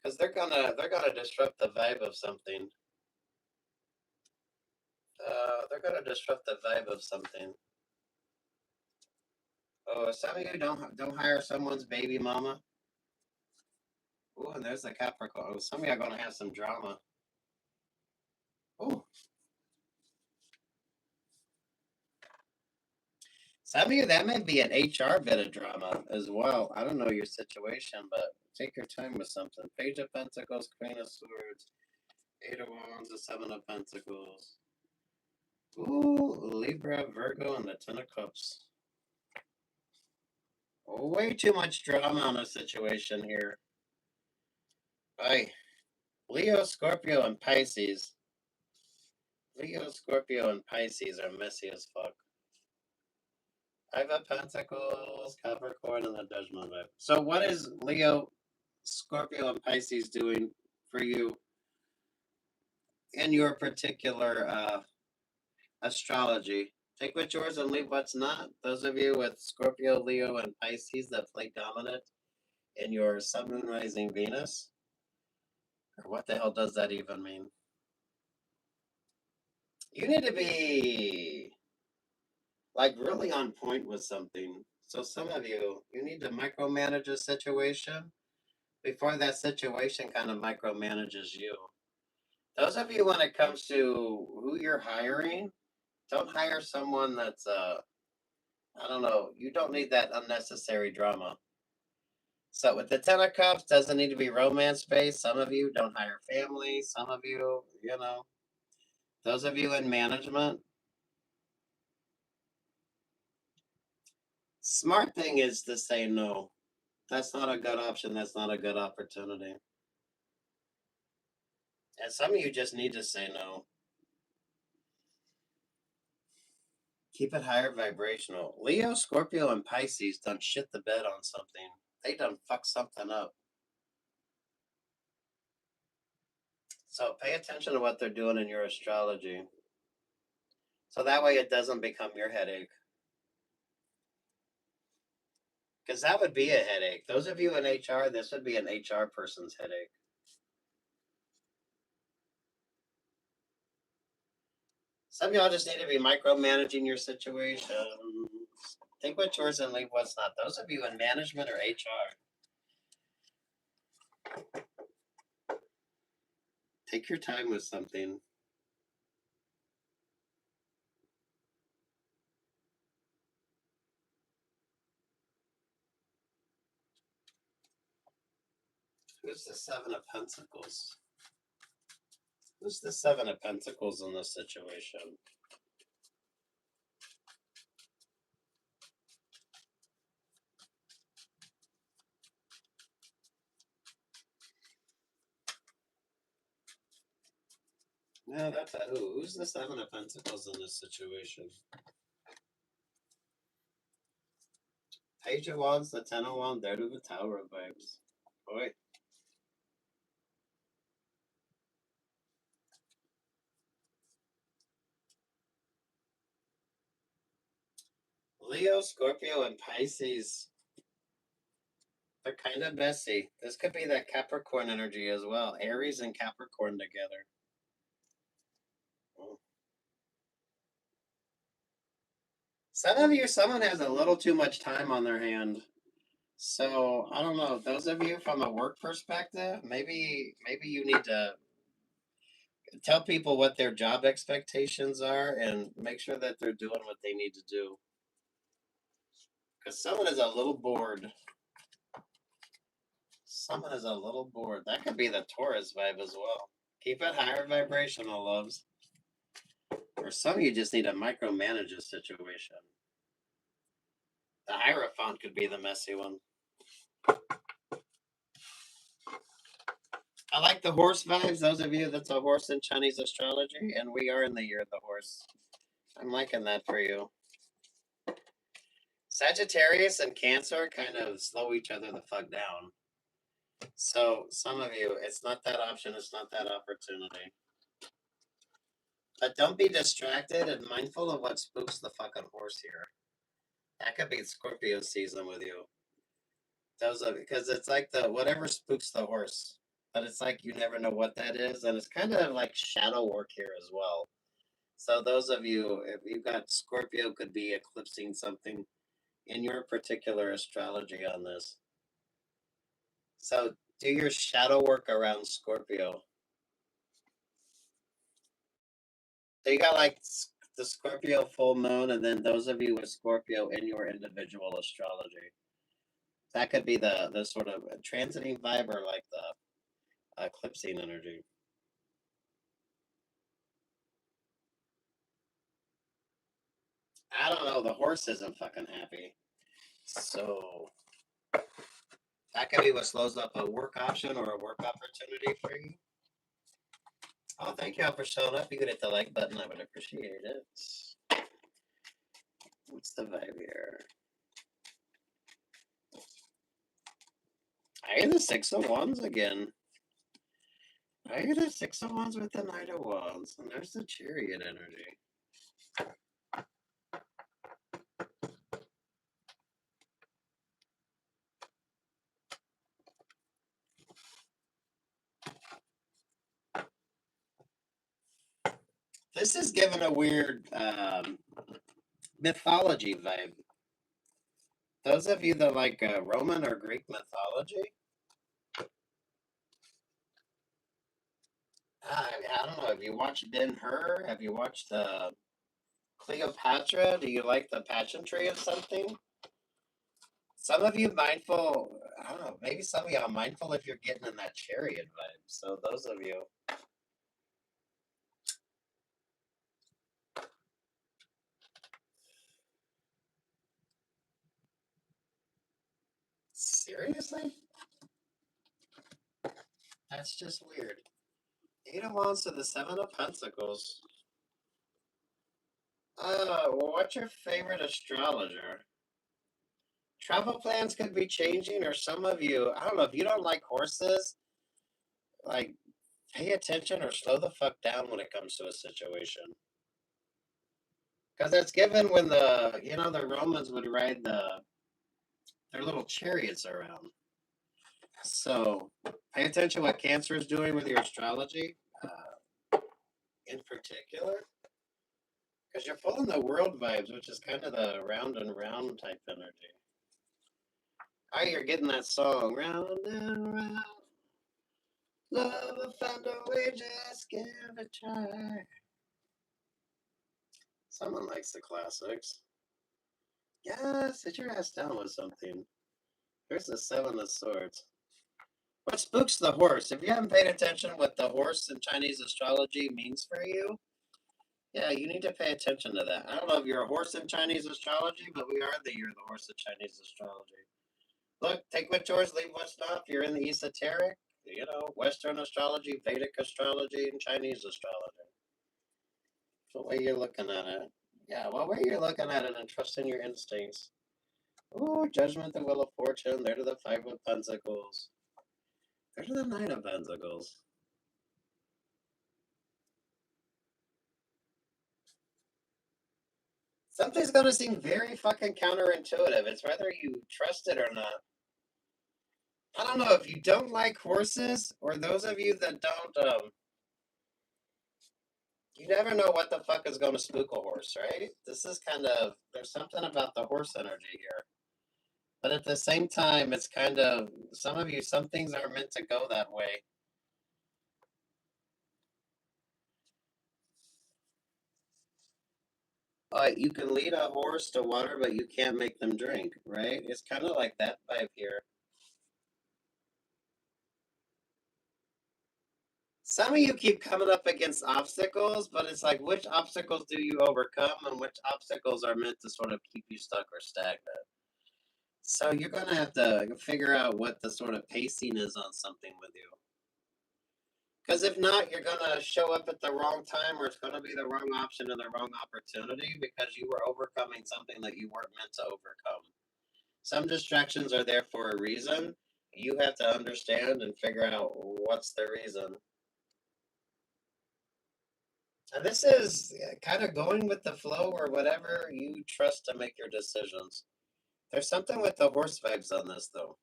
Because they're gonna disrupt the vibe of something. They're gonna disrupt the vibe of something. Oh, some of you don't hire someone's baby mama. Oh, and there's the Capricorn. Oh, some of you are gonna have some drama. Oh. Some of you, that may be an HR bit of drama as well. I don't know your situation, but take your time with something. Page of Pentacles, Queen of Swords, Eight of Wands, the Seven of Pentacles. Ooh, Libra, Virgo, and the Ten of Cups. Way too much drama on a situation here. Bye. Leo, Scorpio, and Pisces. Leo, Scorpio, and Pisces are messy as fuck. Five of Pentacles, Capricorn, and the Judgment vibe. So what is Leo, Scorpio, and Pisces doing for you in your particular astrology? Take what's yours and leave what's not. Those of you with Scorpio, Leo, and Pisces that play dominant in your Sun, Moon, Rising, Venus. Or what the hell does that even mean? You need to be like really on point with something. So some of you need to micromanage a situation before that situation kind of micromanages you. Those of you, when it comes to who you're hiring, don't hire someone that's I don't know, you don't need that unnecessary drama. So with the Ten of Cups, doesn't need to be romance based. Some of you don't hire family. Some of you, those of you in management, smart thing is to say no. That's not a good option. That's not a good opportunity. And some of you just need to say no. Keep it higher vibrational. Leo, Scorpio, and Pisces done shit the bed on something. They done fuck something up. So pay attention to what they're doing in your astrology. So that way it doesn't become your headache. Because that would be a headache. Those of you in HR, this would be an HR person's headache. Some of y'all just need to be micromanaging your situation. Think what's yours and leave what's not. Those of you in management or HR, take your time with something. Who's the Seven of Pentacles? Who's the Seven of Pentacles in this situation? No, that's a who. Who's the Seven of Pentacles in this situation? Page of Wands, the Ten of Wands, there to the Tower of Vibes. Boy. Leo, Scorpio, and Pisces. They're kind of messy. This could be that Capricorn energy as well. Aries and Capricorn together. Some of you, someone has a little too much time on their hand. So I don't know. Those of you from a work perspective, maybe you need to tell people what their job expectations are and make sure that they're doing what they need to do. Because someone is a little bored. Someone is a little bored. That could be the Taurus vibe as well. Keep it higher vibrational, loves. Or some of you just need to micromanage a situation. The Hierophant could be the messy one. I like the horse vibes. Those of you that's a horse in Chinese astrology, and we are in the year of the horse. I'm liking that for you. Sagittarius and Cancer kind of slow each other the fuck down. So some of you, it's not that option, it's not that opportunity. But don't be distracted and mindful of what spooks the fucking horse here. That could be Scorpio season with you. Those are because it's like the whatever spooks the horse. But it's like you never know what that is, and it's kind of like shadow work here as well. So those of you, if you've got Scorpio, could be eclipsing something in your particular astrology on this. So do your shadow work around Scorpio. So you got like the Scorpio full moon, and then those of you with Scorpio in your individual astrology. That could be the sort of transiting vibe or like the eclipsing energy. I don't know. The horse isn't fucking happy. So that could be what slows up a work option or a work opportunity for you. Oh, thank y'all for showing up. You could hit the like button. I would appreciate it. What's the vibe here? I hear the Six of Wands again. I hear the Six of Wands with the Knight of Wands. And there's the Chariot energy. This is given a weird mythology vibe. Those of you that like Roman or Greek mythology, I don't know. Have you watched Ben-Hur? Have you watched Cleopatra? Do you like the pageantry of something? Some of you mindful, I don't know, maybe some of y'all mindful if you're getting in that chariot vibe. So those of you. Seriously? That's just weird. Eight of Wands to the Seven of Pentacles. Well, what's your favorite astrologer? Travel plans could be changing, or some of you, I don't know, if you don't like horses, like Pay attention or slow the fuck down when it comes to a situation. Because that's given when the Romans would ride their little chariots around. So pay attention what Cancer is doing with your astrology, in particular, because you're pulling the world vibes, which is kind of the round and round type energy. Oh, you're getting that song, round and round. Love will find a way, just give it a try. Someone likes the classics. Yeah, sit your ass down with something. Here's the Seven of Swords. What spooks the horse? If you haven't paid attention what the horse in Chinese astrology means for you, yeah, you need to pay attention to that. I don't know if you're a horse in Chinese astrology, but we are the year of the horse in Chinese astrology. Look, take what's yours, leave what's not. If you're in the esoteric, Western astrology, Vedic astrology, and Chinese astrology. What way you're looking at it. Yeah, what way you're looking at it and trusting your instincts. Ooh, Judgment, the Wheel of Fortune. There to the Five of Pentacles. There to the Nine of Pentacles. Something's going to seem very fucking counterintuitive. It's whether you trust it or not. I don't know if you don't like horses, or those of you that don't, you never know what the fuck is going to spook a horse, right? This is kind of, there's something about the horse energy here. But at the same time, it's kind of, some things are meant to go that way. You can lead a horse to water, but you can't make them drink, right? It's kind of like that vibe here. Some of you keep coming up against obstacles, but it's like, which obstacles do you overcome and which obstacles are meant to sort of keep you stuck or stagnant? So you're going to have to figure out what the sort of pacing is on something with you. Because if not, you're going to show up at the wrong time, or it's going to be the wrong option and the wrong opportunity because you were overcoming something that you weren't meant to overcome. Some distractions are there for a reason. You have to understand and figure out what's the reason. And this is kind of going with the flow or whatever you trust to make your decisions. There's something with the horse vibes on this, though.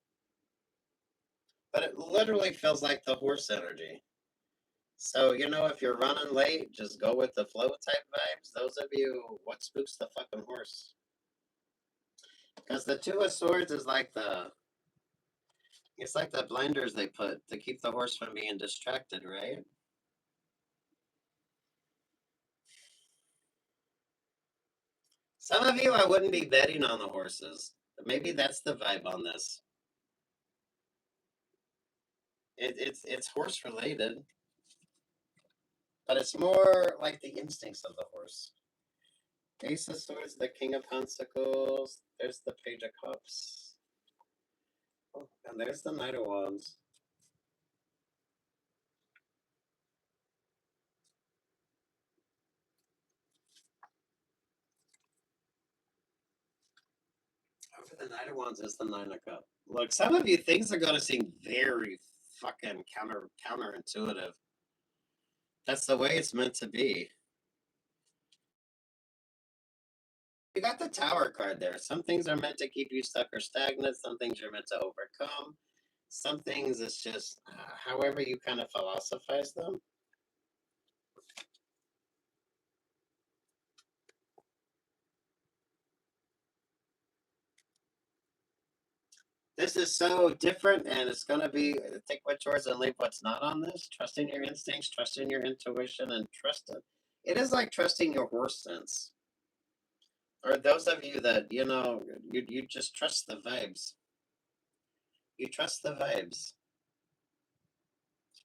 But it literally feels like the horse energy. So, if you're running late, just go with the flow type vibes. Those of you, what spooks the fucking horse? Because the Two of Swords is it's like the blinders they put to keep the horse from being distracted, right? Some of you, I wouldn't be betting on the horses. Maybe that's the vibe on this. It's horse related, but it's more like the instincts of the horse. Ace of Swords, the King of Pentacles. There's the Page of Cups. Oh, and there's the Knight of Wands. Over the Knight of Wands is the Nine of Cups. Look, some of you things are going to seem very fucking counterintuitive. That's the way it's meant to be. You got the Tower card there. Some things are meant to keep you stuck or stagnant. Some things you're meant to overcome. Some things it's just however you kind of philosophize them. This is so different, and it's going to be take what's yours and leave what's not on this. Trusting your instincts, trusting your intuition, and trust it. It is like trusting your horse sense. Or those of you that, you just trust the vibes. You trust the vibes.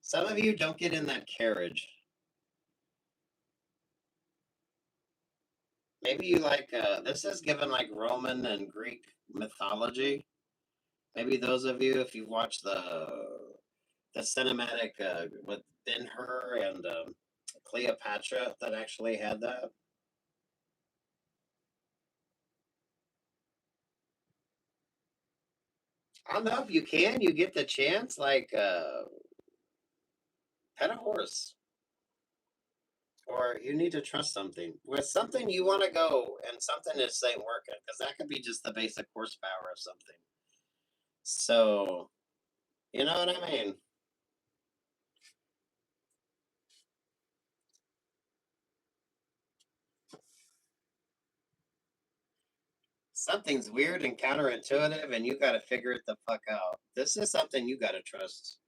Some of you don't get in that carriage. Maybe you like, this is given like Roman and Greek mythology. Maybe those of you, if you've watched the cinematic with Ben-Hur and Cleopatra that actually had that. I don't know if you can. You get the chance. Like, Pet a horse. Or you need to trust something. With something you want to go and something just ain't working. Because that could be just the basic horsepower of something. So, you know what I mean? Something's weird and counterintuitive, and you got to figure it the fuck out. This is something you got to trust.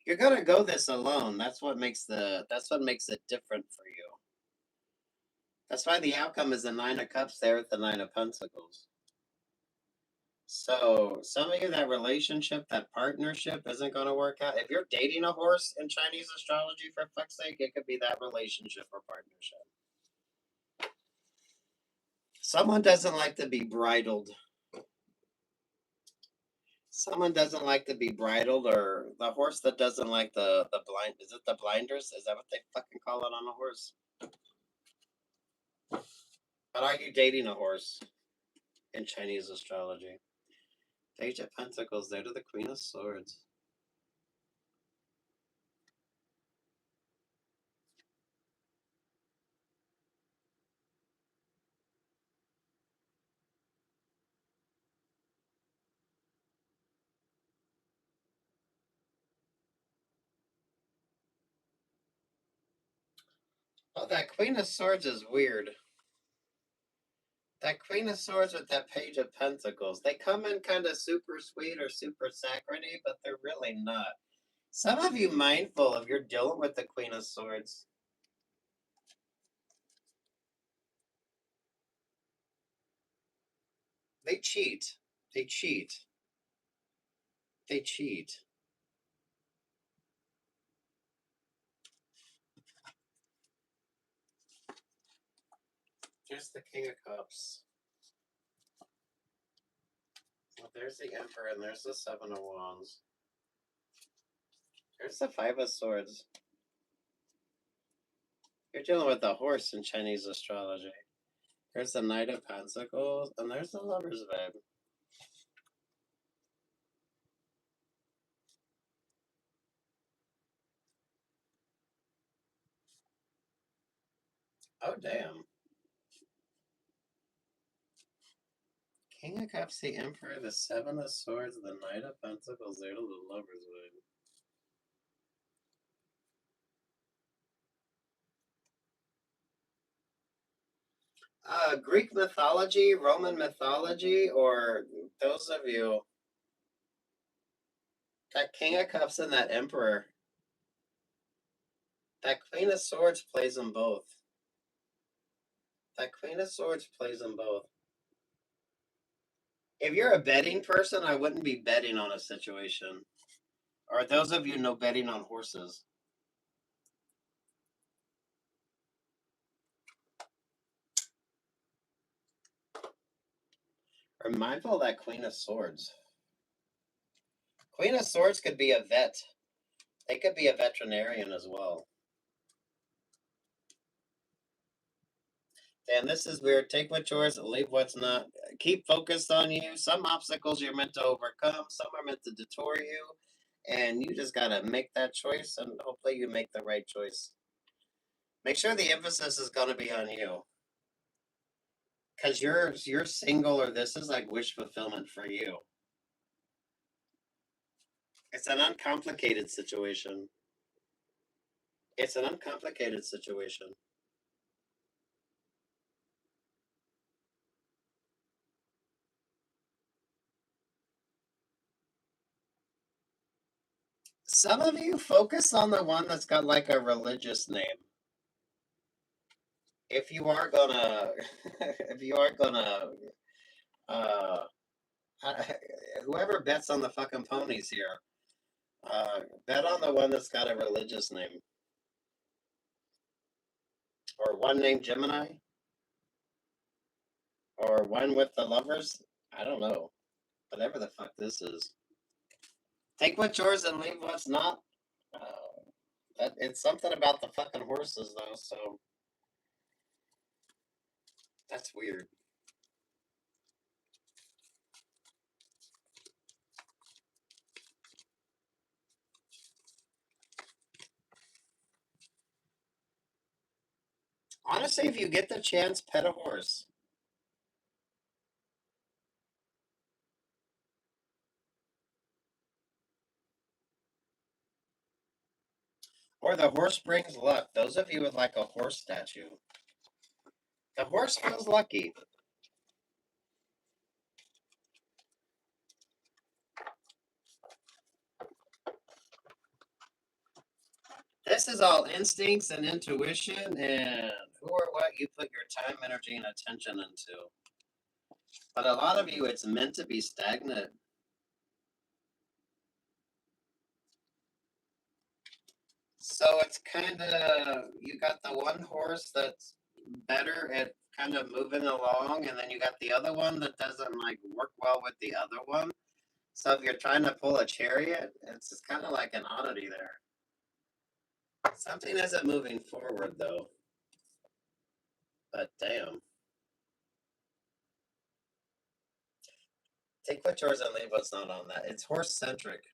You're gonna go this alone. That's what makes it different for you. That's why the outcome is the Nine of Cups there with the Nine of Pentacles. So some of you, that relationship, that partnership isn't going to work out. If you're dating a horse in Chinese astrology, for fuck's sake, it could be that relationship or partnership. Someone doesn't like to be bridled. Someone doesn't like to be bridled, or the horse that doesn't like the blind. Is it the blinders? Is that what they fucking call it on a horse? But are you dating a horse in Chinese astrology? Page of Pentacles, there to the Queen of Swords. Oh, that Queen of Swords is weird. That Queen of Swords with that Page of Pentacles, they come in kind of super sweet or super saccharine, but they're really not. Some of you mindful if you're dealing with the Queen of Swords. They cheat. They cheat. They cheat. There's the King of Cups. Well, there's the Emperor, and there's the Seven of Wands. There's the Five of Swords. You're dealing with a horse in Chinese astrology. There's the Knight of Pentacles, and there's the Lover's vibe. Oh, damn. King of Cups, the Emperor, the Seven of Swords, the Knight of Pentacles, there to the Lover's vibe. Greek mythology, Roman mythology, or those of you, that King of Cups and that Emperor, that Queen of Swords plays them both. That Queen of Swords plays them both. If you're a betting person, I wouldn't be betting on a situation. Or those of you know betting on horses. Are mindful of that Queen of Swords. Queen of Swords could be a vet. They could be a veterinarian as well. Dan, this is weird. Take what's yours, leave what's not. Keep focused on you. Some obstacles you're meant to overcome, some are meant to detour you. And you just got to make that choice, and hopefully you make the right choice. Make sure the emphasis is going to be on you. Because you're single, or this is like wish fulfillment for you. It's an uncomplicated situation. It's an uncomplicated situation. Some of you focus on the one that's got like a religious name. If you are gonna, if you are gonna, uh, whoever bets on the fucking ponies here, bet on the one that's got a religious name. Or one named Gemini. Or one with the lovers. I don't know. Whatever the fuck this is. Take what's yours and leave what's not. It's something about the fucking horses, though, so that's weird. Honestly, if you get the chance, pet a horse. Or the horse brings luck. Those of you with like a horse statue. The horse feels lucky. This is all instincts and intuition and who or what you put your time, energy, and attention into. But a lot of you, it's meant to be stagnant. So it's kind of, you got the one horse that's better at kind of moving along, and then you got the other one that doesn't like work well with the other one. So if you're trying to pull a chariot, it's just kind of like an oddity there. Something isn't moving forward though. But damn. Take what's yours and leave what's not on that. It's horse centric.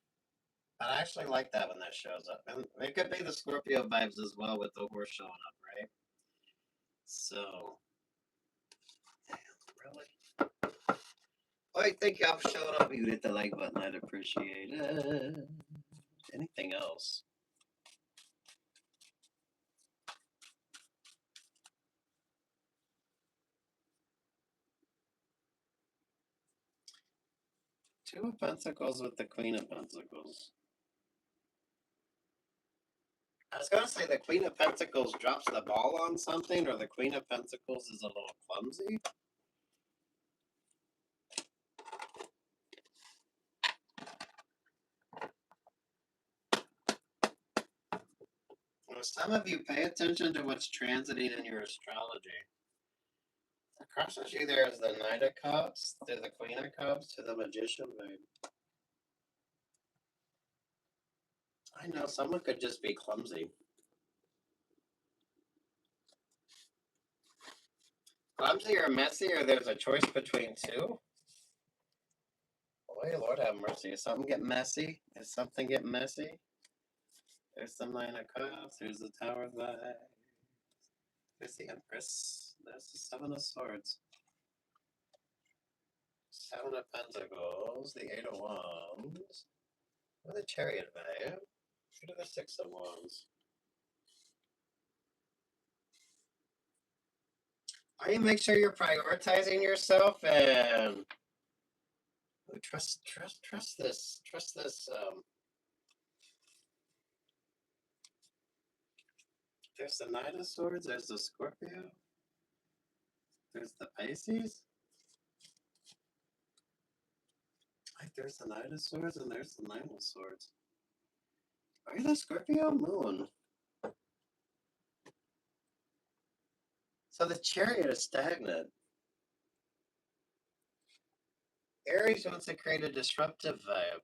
I actually like that when that shows up. And it could be the Scorpio vibes as well with the horse showing up, right? So, damn, really? Well, thank y'all for showing up. You hit the like button. I'd appreciate it. Anything else? Two of Pentacles with the Queen of Pentacles. I was going to say the Queen of Pentacles drops the ball on something, or the Queen of Pentacles is a little clumsy. Well, some of you pay attention to what's transiting in your astrology. Crosses you there is the Knight of Cups, to the Queen of Cups, to the Magician, babe. I know, someone could just be clumsy. Clumsy or messy, or there's a choice between two? Boy, Lord have mercy. Is something get messy? Is something get messy? There's the Nine of Cups, there's the Tower of Light. There's the Empress. There's the Seven of Swords. Seven of Pentacles, the Eight of Wands. With the Chariot, babe. Go to the Six of Wands. Why you make sure you're prioritizing yourself and trust this. Trust this. There's the Knight of Swords, there's the Scorpio, there's the Pisces. Like there's the Knight of Swords and there's the Nine of Swords. Are you the Scorpio moon? So the Chariot is stagnant. Aries wants to create a disruptive vibe.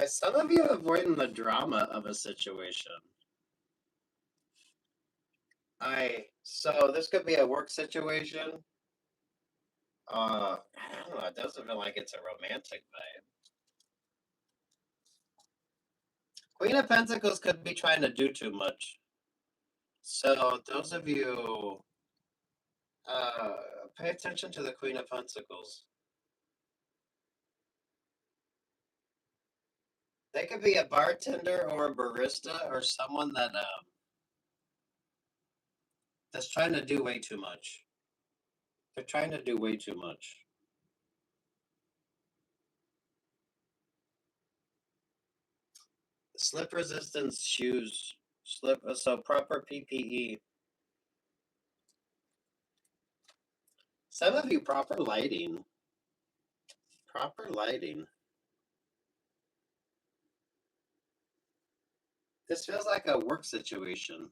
Some of you are avoiding the drama of a situation. So this could be a work situation. I don't know, it doesn't feel like it's a romantic vibe. Queen of Pentacles could be trying to do too much. So those of you, pay attention to the Queen of Pentacles. They could be a bartender or a barista or someone that that's trying to do way too much. They're trying to do way too much. Slip resistance shoes. So proper PPE. Some of you proper lighting. Proper lighting. This feels like a work situation.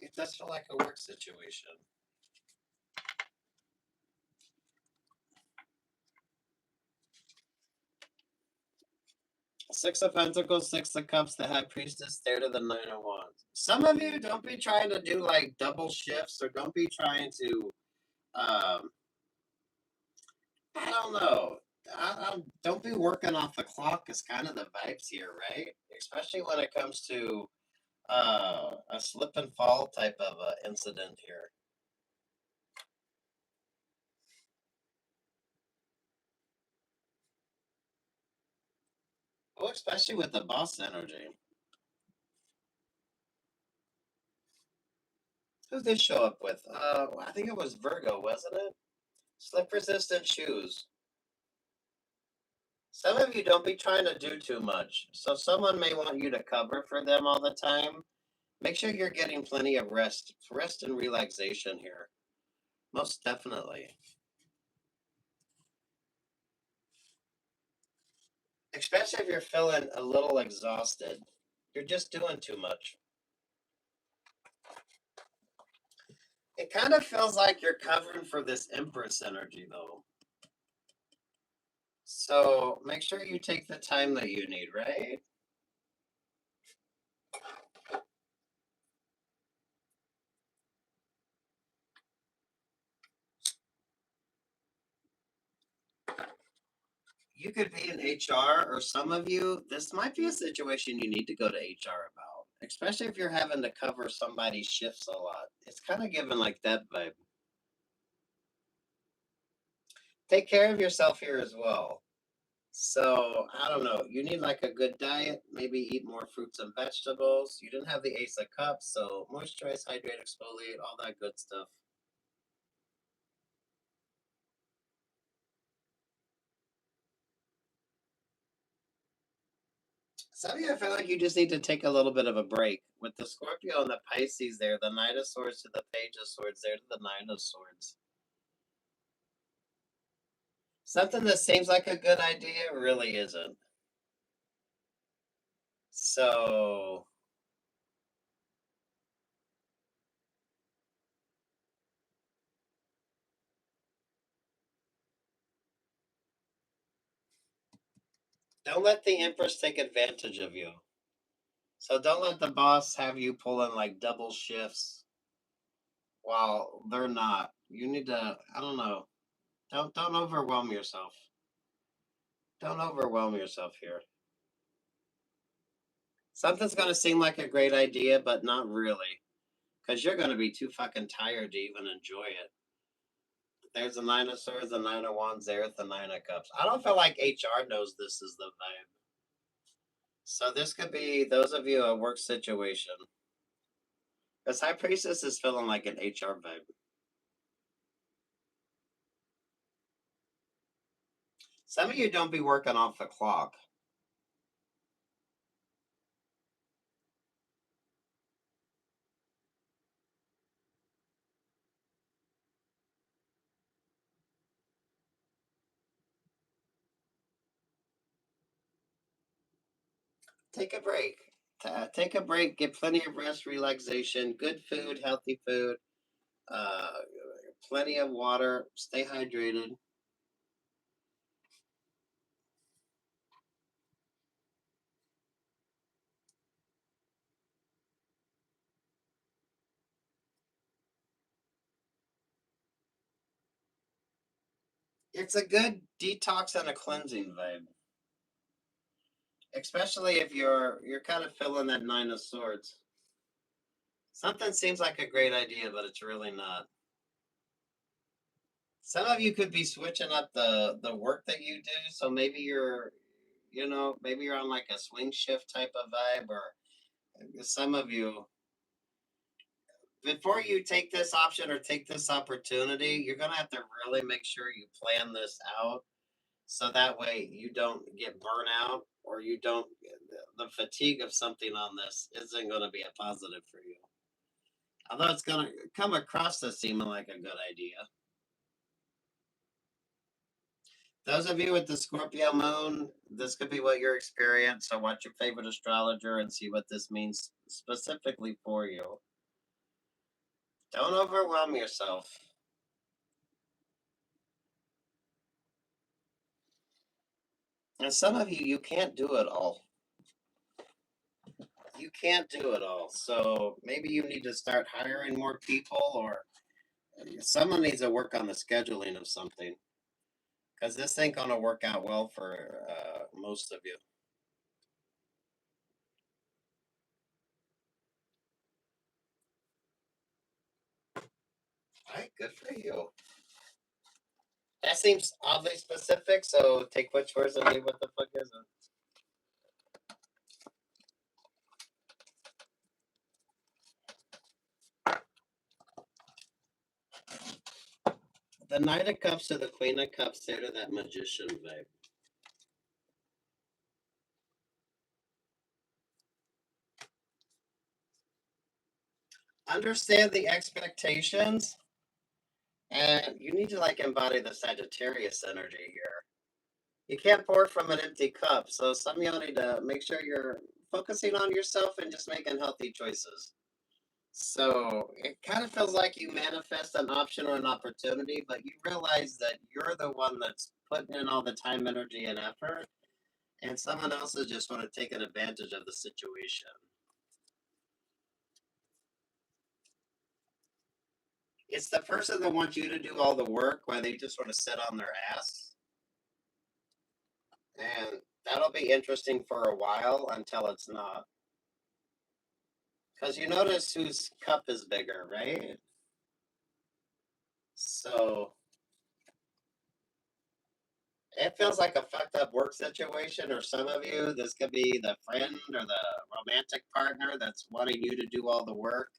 It does feel like a work situation. Six of Pentacles, Six of Cups, the High Priestess, there to the Nine of Wands. Some of you don't be trying to do like double shifts, or don't be trying to, I don't know. Don't be working off the clock is kind of the vibes here, right? Especially when it comes to a slip and fall type of incident here. Oh, especially with the boss energy. Who did this show up with? I think it was Virgo, wasn't it? Slip resistant shoes. Some of you don't be trying to do too much. So someone may want you to cover for them all the time. Make sure you're getting plenty of rest and relaxation here. Most definitely. Especially if you're feeling a little exhausted. You're just doing too much. It kind of feels like you're covering for this Empress energy, though. So make sure you take the time that you need, right? You could be in HR, or some of you, this might be a situation you need to go to HR about, especially if you're having to cover somebody's shifts a lot. It's kind of given like that vibe. Take care of yourself here as well. So, I don't know. You need like a good diet, maybe eat more fruits and vegetables. You didn't have the Ace of Cups, so moisturize, hydrate, exfoliate, all that good stuff. Some of you, I feel like you just need to take a little bit of a break. With the Scorpio and the Pisces there, the Knight of Swords to the Page of Swords there to the Nine of Swords. Something that seems like a good idea really isn't. So, don't let the Empress take advantage of you. So, don't let the boss have you pulling like double shifts while they're not. You need to, I don't know. Don't overwhelm yourself. Don't overwhelm yourself here. Something's going to seem like a great idea, but not really. Because you're going to be too fucking tired to even enjoy it. There's the Nine of Swords, the Nine of Wands, there's the Nine of Cups. I don't feel like HR knows this is the vibe. So this could be those of you a work situation. Because High Priestess is feeling like an HR vibe. Some of you don't be working off the clock. Take a break. Take a break. Get plenty of rest, relaxation, good food, healthy food, uh, plenty of water. Stay hydrated. It's a good detox and a cleansing vibe, especially if you're kind of feeling that Nine of Swords. Something seems like a great idea, but it's really not. Some of you could be switching up the work that you do, so maybe maybe you're on like a swing shift type of vibe, or some of you, before you take this option or take this opportunity, you're gonna have to really make sure you plan this out, so that way you don't get burnt out, or you don't, the fatigue of something on this isn't going to be a positive for you. Although it's going to come across as seeming like a good idea. Those of you with the Scorpio moon, this could be what you're experiencing. So watch your favorite astrologer and see what this means specifically for you. Don't overwhelm yourself. And some of you, you can't do it all. You can't do it all. So maybe you need to start hiring more people, or someone needs to work on the scheduling of something. Because this ain't going to work out well for most of you. All right, good for you. That seems oddly specific, so take which words and leave what the fuck is it? The Knight of Cups to the Queen of Cups, there to that Magician vibe. Understand the expectations, and you need to like embody the Sagittarius energy here. You can't pour from an empty cup, so some of y'all need to make sure you're focusing on yourself and just making healthy choices. So it kind of feels like you manifest an option or an opportunity, but you realize that you're the one that's putting in all the time, energy, and effort, and someone else is just want to take an advantage of the situation. It's the person that wants you to do all the work while they just sort of sit on their ass. And that'll be interesting for a while until it's not. Because you notice whose cup is bigger, right? So it feels like a fucked up work situation, or some of you, this could be the friend or the romantic partner that's wanting you to do all the work.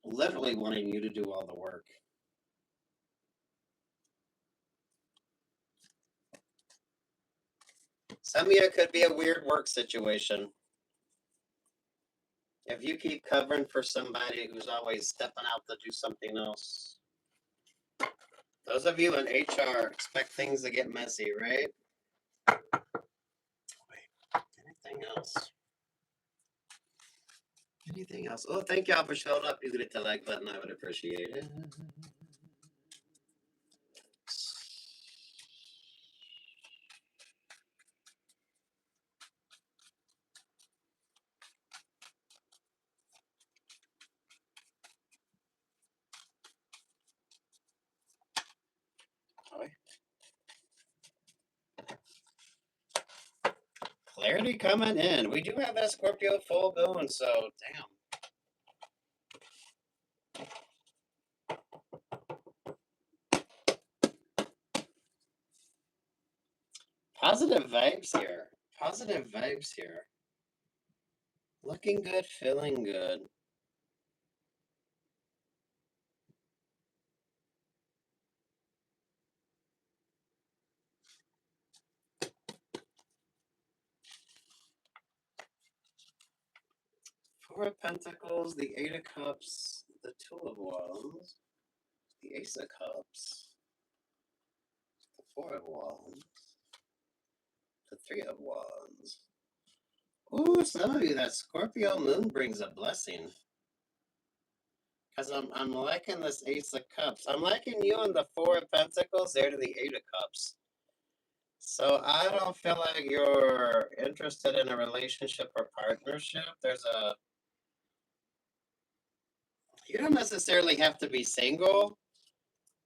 Literally wanting you to do all the work. Some of you could be a weird work situation. If you keep covering for somebody who's always stepping out to do something else. Those of you in HR expect things to get messy, right? Wait, anything else? Anything else? Oh, thank y'all for showing up. You could hit the like button. I would appreciate it. Clarity coming in. We do have that Scorpio full moon, so damn. Positive vibes here. Positive vibes here. Looking good, feeling good. Four of Pentacles, the Eight of Cups, the Two of Wands, the Ace of Cups, the Four of Wands, the Three of Wands. Ooh, some of you, that Scorpio moon brings a blessing. Because I'm liking this Ace of Cups. I'm liking you and the Four of Pentacles there to the Eight of Cups. So I don't feel like you're interested in a relationship or partnership. You don't necessarily have to be single.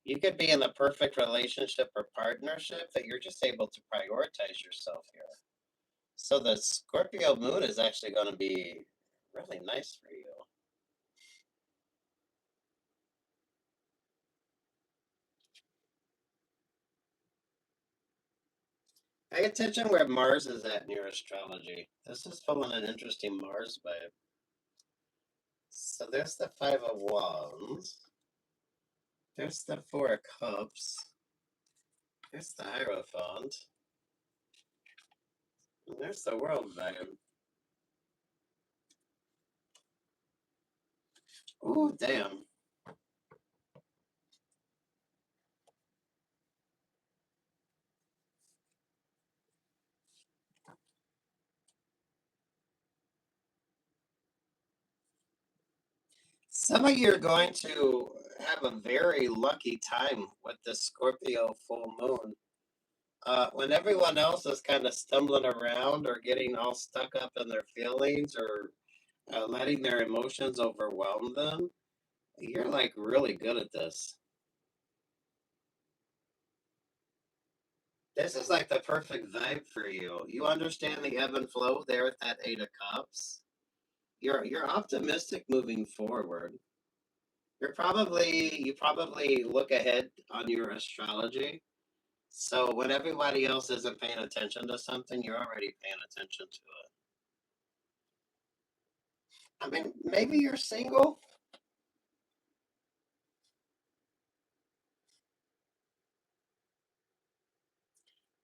You could be in the perfect relationship or partnership that you're just able to prioritize yourself here. So the Scorpio moon is actually going to be really nice for you. Pay attention where Mars is at in your astrology. This is pulling an interesting Mars vibe. So there's the Five of Wands. There's the Four of Cups. There's the Hierophant. And there's the World vibe. Ooh, damn. Some of you are going to have a very lucky time with the Scorpio full moon. When everyone else is kind of stumbling around or getting all stuck up in their feelings or letting their emotions overwhelm them, you're like really good at this. This is like the perfect vibe for you. You understand the ebb and flow there at that Eight of Cups. You're optimistic moving forward. You probably look ahead on your astrology. So when everybody else isn't paying attention to something, you're already paying attention to it. I mean, maybe you're single,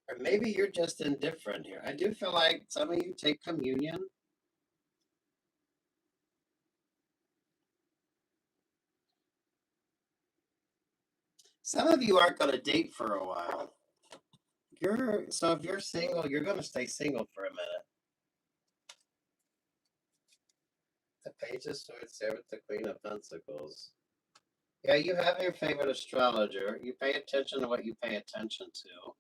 or maybe you're just indifferent here. I do feel like some of you take communion. Some of you aren't going to date for a while. So if you're single, you're going to stay single for a minute. The Page of Swords there with the Queen of Pentacles. Yeah, you have your favorite astrologer. You pay attention to what you pay attention to.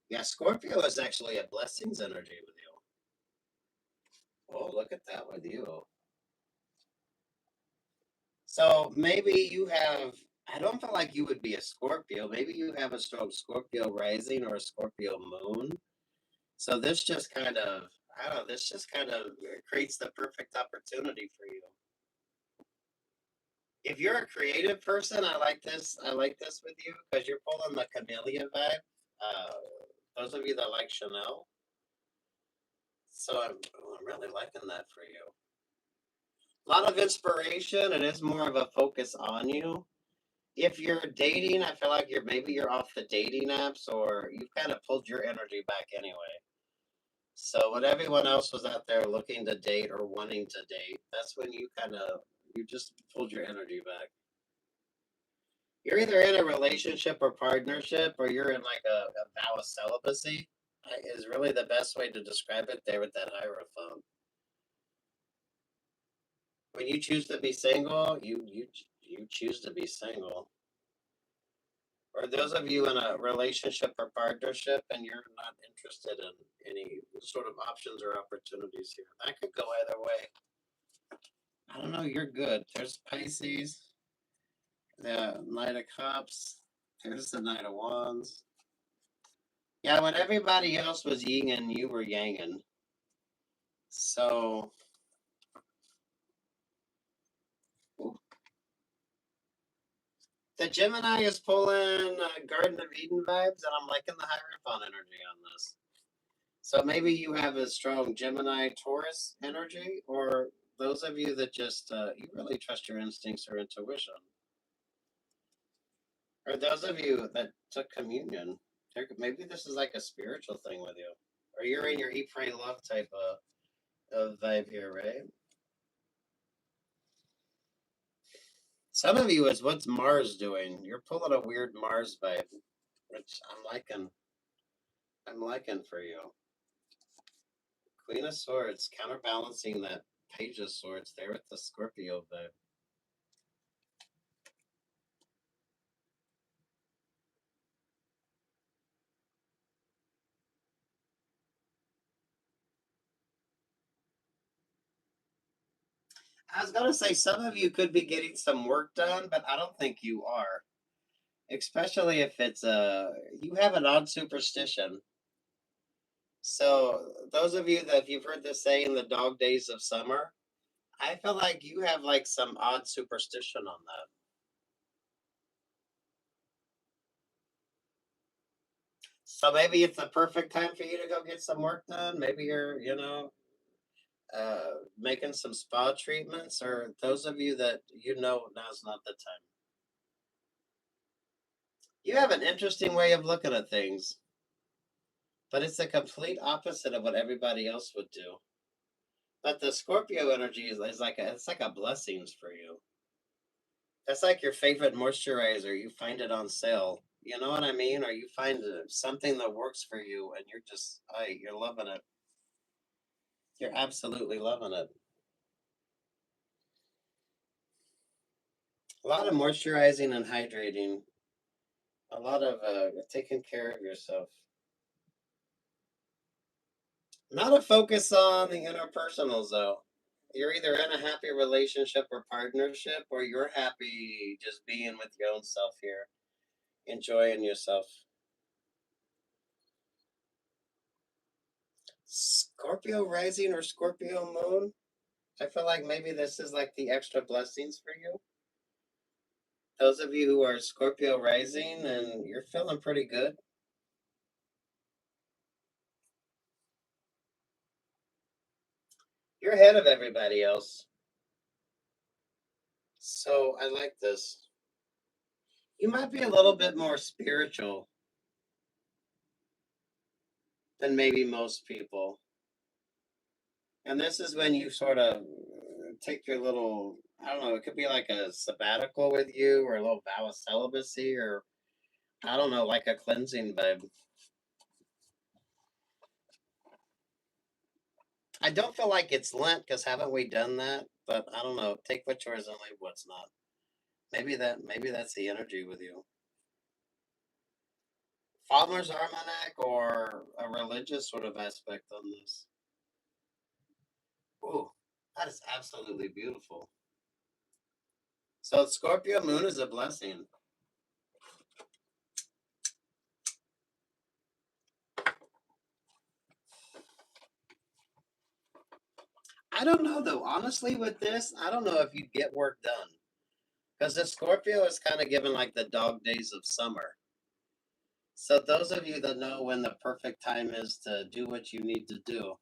Yeah, Scorpio is actually a blessings energy with you. Oh, look at that with you. So maybe you have, I don't feel like you would be a Scorpio. Maybe you have a strong Scorpio rising or a Scorpio moon. So this just kind of, I don't know, this just kind of creates the perfect opportunity for you. If you're a creative person, I like this. I like this with you because you're pulling the chameleon vibe. Those of you that like Chanel, so I'm really liking that for you. A lot of inspiration. It is more of a focus on you. If you're dating, I feel like you're off the dating apps or you've kind of pulled your energy back anyway. So when everyone else was out there looking to date or wanting to date, that's when you just pulled your energy back. You're either in a relationship or partnership, or you're in like a vow of celibacy. Is really the best way to describe it there with that Hierophant. When you choose to be single, you choose to be single. Or those of you in a relationship or partnership and you're not interested in any sort of options or opportunities here, that could go either way. I don't know, you're good. There's Pisces, the Knight of Cups, there's the Knight of Wands. Yeah, when everybody else was yin and you were yanging. So, the Gemini is pulling Garden of Eden vibes, and I'm liking the Hierophant energy on this. So maybe you have a strong Gemini Taurus energy, or those of you that just you really trust your instincts or intuition, or those of you that took communion. Maybe this is like a spiritual thing with you, or you're in your eat, pray, love type of vibe here, right? Some of you is what's Mars doing. You're pulling a weird Mars vibe, which I'm liking. I'm liking for you. Queen of Swords counterbalancing that Page of Swords there with the Scorpio vibe. I was gonna say some of you could be getting some work done, but I don't think you are. Especially if it's you have an odd superstition. So those of you that you've heard this say in the dog days of summer, I feel like you have like some odd superstition on that. So maybe it's the perfect time for you to go get some work done. Maybe you're, making some spa treatments, or those of you that now's not the time. You have an interesting way of looking at things, but it's the complete opposite of what everybody else would do. But the Scorpio energy is like it's like a blessings for you. That's like your favorite moisturizer. You find it on sale. You know what I mean? Or you find something that works for you, and you're loving it. You're absolutely loving it. A lot of moisturizing and hydrating. A lot of taking care of yourself. Not a focus on the interpersonals, though. You're either in a happy relationship or partnership, or you're happy just being with your own self here, enjoying yourself. Scorpio rising or Scorpio moon? I feel like maybe this is like the extra blessings for you. Those of you who are Scorpio rising and you're feeling pretty good. You're ahead of everybody else. So I like this. You might be a little bit more spiritual than maybe most people. And this is when you sort of take your little, I don't know, it could be like a sabbatical with you or a little vow of celibacy or I don't know, like a cleansing vibe. I don't feel like it's Lent because haven't we done that? But I don't know. Take what's yours and leave what's not. Maybe that's the energy with you. Father's Almanac or a religious sort of aspect on this. Ooh, that is absolutely beautiful. So Scorpio moon is a blessing. I don't know though. Honestly, with this, I don't know if you'd get work done. Because the Scorpio is kind of given like the dog days of summer. So those of you that know when the perfect time is to do what you need to do,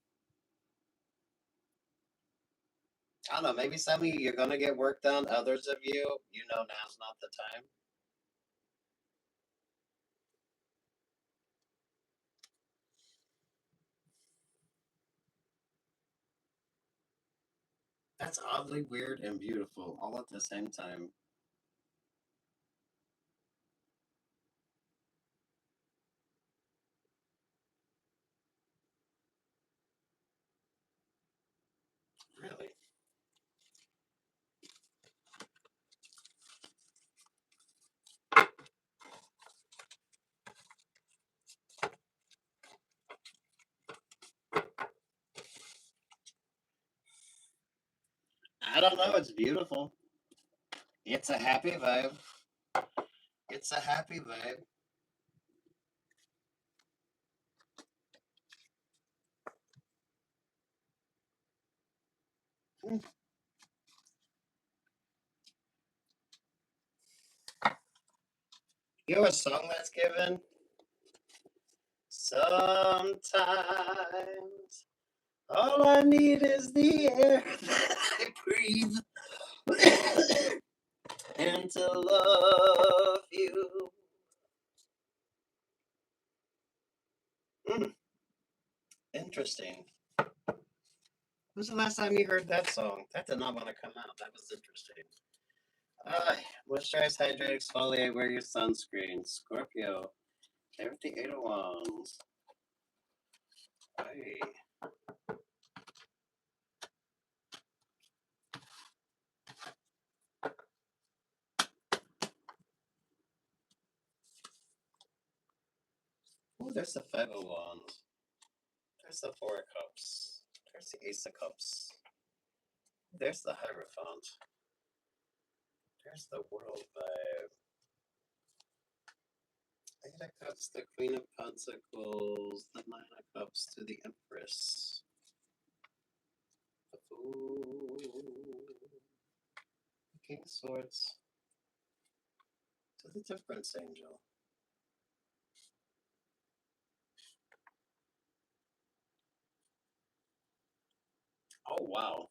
I don't know, maybe some of you you're gonna get work done. Others of you, you know now's not the time. That's oddly weird and beautiful all at the same time. Really. I don't know, it's beautiful. It's a happy vibe. It's a happy vibe. You know a song that's given? Sometimes all I need is the air that I breathe and to love you. Mm, interesting. When's the last time you heard that song? That did not want to come out. That was interesting. Moisturize, hydrate, exfoliate, wear your sunscreen. Scorpio. There with the 8 of Wands. Aye. Oh, there's the 5 of Wands. There's the 4 of Cups. There's the Ace of Cups. There's the Hierophant. There's the World vibe. 8 of Cups, the Queen of Pentacles, the 9 of Cups to the Empress. The Fool. The King of Swords to the Temperance Angel. Oh, wow.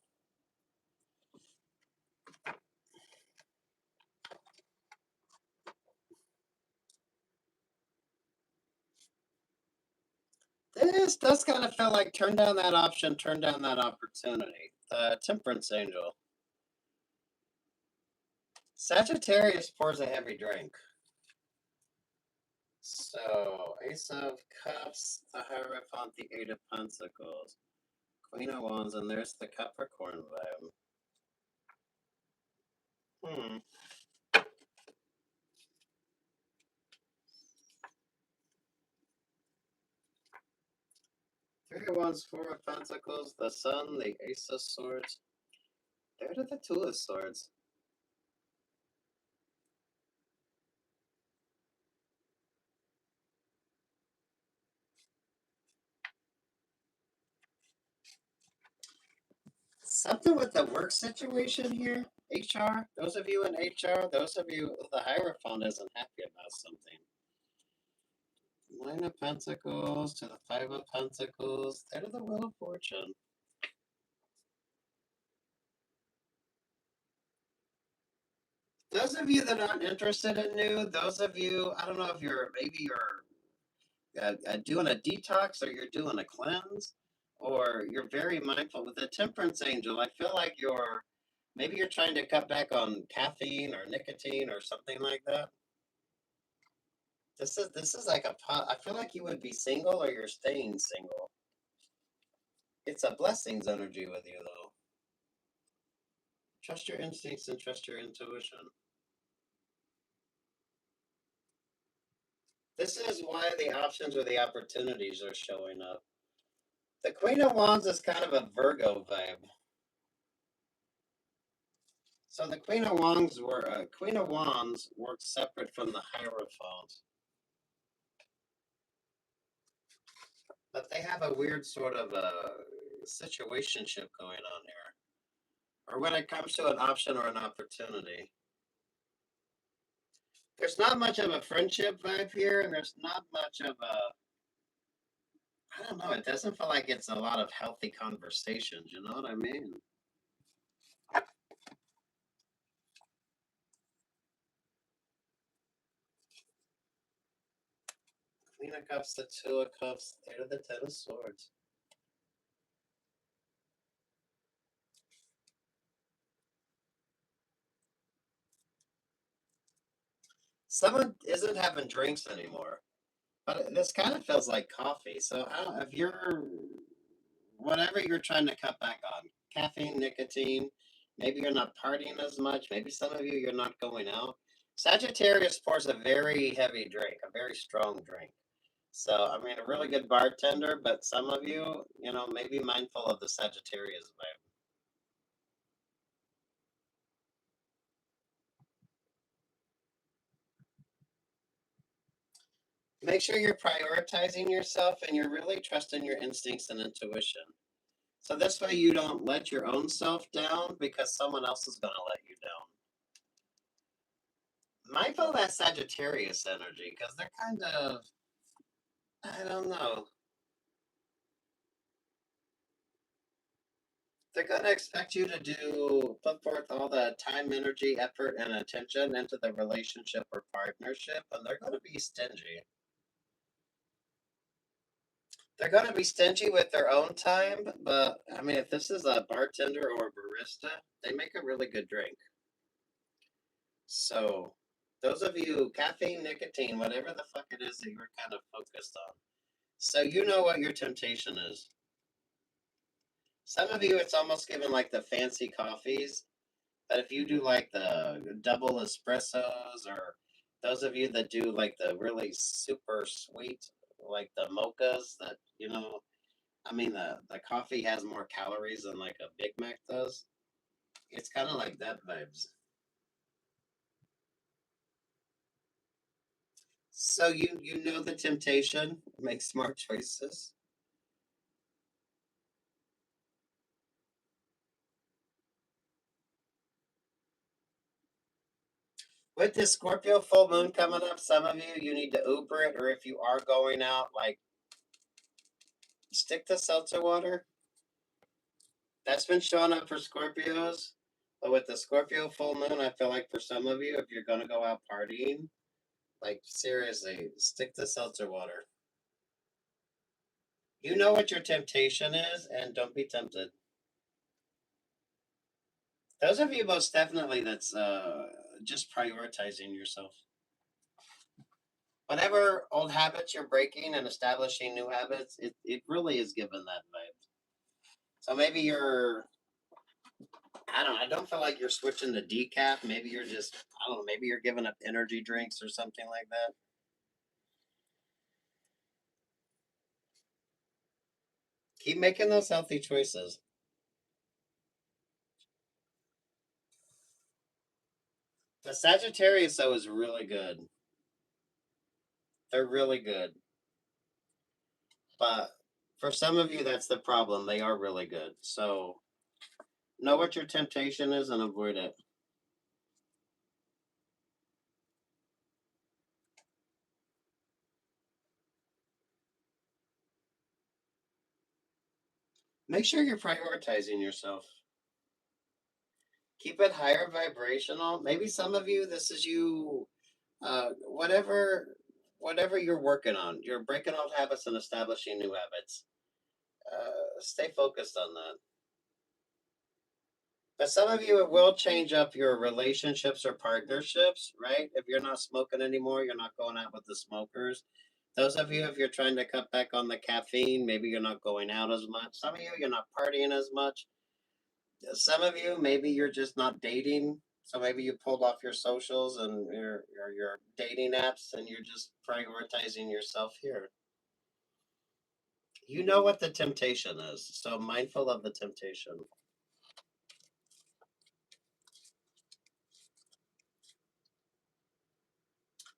This does kind of feel like turn down that option, turn down that opportunity. The Temperance Angel. Sagittarius pours a heavy drink. So, Ace of Cups, the Hierophant, the 8 of Pentacles, Queen of Wands, and there's the Capricorn vibe. Hmm. 3 of Wands, 4 of Pentacles, the Sun, the Ace of Swords. There to the 2 of Swords. Something with the work situation here. HR. Those of you in HR, those of you, the Hierophant isn't happy about something. Nine of Pentacles to the Five of Pentacles. They're the Wheel of Fortune. Those of you that aren't interested in new, those of you, I don't know if you're doing a detox or you're doing a cleanse or you're very mindful. With the Temperance Angel, I feel like maybe you're trying to cut back on caffeine or nicotine or something like that. This is like I feel like you would be single or you're staying single. It's a blessings energy with you though. Trust your instincts and trust your intuition. This is why the options or the opportunities are showing up. The Queen of Wands is kind of a Virgo vibe. So the Queen of Wands works separate from the Hierophant, but they have a weird sort of a situationship going on here. Or when it comes to an option or an opportunity, there's not much of a friendship vibe here, and there's not much of I don't know. It doesn't feel like it's a lot of healthy conversations. You know what I mean? Queen of Cups, the Two of Cups, they're the Ten of Swords. Someone isn't having drinks anymore, but this kind of feels like coffee. So I don't, if you're whatever you're trying to cut back on, caffeine, nicotine, maybe you're not partying as much. Maybe some of you you're not going out. Sagittarius pours a very heavy drink, a very strong drink. So I mean, a really good bartender, but some of you, maybe mindful of the Sagittarius vibe. Make sure you're prioritizing yourself and you're really trusting your instincts and intuition. So this way you don't let your own self down because someone else is going to let you down. Mindful of that Sagittarius energy because they're kind of, I don't know. They're going to expect you to put forth all the time, energy, effort, and attention into the relationship or partnership, and they're going to be stingy. They're going to be stingy with their own time, but I mean, if this is a bartender or a barista, they make a really good drink. So, those of you, caffeine, nicotine, whatever the fuck it is that you're kind of focused on. So, you know what your temptation is. Some of you, it's almost given like the fancy coffees. But if you do like the double espressos, or those of you that do like the really super sweet, like the mochas, that, I mean, the coffee has more calories than like a Big Mac does. It's kind of like that vibes. So you know the temptation, make smart choices. With this Scorpio full moon coming up, some of you need to Uber it, or if you are going out, like stick to seltzer water. That's been showing up for Scorpios. But with the Scorpio full moon, I feel like for some of you, if you're gonna go out partying, like seriously, stick to seltzer water. You know what your temptation is, and don't be tempted. Those of you most definitely that's just prioritizing yourself. Whatever old habits you're breaking and establishing new habits, it really is given that vibe. So maybe I don't feel like you're switching to decaf. Maybe you're just, I don't know, maybe you're giving up energy drinks or something like that. Keep making those healthy choices. The Sagittarius, though, is really good. They're really good. But for some of you, that's the problem. They are really good. So Know what your temptation is and avoid it. Make sure you're prioritizing yourself. Keep it higher vibrational. Maybe some of you, this is you, whatever you're working on. You're breaking old habits and establishing new habits. Stay focused on that. But some of you, it will change up your relationships or partnerships, right? If you're not smoking anymore, you're not going out with the smokers. Those of you, if you're trying to cut back on the caffeine, maybe you're not going out as much. Some of you, you're not partying as much. Some of you, maybe you're just not dating. So maybe you pulled off your socials and your dating apps and you're just prioritizing yourself here. You know what the temptation is. So mindful of the temptation.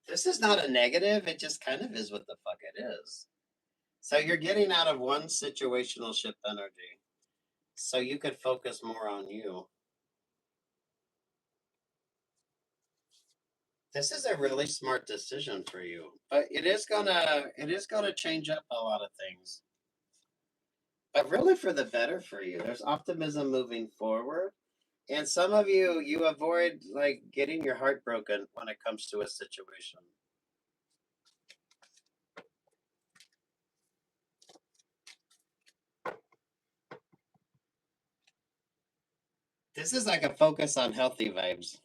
This is not a negative. It just kind of is what the fuck it is. So you're getting out of one situational ship energy. So you could focus more on you. This is a really smart decision for you. But it is gonna change up a lot of things. But really for the better for you. There's optimism moving forward. And some of you, you avoid like getting your heart broken when it comes to a situation. This is like a focus on healthy vibes.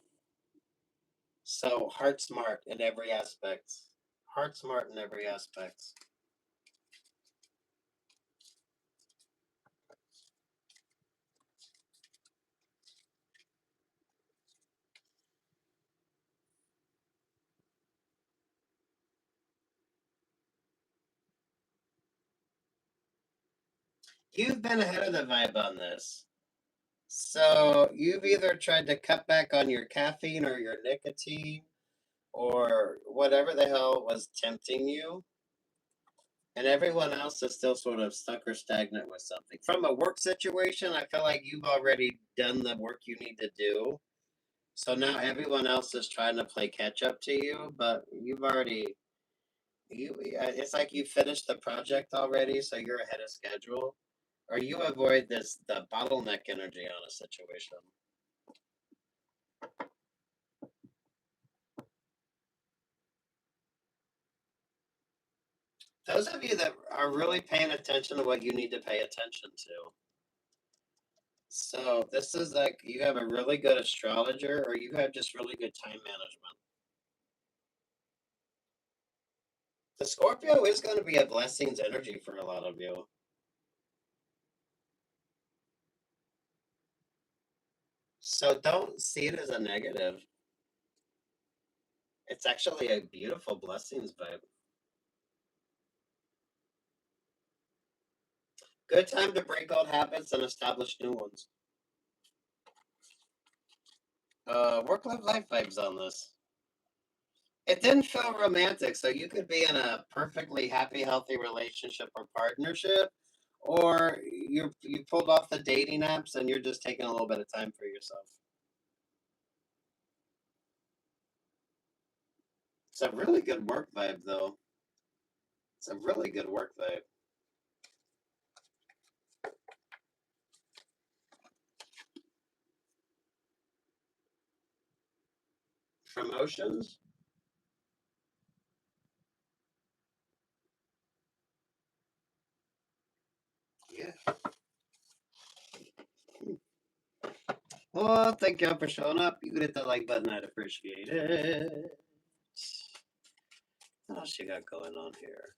So heart smart in every aspect. Heart smart in every aspect. You've been ahead of the vibe on this. So you've either tried to cut back on your caffeine or your nicotine or whatever the hell was tempting you. And everyone else is still sort of stuck or stagnant with something. From a work situation, I feel like you've already done the work you need to do. So now everyone else is trying to play catch up to you, but you've already it's like you finished the project already, so you're ahead of schedule. Or you avoid the bottleneck energy on a situation. Those of you that are really paying attention to what you need to pay attention to. So this is like you have a really good astrologer or you have just really good time management. The Scorpio is going to be a blessings energy for a lot of you. So don't see it as a negative. It's actually a beautiful blessings vibe. Good time to break old habits and establish new ones. Work life vibes on this. It didn't feel romantic, so you could be in a perfectly happy, healthy relationship or partnership, or you pulled off the dating apps and you're just taking a little bit of time for yourself. It's a really good work vibe, though. It's a really good work vibe. Promotions. Yeah. Well, thank y'all for showing up. You can hit that like button. I'd appreciate it. What else you got going on here?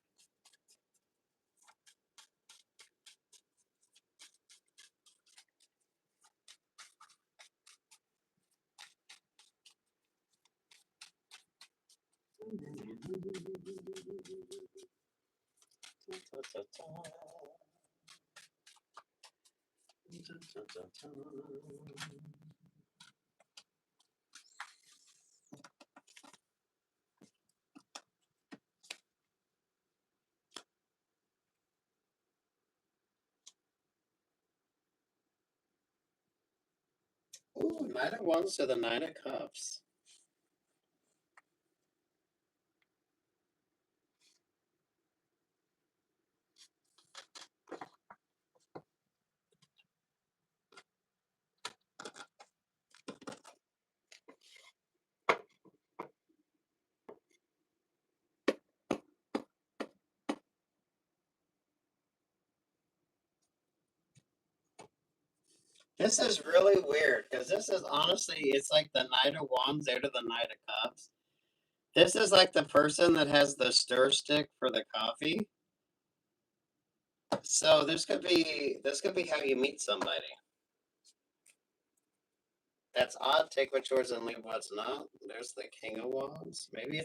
Ooh, Knight of Wands to the Nine of Cups. This is really weird because this is honestly, it's like the Knight of Wands there to the Knight of Cups. This is like the person that has the stir stick for the coffee. So this could be how you meet somebody. That's odd. Take what's yours and leave what's not. There's the King of Wands. Maybe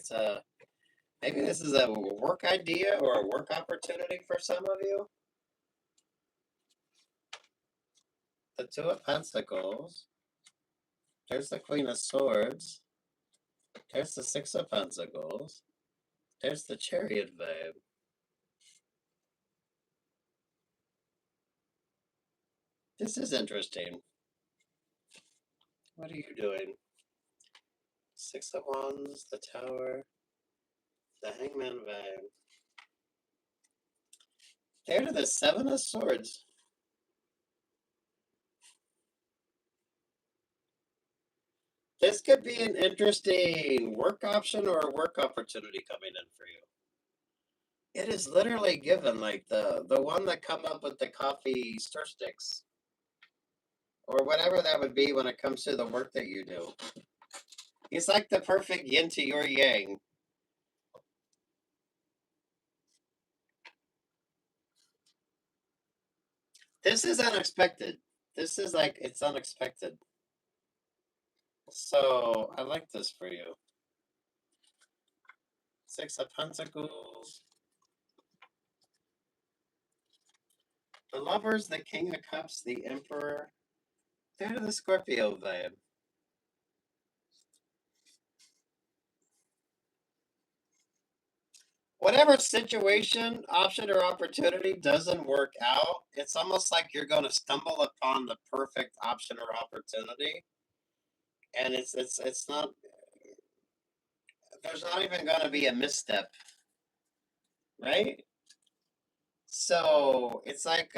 this is a work idea or a work opportunity for some of you. The Two of Pentacles. There's the Queen of Swords. There's the Six of Pentacles. There's the Chariot vibe. This is interesting. What are you doing? Six of Wands, the Tower, the Hangman vibe. There to the Seven of Swords. This could be an interesting work option or a work opportunity coming in for you. It is literally given like the one that come up with the coffee stir sticks. Or whatever that would be when it comes to the work that you do. It's like the perfect yin to your yang. This is unexpected. This is like, it's unexpected. So, I like this for you. Six of Pentacles. The Lovers, the King of Cups, the Emperor. They're the Scorpio vibe. Whatever situation, option, or opportunity doesn't work out, it's almost like you're going to stumble upon the perfect option or opportunity. And it's not, there's not even going to be a misstep, right? So it's like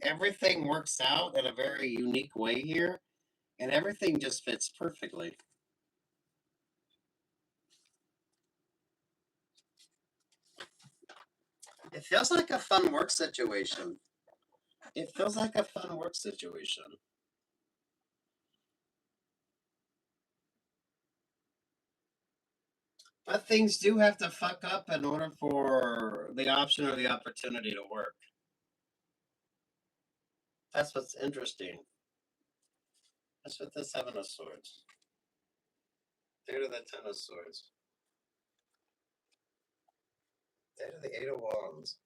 everything works out in a very unique way here, and everything just fits perfectly. It feels like a fun work situation. It feels like a fun work situation. But things do have to fuck up in order for the option or the opportunity to work. That's what's interesting. That's what the Seven of Swords. There to the Ten of Swords. There to the Eight of Wands.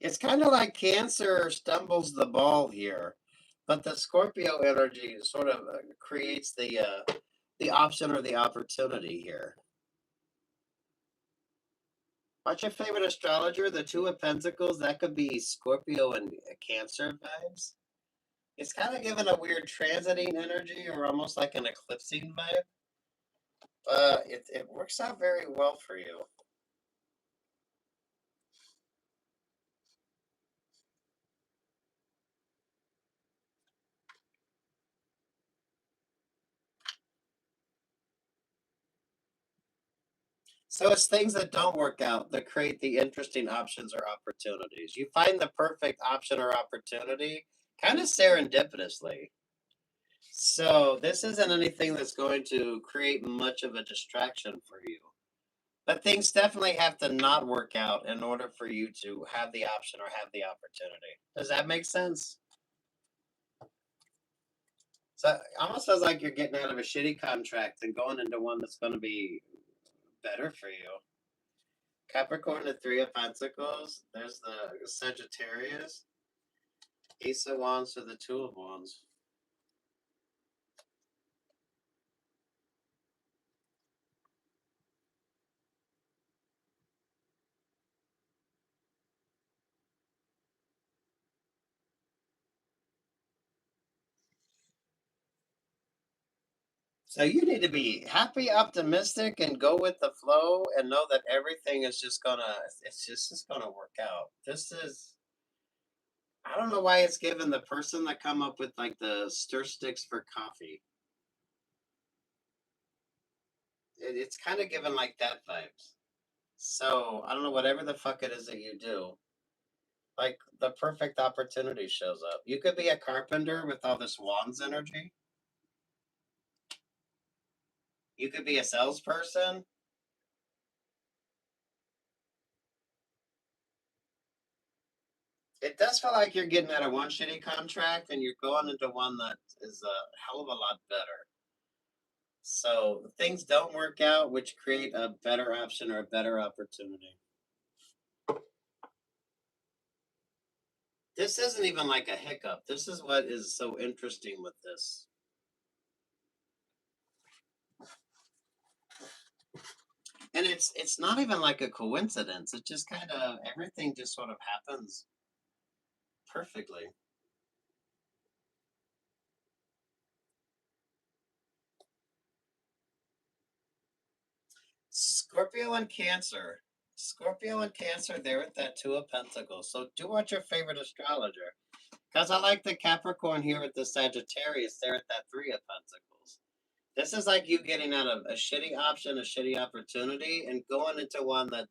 It's kind of like Cancer stumbles the ball here, but the Scorpio energy sort of creates the option or the opportunity here. What's your favorite astrologer? The Two of Pentacles. That could be Scorpio and Cancer vibes. It's kind of given a weird transiting energy or almost like an eclipsing vibe. But it works out very well for you. So it's things that don't work out that create the interesting options or opportunities. You find the perfect option or opportunity kind of serendipitously. So this isn't anything that's going to create much of a distraction for you. But things definitely have to not work out in order for you to have the option or have the opportunity. Does that make sense? So it almost feels like you're getting out of a shitty contract and going into one that's going to be better for you. Capricorn, the Three of Pentacles. There's the Sagittarius. Ace of Wands to the Two of Wands. So you need to be happy, optimistic, and go with the flow, and know that everything is just it's just gonna work out. This is I don't know why it's given the person that come up with like the stir sticks for coffee. It's kind of given like that vibes. So I don't know, whatever the fuck it is that you do, like the perfect opportunity shows up. You could be a carpenter with all this wands energy. You could be a salesperson. It does feel like you're getting out of one shitty contract and you're going into one that is a hell of a lot better. So things don't work out, which create a better option or a better opportunity. This isn't even like a hiccup. This is what is so interesting with this. And it's not even like a coincidence. It just kind of everything just sort of happens perfectly. Scorpio and Cancer. Scorpio and Cancer, they're at that Two of Pentacles. So do what your favorite astrologer. Because I like the Capricorn here with the Sagittarius, they're at that Three of Pentacles. This is like you getting out of a shitty option, a shitty opportunity, and going into one that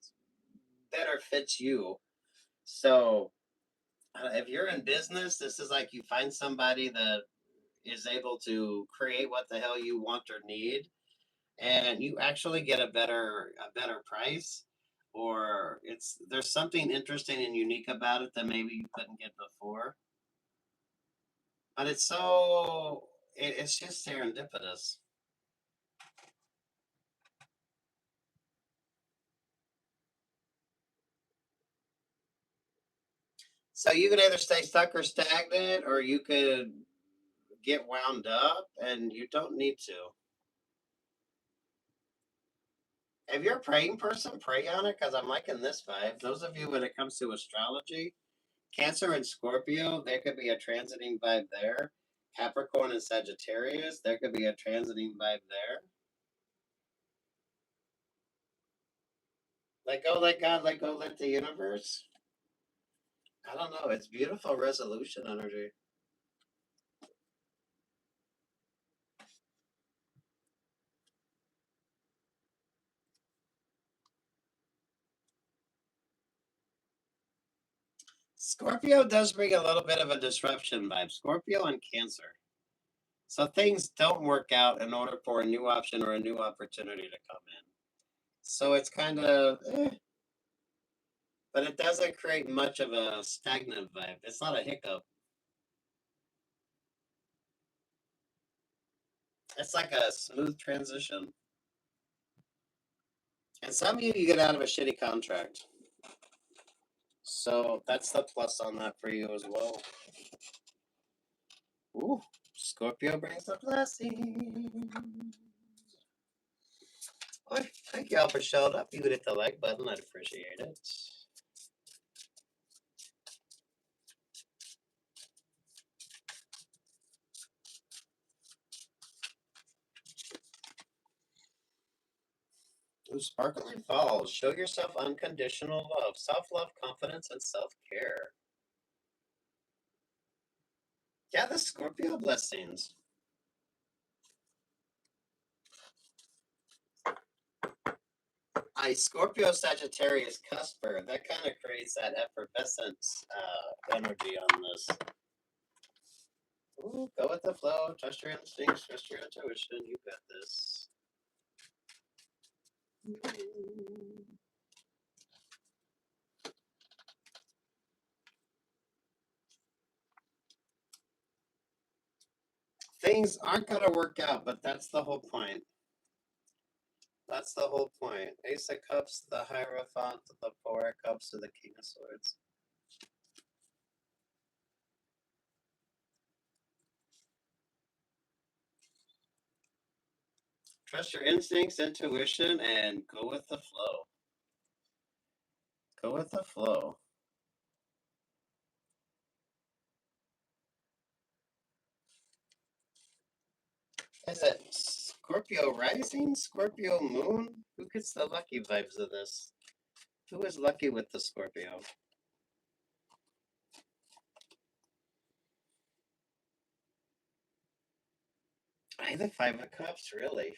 better fits you. So if you're in business, this is like you find somebody that is able to create what the hell you want or need, and you actually get a better price, or there's something interesting and unique about it that maybe you couldn't get before. But it's just serendipitous. So you could either stay stuck or stagnant, or you could get wound up, and you don't need to. If you're a praying person, pray on it because I'm liking this vibe. Those of you when it comes to astrology, Cancer and Scorpio, there could be a transiting vibe there. Capricorn and Sagittarius, there could be a transiting vibe there. Let go, let God, let go, let the universe. I don't know. It's beautiful resolution energy. Scorpio does bring a little bit of a disruption vibe. Scorpio and Cancer. So things don't work out in order for a new option or a new opportunity to come in. So it's kind of, but it doesn't create much of a stagnant vibe. It's not a hiccup. It's like a smooth transition. And some of you get out of a shitty contract. So that's the plus on that for you as well. Ooh, Scorpio brings the blessing. Well, thank y'all for showing up. You could hit the like button. I'd appreciate it. Ooh, Sparkling Falls. Show yourself unconditional love, self-love, confidence, and self-care. Yeah, the Scorpio blessings. Scorpio Sagittarius cusper. That kind of creates that effervescence energy on this. Ooh, go with the flow. Trust your instincts. Trust your intuition. You got this. Things aren't going to work out, but that's the whole point. That's the whole point. Ace of Cups, the Hierophant, the Four of Cups, to the King of Swords. Trust your instincts, intuition, and go with the flow. Go with the flow. Is it Scorpio rising, Scorpio moon. Who gets the lucky vibes of this? Who is lucky with the Scorpio? The Five of Cups, really?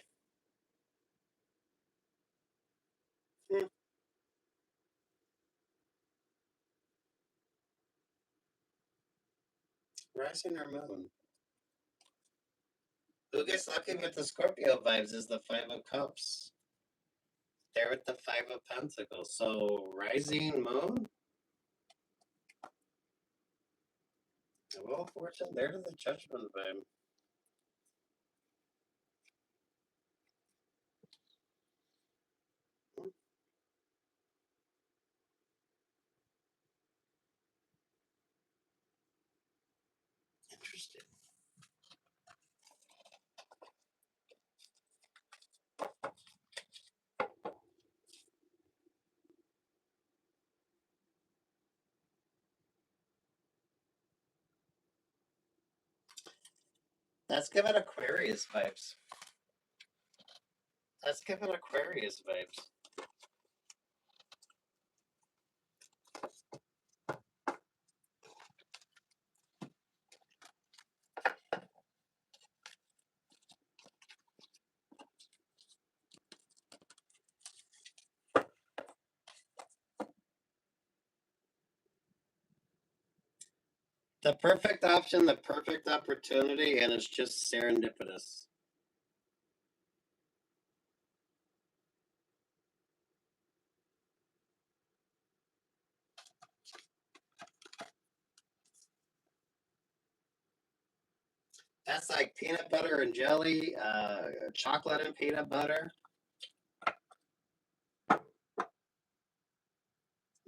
Rising or moon? Who gets lucky with the Scorpio vibes is the Five of Cups. They're with the Five of Pentacles. So, rising moon? Well, fortune, there to the Judgment vibe. Interesting. Let's give it Aquarius vibes. Let's give it Aquarius vibes. The perfect option, the perfect opportunity, and it's just serendipitous. That's like peanut butter and jelly, chocolate and peanut butter,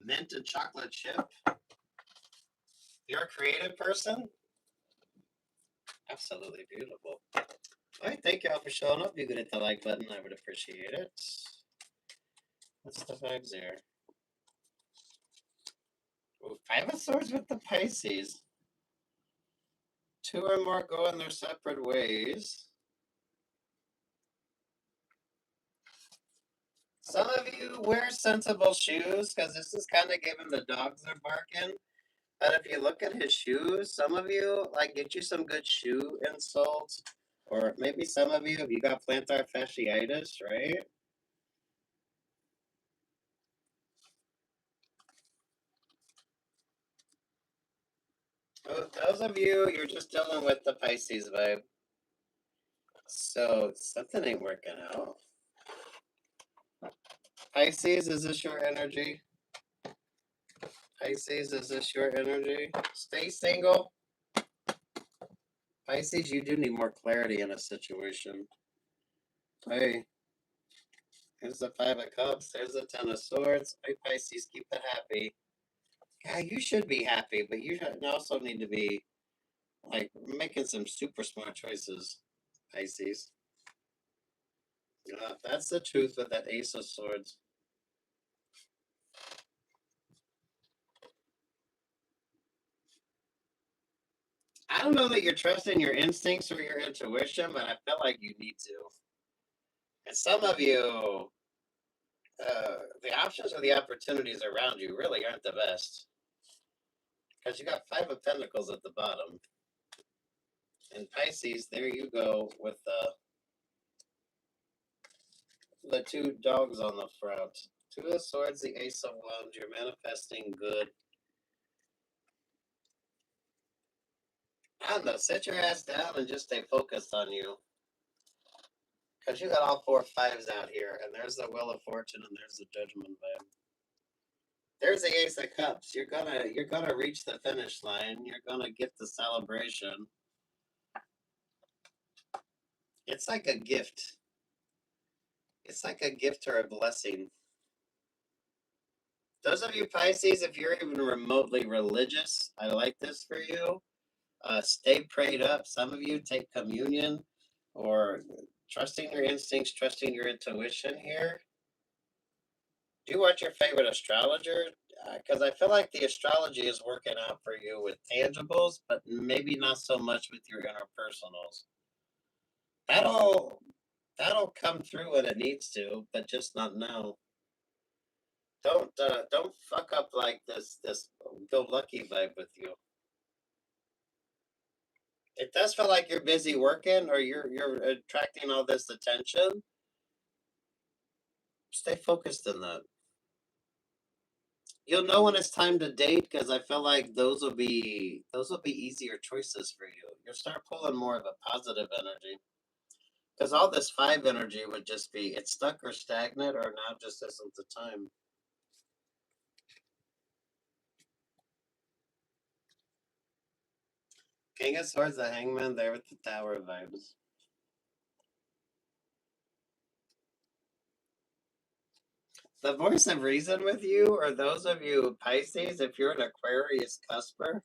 mint and chocolate chip. You're a creative person? Absolutely beautiful. All right, thank you all for showing up. You could hit the like button. I would appreciate it. What's the vibes there? Ooh, Five of Swords with the Pisces. Two or more going their separate ways. Some of you wear sensible shoes because this is kind of giving the dogs are barking. But if you look at his shoes, some of you like get you some good shoe insoles, or maybe some of you, if you got plantar fasciitis, right? Those of you, you're just dealing with the Pisces vibe. So something ain't working out. Pisces, is this your energy? Pisces, is this your energy? Stay single. Pisces, you do need more clarity in a situation. Hey, here's the Five of Cups. There's the Ten of Swords. Hey, Pisces, keep it happy. Yeah, you should be happy, but you also need to be like making some super smart choices, Pisces. That's the truth with that Ace of Swords. I don't know that you're trusting your instincts or your intuition, but I feel like you need to. And some of you, the options or the opportunities around you really aren't the best. Because you got Five of Pentacles at the bottom. And Pisces, there you go with the two dogs on the front. Two of Swords, the Ace of Wands. You're manifesting good. I don't know. Sit your ass down and just stay focused on you. Because you got all four fives out here. And there's the Wheel of Fortune and there's the Judgment vibe. There's the Ace of Cups. You're gonna reach the finish line. You're gonna get the celebration. It's like a gift. It's like a gift or a blessing. Those of you Pisces, if you're even remotely religious, I like this for you. Stay prayed up. Some of you take communion or trusting your instincts, trusting your intuition here. Do you want your favorite astrologer? Because I feel like the astrology is working out for you with tangibles, but maybe not so much with your interpersonals. That'll come through when it needs to, but just not now. Don't fuck up like this go lucky vibe with you. It does feel like you're busy working or you're attracting all this attention. Stay focused on that. You'll know when it's time to date because I feel like those will be easier choices for you. You'll start pulling more of a positive energy. Because all this five energy would just be it's stuck or stagnant or now just isn't the time. King of Swords, the Hangman there with the Tower vibes. The voice of reason with you, or those of you Pisces, if you're an Aquarius cusper,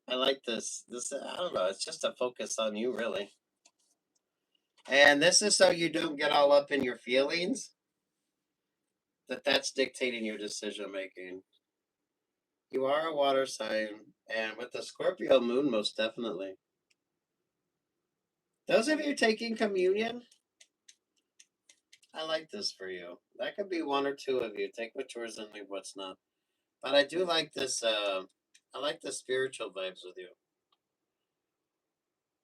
I like this. I don't know. It's just a focus on you, really. And this is so you don't get all up in your feelings. That's dictating your decision making. You are a water sign, and with the Scorpio moon, most definitely. Those of you taking communion, I like this for you. That could be one or two of you. Take what's yours and leave what's not. But I do like this. I like the spiritual vibes with you,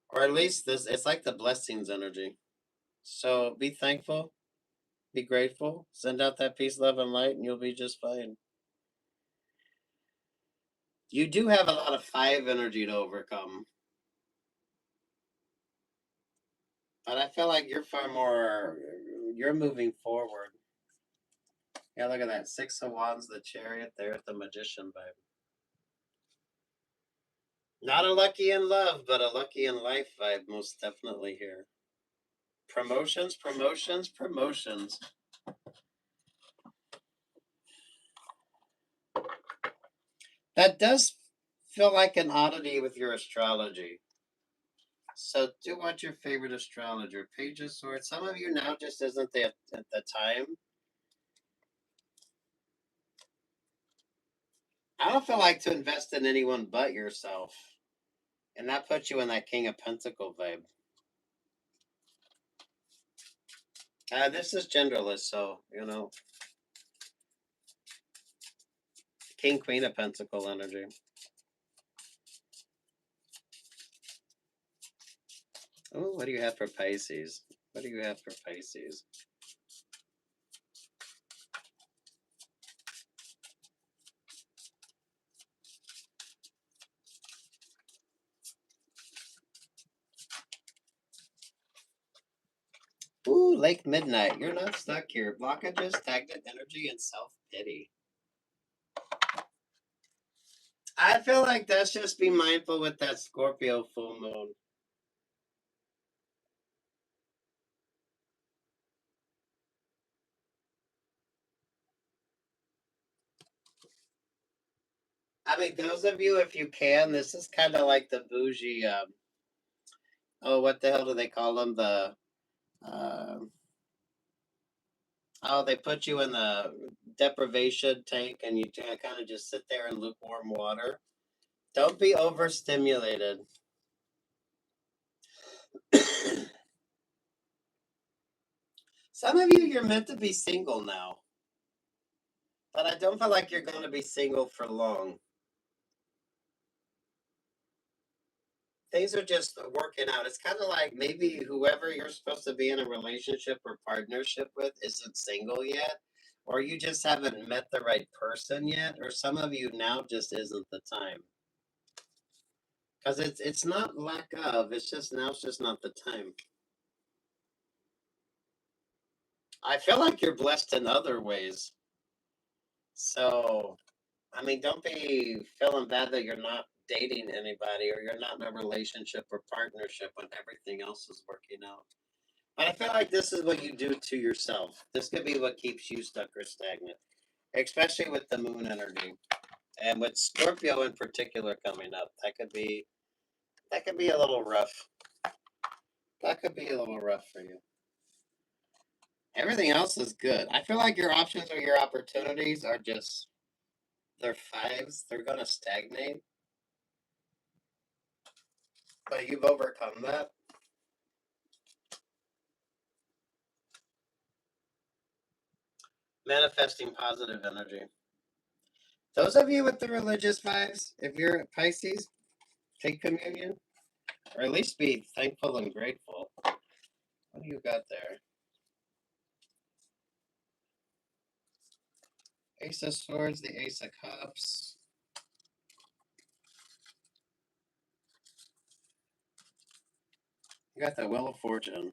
or at least this. It's like the blessings energy. So be thankful, be grateful, send out that peace, love, and light, and you'll be just fine. You do have a lot of five energy to overcome, but I feel like you're far more. You're moving forward. Yeah, look at that. Six of Wands, the Chariot there at the Magician vibe. Not a lucky in love, but a lucky in life vibe, most definitely here. Promotions, promotions, promotions. That does feel like an oddity with your astrology. So do want your favorite astrologer. Page of Swords. Some of you now just isn't the at the time. I don't feel like to invest in anyone but yourself. And that puts you in that King of Pentacle vibe. This is genderless, so King Queen of Pentacle energy. Oh, what do you have for Pisces? What do you have for Pisces? Ooh, Lake Midnight. You're not stuck here. Blockages, stagnant energy, and self-pity. I feel like that's just be mindful with that Scorpio full moon. I mean, those of you, if you can, this is kind of like the bougie. Oh, what the hell do they call them? Uh, they put you in the deprivation tank, and you kind of just sit there in lukewarm water. Don't be overstimulated. Some of you, you're meant to be single now, but I don't feel like you're going to be single for long. Things are just working out. It's kind of like maybe whoever you're supposed to be in a relationship or partnership with isn't single yet, or you just haven't met the right person yet, or some of you now just isn't the time. Because it's not lack of, it's just now it's just not the time. I feel like you're blessed in other ways. So, I mean, don't be feeling bad that you're not dating anybody or you're not in a relationship or partnership when everything else is working out. But I feel like this is what you do to yourself. This could be what keeps you stuck or stagnant, especially with the moon energy and with Scorpio in particular coming up. That could be a little rough. That could be a little rough for you. Everything else is good. I feel like your options or your opportunities are just they're fives. They're gonna stagnate, but you've overcome that. Manifesting positive energy. Those of you with the religious vibes, if you're Pisces, take communion, or at least be thankful and grateful. What do you got there? Ace of Swords, the Ace of Cups. You got the Wheel of Fortune.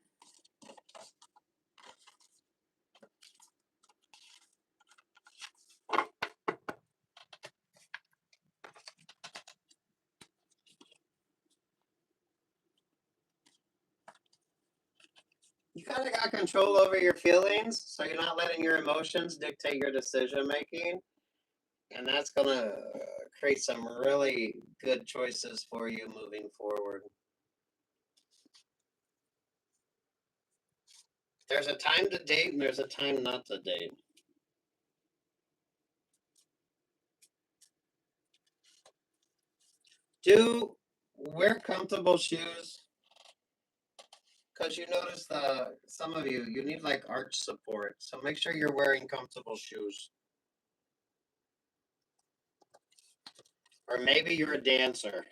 You kind of got control over your feelings, so you're not letting your emotions dictate your decision making. And that's going to create some really good choices for you moving forward. There's a time to date and there's a time not to date. Do wear comfortable shoes, because you notice some of you need like arch support, so make sure you're wearing comfortable shoes. Or maybe you're a dancer.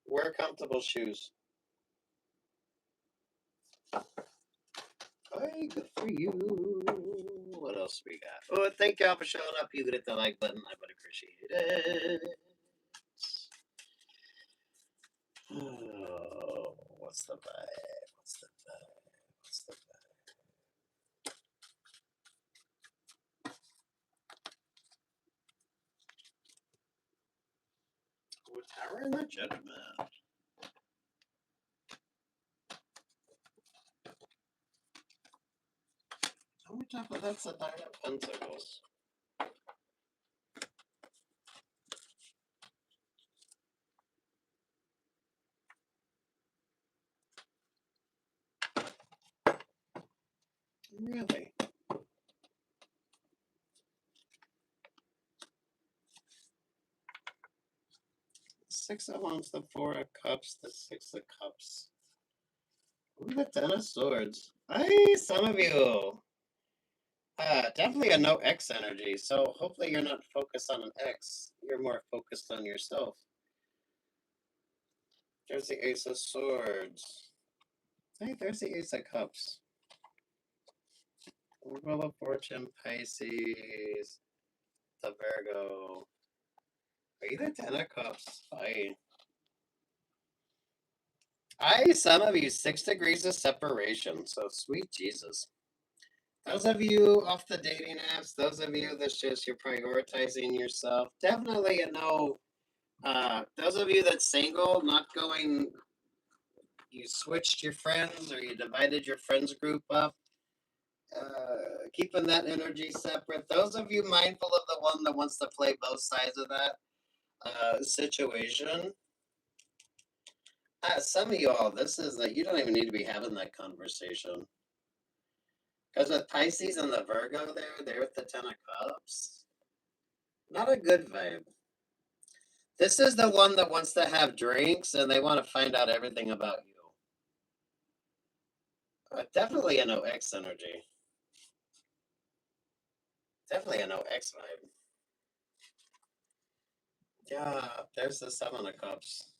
Wear comfortable shoes. Hey, good for you. What else we got? Oh, thank y'all for showing up. You hit the like button. I would appreciate it. Oh, what's the vibe? What's the vibe? What's the vibe? Oh, Tower and the Judgment. On top of that's the Nine of Pentacles. Really? Six of Wands, the Four of Cups, the Six of Cups. Ooh, the Ten of Swords. Hey, some of you. Definitely a no X energy. So hopefully you're not focused on an X. You're more focused on yourself. There's the Ace of Swords. Hey, there's the Ace of Cups. Wheel of Fortune, Pisces, the Virgo. Are you the Ten of Cups? Some of you, 6 degrees of separation. So sweet Jesus. Those of you off the dating apps, those of you that's just you're prioritizing yourself, definitely a no. Those of you that's single, not going, you switched your friends or you divided your friends group up, keeping that energy separate. Those of you mindful of the one that wants to play both sides of that situation. Some of y'all, this is like, you don't even need to be having that conversation. Because with Pisces and the Virgo there with the Ten of Cups, not a good vibe. This is the one that wants to have drinks and they want to find out everything about you. Definitely a no X energy. Definitely a no X vibe. Yeah, there's the Seven of Cups.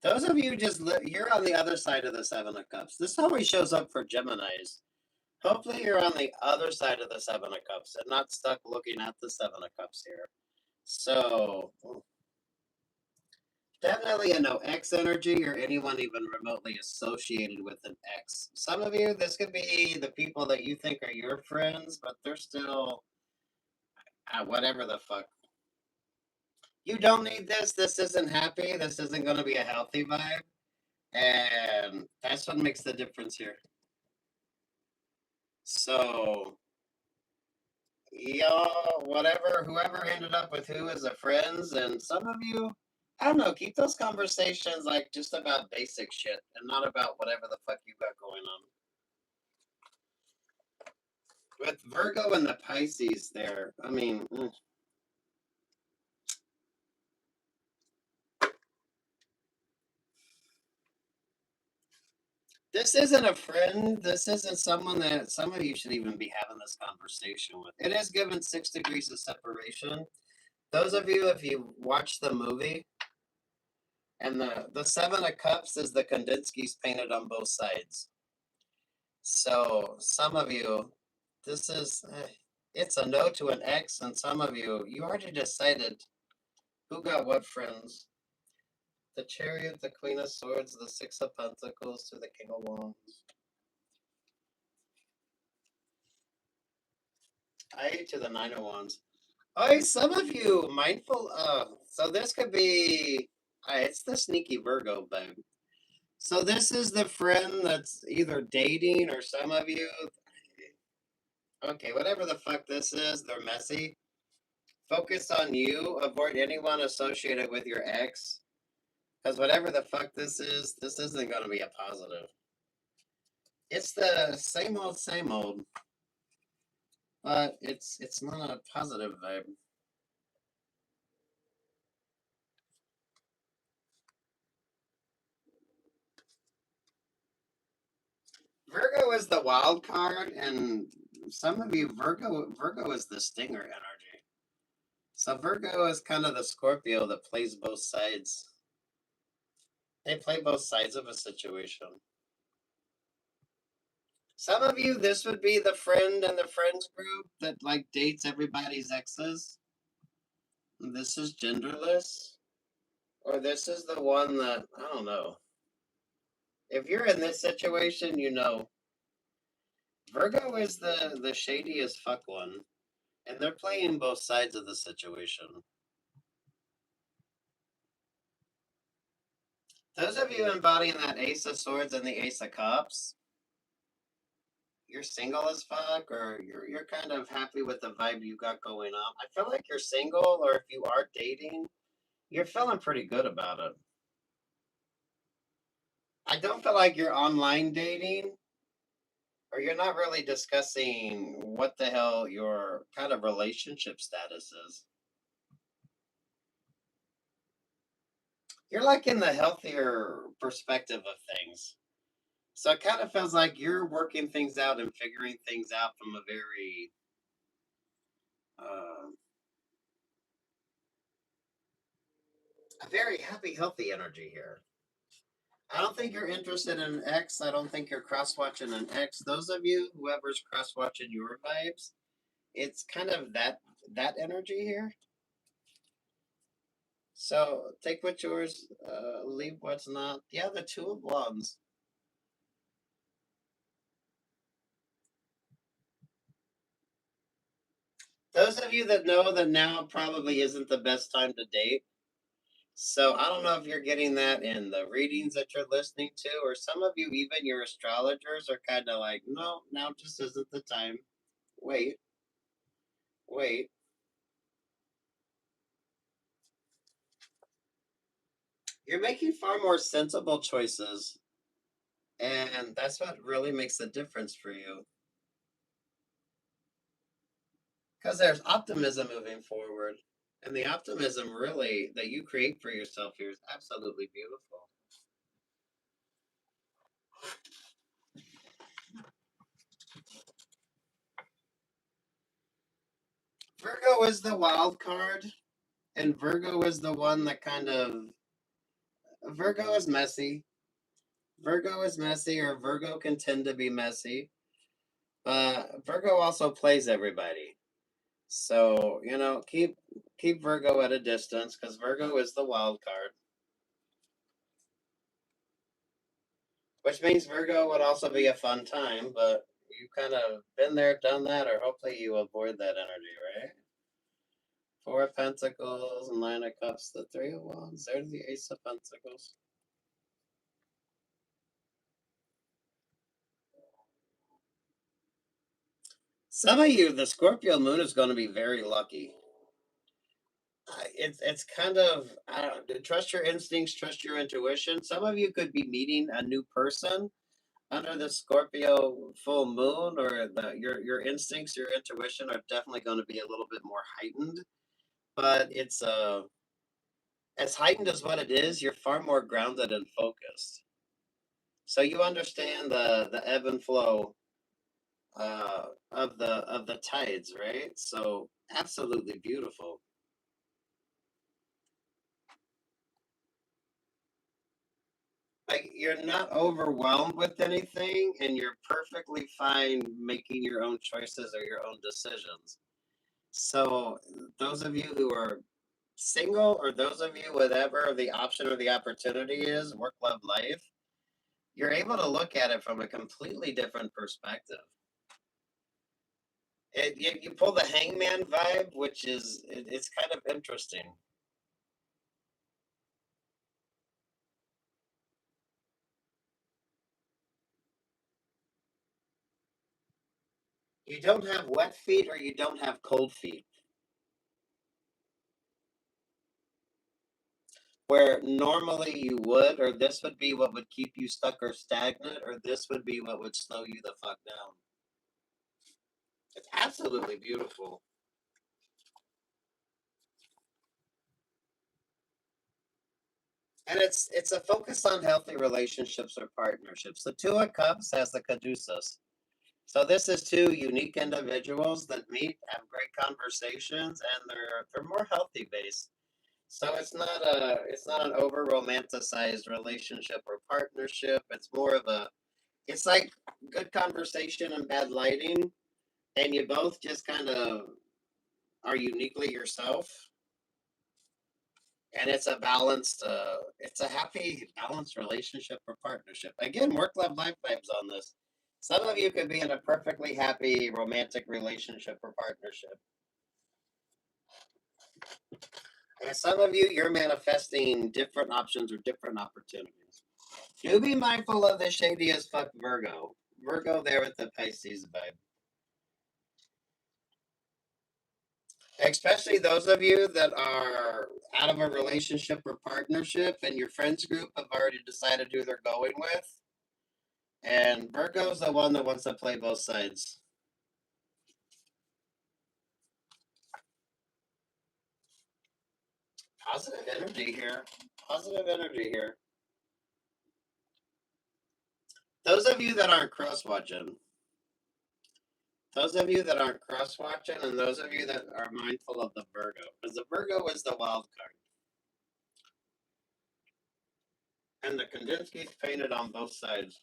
Those of you you're on the other side of the Seven of Cups. This always shows up for Geminis. Hopefully you're on the other side of the Seven of Cups and not stuck looking at the Seven of Cups here. So, definitely a no X energy or anyone even remotely associated with an X. Some of you, this could be the people that you think are your friends, but they're still whatever the fuck. You don't need this. This isn't happy. This isn't going to be a healthy vibe. And that's what makes the difference here. So, y'all, whoever ended up with who as a friends, and some of you, I don't know, keep those conversations like just about basic shit and not about whatever the fuck you got going on. With Virgo and the Pisces there, I mean, This isn't a friend. This isn't someone that some of you should even be having this conversation with. It is given 6 degrees of separation. Those of you, if you watch the movie, and the Seven of Cups is the Kandinsky's painted on both sides. So some of you, this is it's a no to an X, and some of you, you already decided who got what friends. The Chariot, the Queen of Swords, the Six of Pentacles to the King of Wands. I to the Nine of Wands. Oh, some of you mindful. So this could be. It's the sneaky Virgo, babe. So this is the friend that's either dating or some of you. Okay, whatever the fuck this is, they're messy. Focus on you. Avoid anyone associated with your ex. Because whatever the fuck this isn't going to be a positive. It's the same old, same old. But it's not a positive vibe. Virgo is the wild card, and some of you, Virgo is the stinger energy. So Virgo is kind of the Scorpio that plays both sides. They play both sides of a situation. Some of you, this would be the friend in the friends group that like dates everybody's exes. This is genderless. Or this is the one that, I don't know. If you're in this situation, you know. Virgo is the shadiest fuck one. And they're playing both sides of the situation. Those of you embodying that Ace of Swords and the Ace of Cups, you're single as fuck, or you're kind of happy with the vibe you got going on. I feel like you're single, or if you are dating, you're feeling pretty good about it. I don't feel like you're online dating, or you're not really discussing what the hell your kind of relationship status is. You're like in the healthier perspective of things. So it kind of feels like you're working things out and figuring things out from uh, a very happy, healthy energy here. I don't think you're interested in X. I don't think you're cross watching an X. Those of you, whoever's cross watching your vibes, it's kind of that energy here. So take what's yours, leave what's not. Yeah, the Two of Wands. Those of you that know that now probably isn't the best time to date. So I don't know if you're getting that in the readings that you're listening to, or some of you, even your astrologers, are kind of like, no, now just isn't the time. Wait, wait. You're making far more sensible choices, and that's what really makes the difference for you. Because there's optimism moving forward, and the optimism really that you create for yourself here is absolutely beautiful. Virgo is the wild card, and Virgo is the one that kind of. Virgo is messy. Virgo is messy, or Virgo can tend to be messy. But Virgo also plays everybody. So, keep Virgo at a distance because Virgo is the wild card. Which means Virgo would also be a fun time, but you kind of been there, done that, or hopefully you avoid that energy, right? Four of Pentacles, Nine of Cups, the Three of Wands, there's the Ace of Pentacles. Some of you, the Scorpio moon is going to be very lucky. It's kind of trust your instincts, trust your intuition. Some of you could be meeting a new person under the Scorpio full moon, or your instincts, your intuition are definitely going to be a little bit more heightened. But it's as heightened as what it is, you're far more grounded and focused. So you understand the ebb and flow of the tides, right? So absolutely beautiful. Like you're not overwhelmed with anything, and you're perfectly fine making your own choices or your own decisions. So those of you who are single, or those of you whatever the option or the opportunity is, work, love, life, you're able to look at it from a completely different perspective. You pull the hangman vibe, which is it's kind of interesting. You don't have wet feet or you don't have cold feet. Where normally you would, or this would be what would keep you stuck or stagnant, or this would be what would slow you the fuck down. It's absolutely beautiful. And it's a focus on healthy relationships or partnerships. The Two of Cups has the Caduceus. So this is two unique individuals that meet, have great conversations, and they're more healthy based. So it's not an over romanticized relationship or partnership. It's more of a it's like good conversation and bad lighting, and you both just kind of are uniquely yourself, and it's a happy balanced relationship or partnership. Again, work love life vibes on this. Some of you could be in a perfectly happy romantic relationship or partnership, and some of you you're manifesting different options or different opportunities. Do be mindful of the shady as fuck Virgo there with the Pisces vibe. Especially those of you that are out of a relationship or partnership and your friends group have already decided who they're going with. And Virgo's the one that wants to play both sides. Positive energy here. Positive energy here. Those of you that aren't cross watching, those of you that aren't cross watching, and those of you that are mindful of the Virgo, because the Virgo is the wild card. And the Kandinsky's painted on both sides.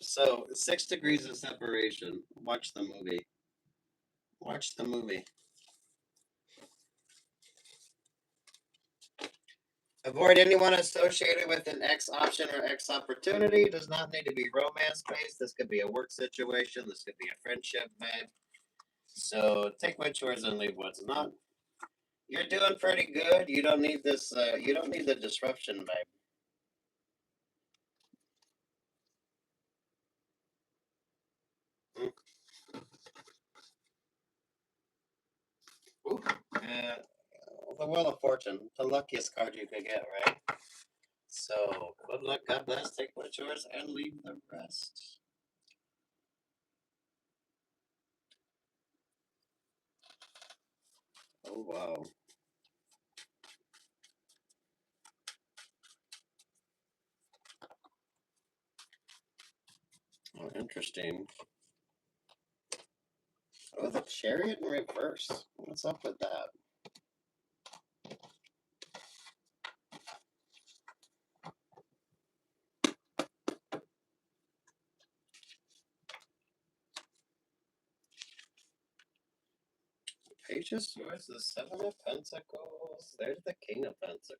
So 6 degrees of separation. Watch the movie. Watch the movie. Avoid anyone associated with an X option or X opportunity. Does not need to be romance based. This could be a work situation. This could be a friendship vibe. So take what's yours and leave what's not. You're doing pretty good. You don't need this. You don't need the disruption vibe. Mm. Ooh. The Wheel of Fortune, the luckiest card you could get, right? So good luck. God bless. Take what's yours and leave the rest. Oh wow. Oh, interesting. Oh, the Chariot in reverse. What's up with that? Page of Swords, the Seven of Pentacles. There's the King of Pentacles.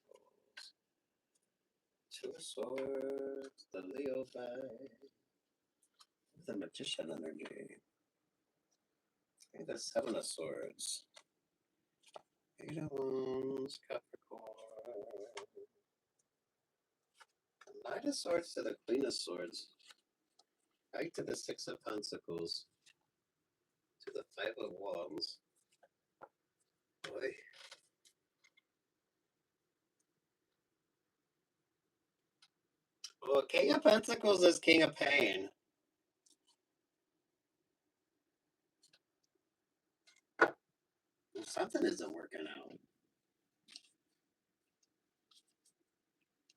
Two of Swords, the Leo vibe. The Magician energy. Okay, the Seven of Swords. Eight of Wands, Capricorn. The Knight of Swords to the Queen of Swords. Right to the Six of Pentacles. To the Five of Wands. Boy. Well, King of Pentacles is King of Pain. Something isn't working out.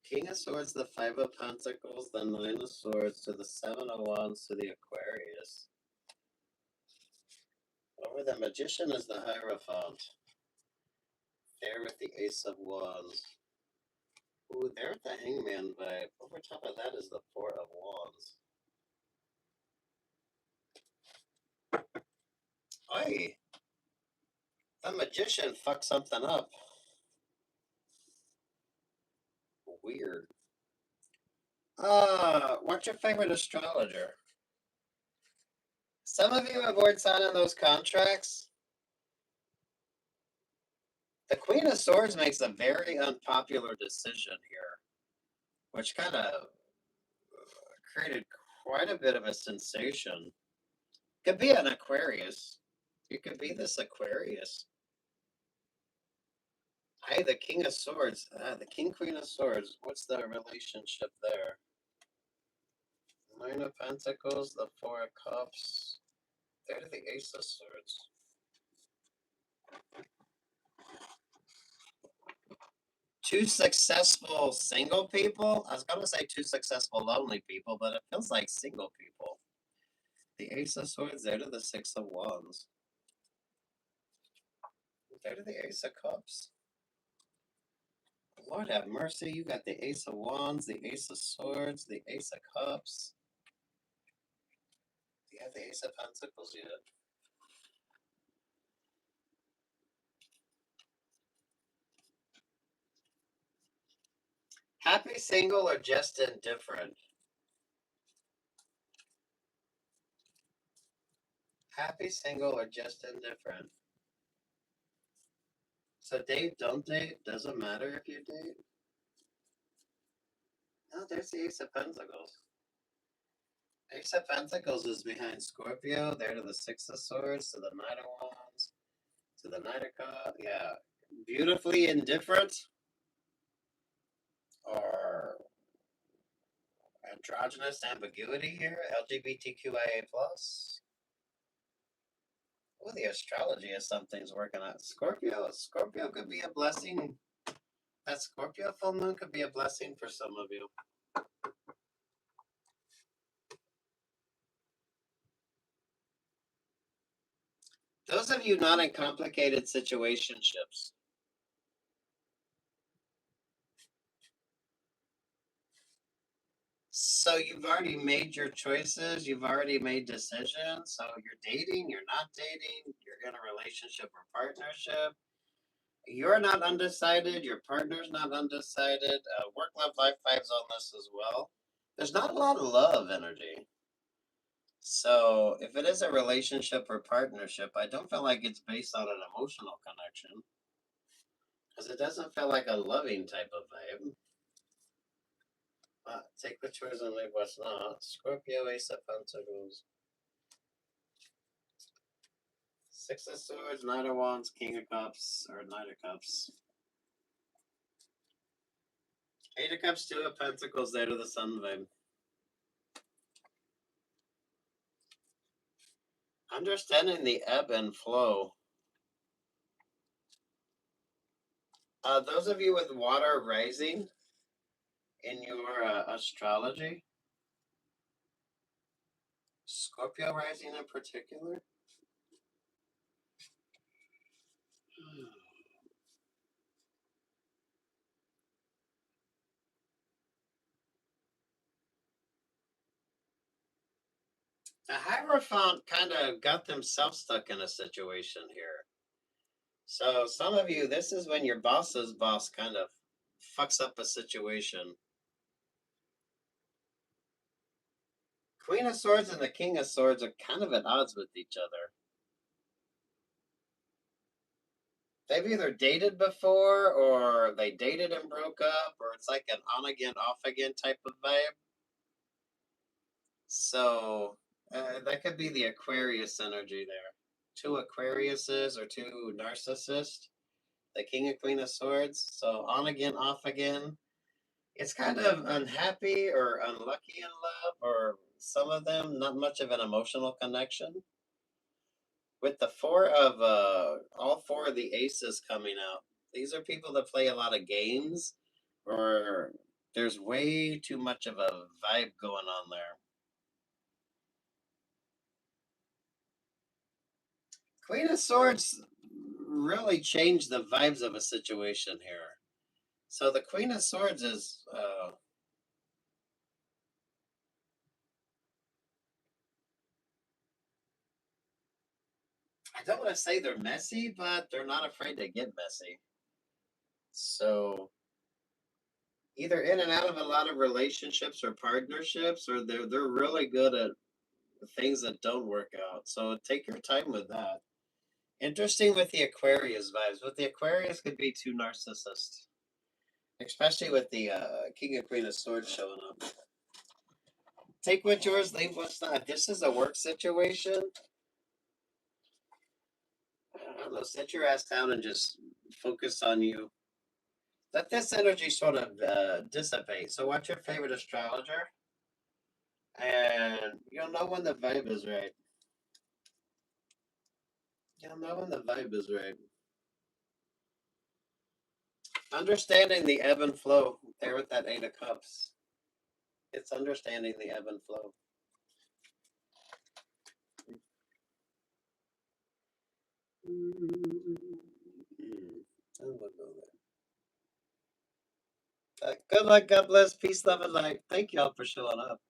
King of Swords, the Five of Pentacles, the Nine of Swords, to the Seven of Wands, to the Aquarius. Over the Magician is the Hierophant. There with the Ace of Wands. Ooh, there with the Hangman vibe. Over top of that is the Four of Wands. Oi! The Magician fucked something up. Weird. What's your favorite astrologer? Some of you avoid signing those contracts. The Queen of Swords makes a very unpopular decision here, which kind of created quite a bit of a sensation. Could be an Aquarius. You could be this Aquarius. Hey, the King of Swords. The King, Queen of Swords. What's the relationship there? Nine of Pentacles, the Four of Cups. There to the Ace of Swords. Two successful single people? I was going to say two successful lonely people, but it feels like single people. The Ace of Swords, there to the Six of Wands. There to the Ace of Cups. Lord have mercy, you got the Ace of Wands, the Ace of Swords, the Ace of Cups. Do you have the Ace of Pentacles yet? Happy single or just indifferent? Happy single or just indifferent? So date, don't date, doesn't matter if you date? No, there's the Ace of Pentacles. Ace of Pentacles is behind Scorpio, there to the Six of Swords, to the Knight of Wands, to the Knight of Cups. Yeah, beautifully indifferent or androgynous ambiguity here, LGBTQIA+. Oh, the astrology of something's working out. Scorpio could be a blessing. That Scorpio full moon could be a blessing for some of you. Those of you not in complicated situationships. So you've already made your choices. You've already made decisions. So you're dating, you're not dating, you're in a relationship or partnership. You're not undecided. Your partner's not undecided. Work, love, life vibes on this as well. There's not a lot of love energy. So if it is a relationship or partnership, I don't feel like it's based on an emotional connection. Because it doesn't feel like a loving type of vibe. Take the choice and leave what's not. Scorpio, Ace of Pentacles. Six of Swords, Knight of Wands, King of Cups, or Knight of Cups. Eight of Cups, Two of Pentacles, there to the Sun vibe. Understanding the ebb and flow. Those of you with water rising in your astrology, Scorpio rising in particular. The Hierophant kind of got themselves stuck in a situation here. So some of you, this is when your boss's boss kind of fucks up a situation. Queen of Swords and the King of Swords are kind of at odds with each other. They've either dated before, or they dated and broke up, or it's like an on again, off again type of vibe. So that could be the Aquarius energy there. Two Aquariuses or two narcissists. The King and Queen of Swords. So on again, off again. It's kind of unhappy or unlucky in love, or some of them not much of an emotional connection. With the all four of the aces coming out, these are people that play a lot of games, or There's way too much of a vibe going on there. Queen of Swords really changed the vibes of a situation here. So the Queen of Swords is I don't want to say they're messy, but they're not afraid to get messy. So either in and out of a lot of relationships or partnerships, or they're really good at things that don't work out. So take your time with that. Interesting with the Aquarius vibes. With the Aquarius could be too narcissist, especially with the King and Queen of Swords showing up. Take what's yours, leave what's not. This is a work situation. I don't know. Sit your ass down and just focus on you. Let this energy sort of dissipate. So, what's your favorite astrologer? And you'll know when the vibe is right. You'll know when the vibe is right. Understanding the ebb and flow there with that Eight of Cups. It's understanding the ebb and flow. Good luck, God bless, peace, love, and light. Thank y'all for showing up.